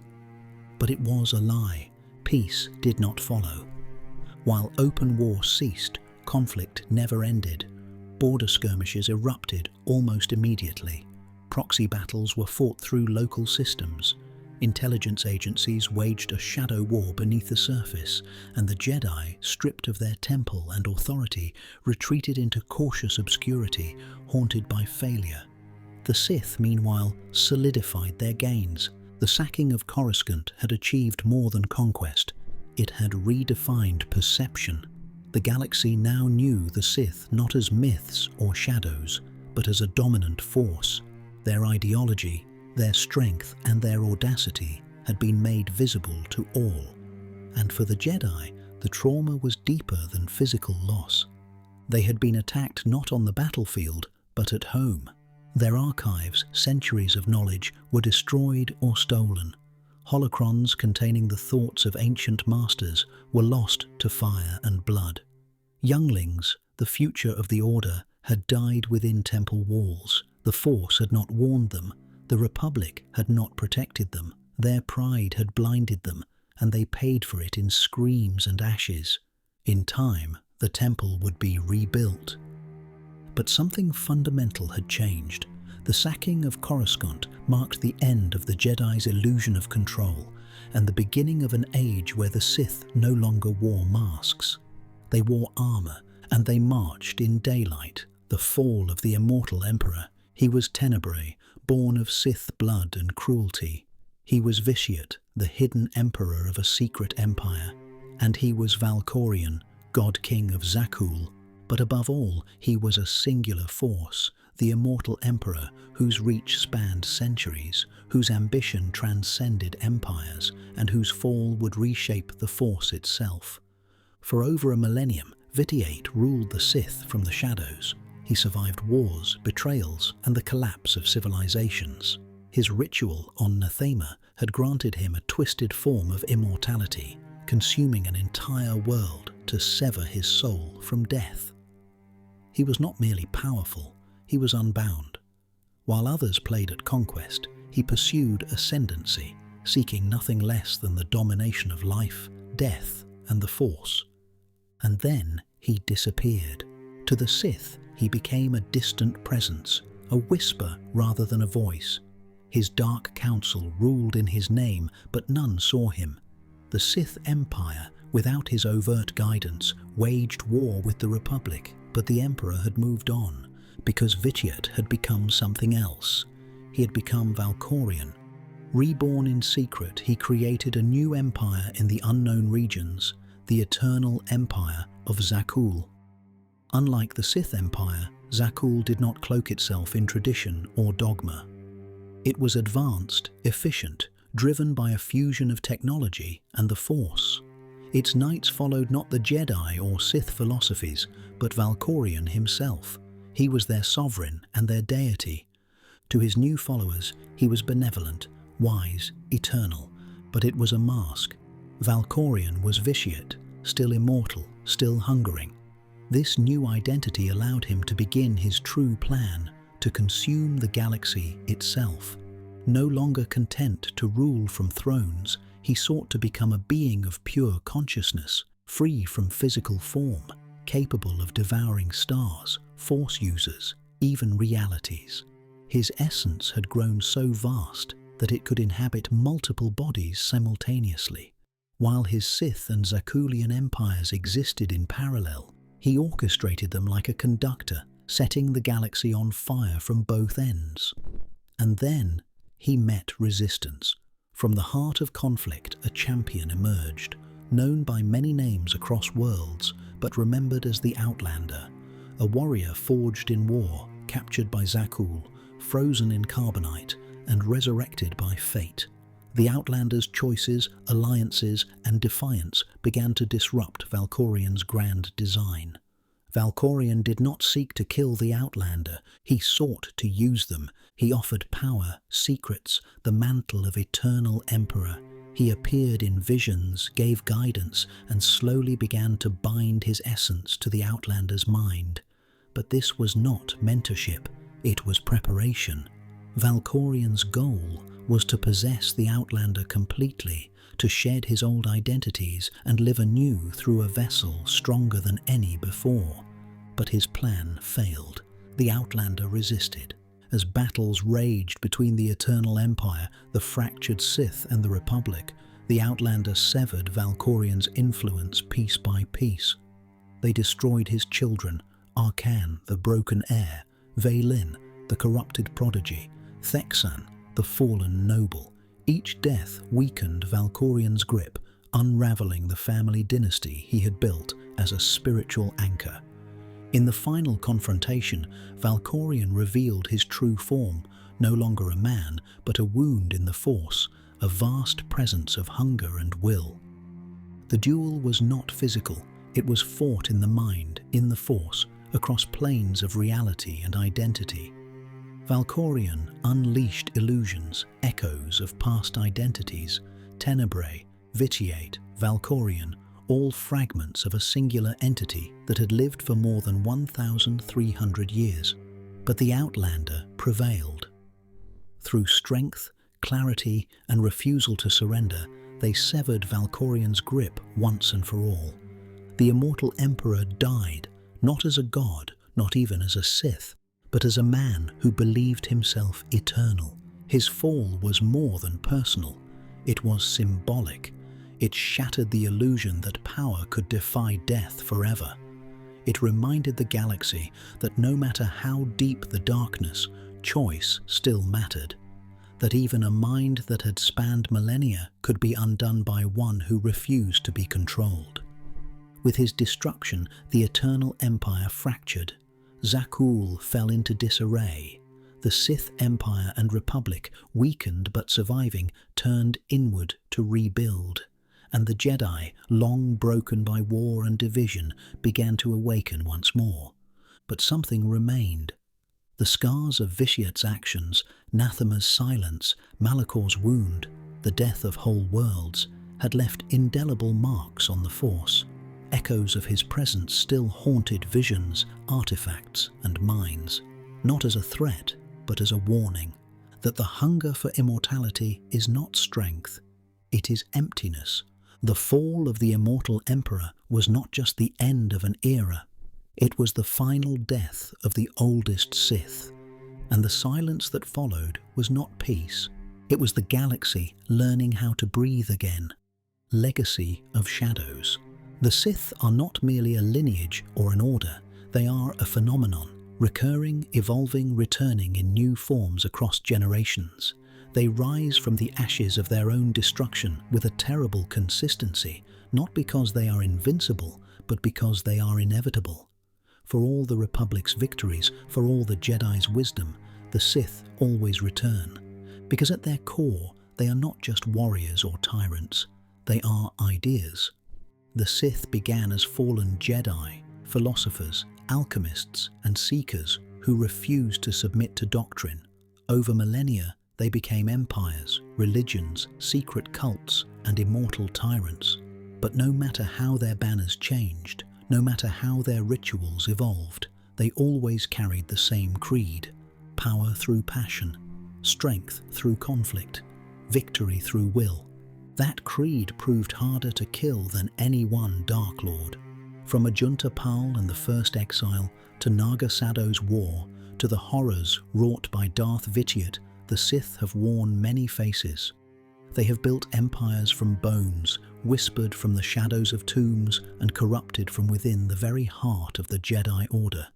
But it was a lie. Peace did not follow. While open war ceased, conflict never ended. Border skirmishes erupted almost immediately. Proxy battles were fought through local systems. Intelligence agencies waged a shadow war beneath the surface, and the Jedi, stripped of their temple and authority, retreated into cautious obscurity, haunted by failure. The Sith, meanwhile, solidified their gains. The sacking of Coruscant had achieved more than conquest. It had redefined perception. The galaxy now knew the Sith not as myths or shadows, but as a dominant force. Their ideology, their strength and their audacity had been made visible to all. And for the Jedi, the trauma was deeper than physical loss. They had been attacked not on the battlefield, but at home. Their archives, centuries of knowledge, were destroyed or stolen. holocrons containing the thoughts of ancient masters, were lost to fire and blood. Younglings, the future of the Order, had died within temple walls. The Force had not warned them. The Republic had not protected them. Their pride had blinded them, and they paid for it in screams and ashes. In time, the temple would be rebuilt. But something fundamental had changed. The sacking of Coruscant marked the end of the Jedi's illusion of control and the beginning of an age where the Sith no longer wore masks. They wore armor, and they marched in daylight. The fall of the immortal Emperor. He was Tenebrae, born of Sith blood and cruelty. He was Vitiate, the hidden emperor of a secret empire. And he was Valkorion, God-King of Zakuul. But above all, he was a singular force, the immortal emperor whose reach spanned centuries, whose ambition transcended empires, and whose fall would reshape the Force itself. For over a millennium, Vitiate ruled the Sith from the shadows. He survived wars, betrayals, and the collapse of civilizations. His ritual on Nathema had granted him a twisted form of immortality, consuming an entire world to sever his soul from death. He was not merely powerful, he was unbound. While others played at conquest, he pursued ascendancy, seeking nothing less than the domination of life, death, and the Force. And then he disappeared. To the Sith, he became a distant presence, a whisper rather than a voice. His dark council ruled in his name, but none saw him. The Sith Empire, without his overt guidance, waged war with the Republic, but the Emperor had moved on, because Vitiate had become something else. He had become Valkorion. Reborn in secret, he created a new empire in the unknown regions, the Eternal Empire of Zakuul. Unlike the Sith Empire, Zakuul did not cloak itself in tradition or dogma. It was advanced, efficient, driven by a fusion of technology and the Force. Its knights followed not the Jedi or Sith philosophies, but Valkorion himself. He was their sovereign and their deity. To his new followers, he was benevolent, wise, eternal, but it was a mask. Valkorion was Vitiate, still immortal, still hungering. This new identity allowed him to begin his true plan, to consume the galaxy itself. No longer content to rule from thrones, he sought to become a being of pure consciousness, free from physical form, capable of devouring stars, Force users, even realities. His essence had grown so vast that it could inhabit multiple bodies simultaneously. While his Sith and Zakuulian empires existed in parallel, he orchestrated them like a conductor, setting the galaxy on fire from both ends. And then he met resistance. From the heart of conflict, a champion emerged, known by many names across worlds, but remembered as the Outlander, a warrior forged in war, captured by Zakuul, frozen in carbonite, and resurrected by fate. The Outlander's choices, alliances, and defiance began to disrupt Valkorion's grand design. Valkorion did not seek to kill the Outlander, he sought to use them. He offered power, secrets, the mantle of eternal emperor. He appeared in visions, gave guidance, and slowly began to bind his essence to the Outlander's mind. But this was not mentorship, it was preparation. Valkorion's goal was to possess the Outlander completely, to shed his old identities and live anew through a vessel stronger than any before. But his plan failed. The Outlander resisted. As battles raged between the Eternal Empire, the fractured Sith and the Republic, the Outlander severed Valkorion's influence piece by piece. They destroyed his children, Arcan, the broken heir, Vaylin, the corrupted prodigy, Thexan, the fallen noble. Each death weakened Valkorion's grip, unraveling the family dynasty he had built as a spiritual anchor. In the final confrontation, Valkorion revealed his true form, no longer a man, but a wound in the Force, a vast presence of hunger and will. The duel was not physical, it was fought in the mind, in the Force, across planes of reality and identity. Valkorion unleashed illusions, echoes of past identities, Tenebrae, Vitiate, Valkorion, all fragments of a singular entity that had lived for more than 1,300 years. But the Outlander prevailed. Through strength, clarity, and refusal to surrender, they severed Valkorion's grip once and for all. The immortal Emperor died, not as a god, not even as a Sith, but as a man who believed himself eternal. His fall was more than personal. It was symbolic. It shattered the illusion that power could defy death forever. It reminded the galaxy that no matter how deep the darkness, choice still mattered. That even a mind that had spanned millennia could be undone by one who refused to be controlled. With his destruction, the Eternal Empire fractured. Zakul fell into disarray. The Sith Empire and Republic, weakened but surviving, turned inward to rebuild. And the Jedi, long broken by war and division, began to awaken once more. But something remained. The scars of Vitiate's actions, Nathema's silence, Malakor's wound, the death of whole worlds, had left indelible marks on the Force. Echoes of his presence still haunted visions, artifacts, and minds, not as a threat, but as a warning, that the hunger for immortality is not strength, it is emptiness. The fall of the immortal Emperor was not just the end of an era, it was the final death of the oldest Sith. And the silence that followed was not peace, it was the galaxy learning how to breathe again. Legacy of Shadows. The Sith are not merely a lineage or an order, they are a phenomenon, recurring, evolving, returning in new forms across generations. They rise from the ashes of their own destruction with a terrible consistency, not because they are invincible, but because they are inevitable. For all the Republic's victories, for all the Jedi's wisdom, the Sith always return. Because at their core, they are not just warriors or tyrants, they are ideas. The Sith began as fallen Jedi, philosophers, alchemists, and seekers who refused to submit to doctrine. Over millennia, they became empires, religions, secret cults, and immortal tyrants. But no matter how their banners changed, no matter how their rituals evolved, they always carried the same creed: power through passion, strength through conflict, victory through will. That creed proved harder to kill than any one Dark Lord. From Ajunta Pal and the First Exile, to Naga Sado's War, to the horrors wrought by Darth Vitiate, the Sith have worn many faces. They have built empires from bones, whispered from the shadows of tombs, and corrupted from within the very heart of the Jedi Order.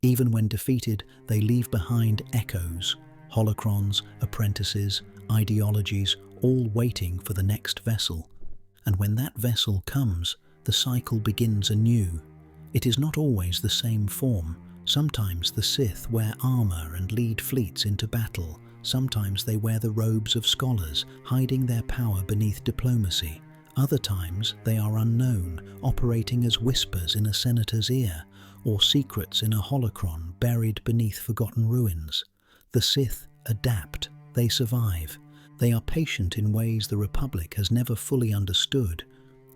Even when defeated, they leave behind echoes, holocrons, apprentices, ideologies, all waiting for the next vessel. And when that vessel comes, the cycle begins anew. It is not always the same form. Sometimes the Sith wear armor and lead fleets into battle. Sometimes they wear the robes of scholars, hiding their power beneath diplomacy. Other times they are unknown, operating as whispers in a senator's ear, or secrets in a holocron buried beneath forgotten ruins. The Sith adapt, they survive. They are patient in ways the Republic has never fully understood.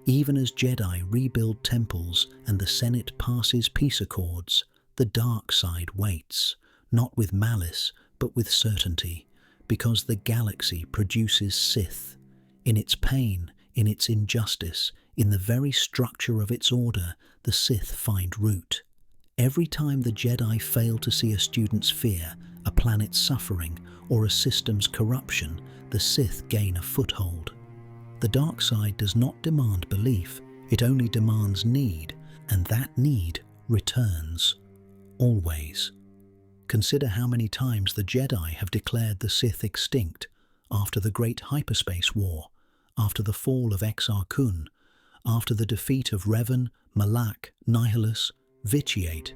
Even as Jedi rebuild temples and the Senate passes peace accords, the dark side waits, not with malice, but with certainty, because the galaxy produces Sith. In its pain, in its injustice, in the very structure of its order, the Sith find root. Every time the Jedi fail to see a student's fear, a planet's suffering, or a system's corruption, the Sith gain a foothold. The dark side does not demand belief, it only demands need, and that need returns. Always. Consider how many times the Jedi have declared the Sith extinct, after the Great Hyperspace War, after the fall of Exar Kun, after the defeat of Revan, Malak, Nihilus, Vitiate.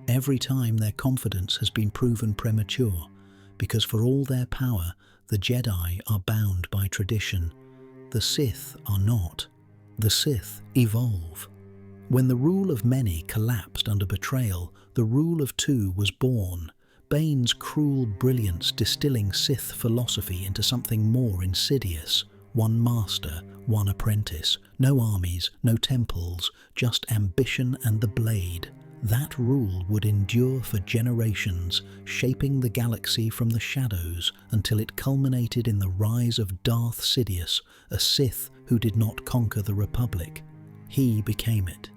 Every time their confidence has been proven premature, because for all their power, the Jedi are bound by tradition. The Sith are not. The Sith evolve. When the rule of many collapsed under betrayal, the rule of two was born, Bane's cruel brilliance distilling Sith philosophy into something more insidious, one master, one apprentice, no armies, no temples, just ambition and the blade. That rule would endure for generations, shaping the galaxy from the shadows until it culminated in the rise of Darth Sidious, a Sith who did not conquer the Republic. He became it.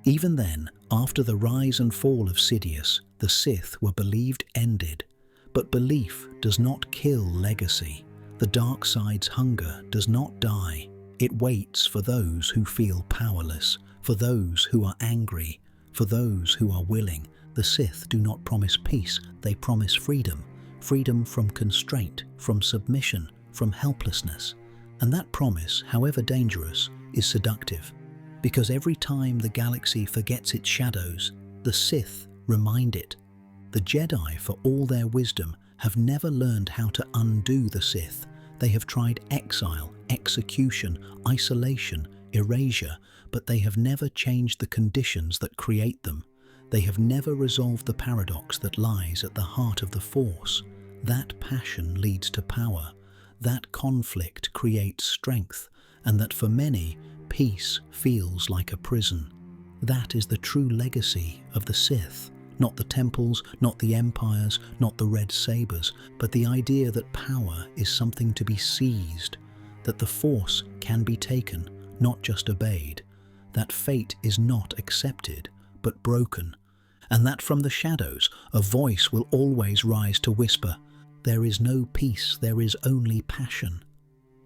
Even then, after the rise and fall of Sidious, the Sith were believed ended. But belief does not kill legacy. The dark side's hunger does not die. It waits for those who feel powerless, for those who are angry, for those who are willing. The Sith do not promise peace, they promise freedom. Freedom from constraint, from submission, from helplessness. And that promise, however dangerous, is seductive. Because every time the galaxy forgets its shadows, the Sith remind it. The Jedi, for all their wisdom, have never learned how to undo the Sith. They have tried exile, execution, isolation, erasure, but they have never changed the conditions that create them. They have never resolved the paradox that lies at the heart of the Force. That passion leads to power. That conflict creates strength, and that for many, peace feels like a prison. That is the true legacy of the Sith. Not the temples, not the empires, not the red sabers, but the idea that power is something to be seized, that the Force can be taken, not just obeyed, that fate is not accepted, but broken, and that from the shadows a voice will always rise to whisper, "There is no peace, there is only passion."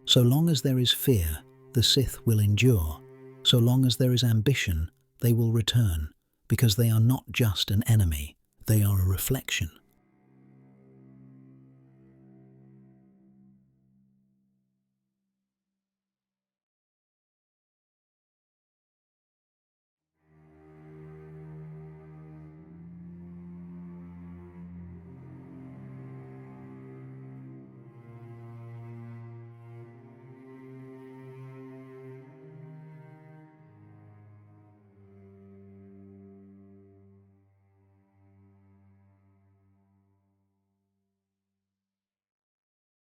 So long as there is fear, the Sith will endure. So long as there is ambition, they will return, because they are not just an enemy, they are a reflection.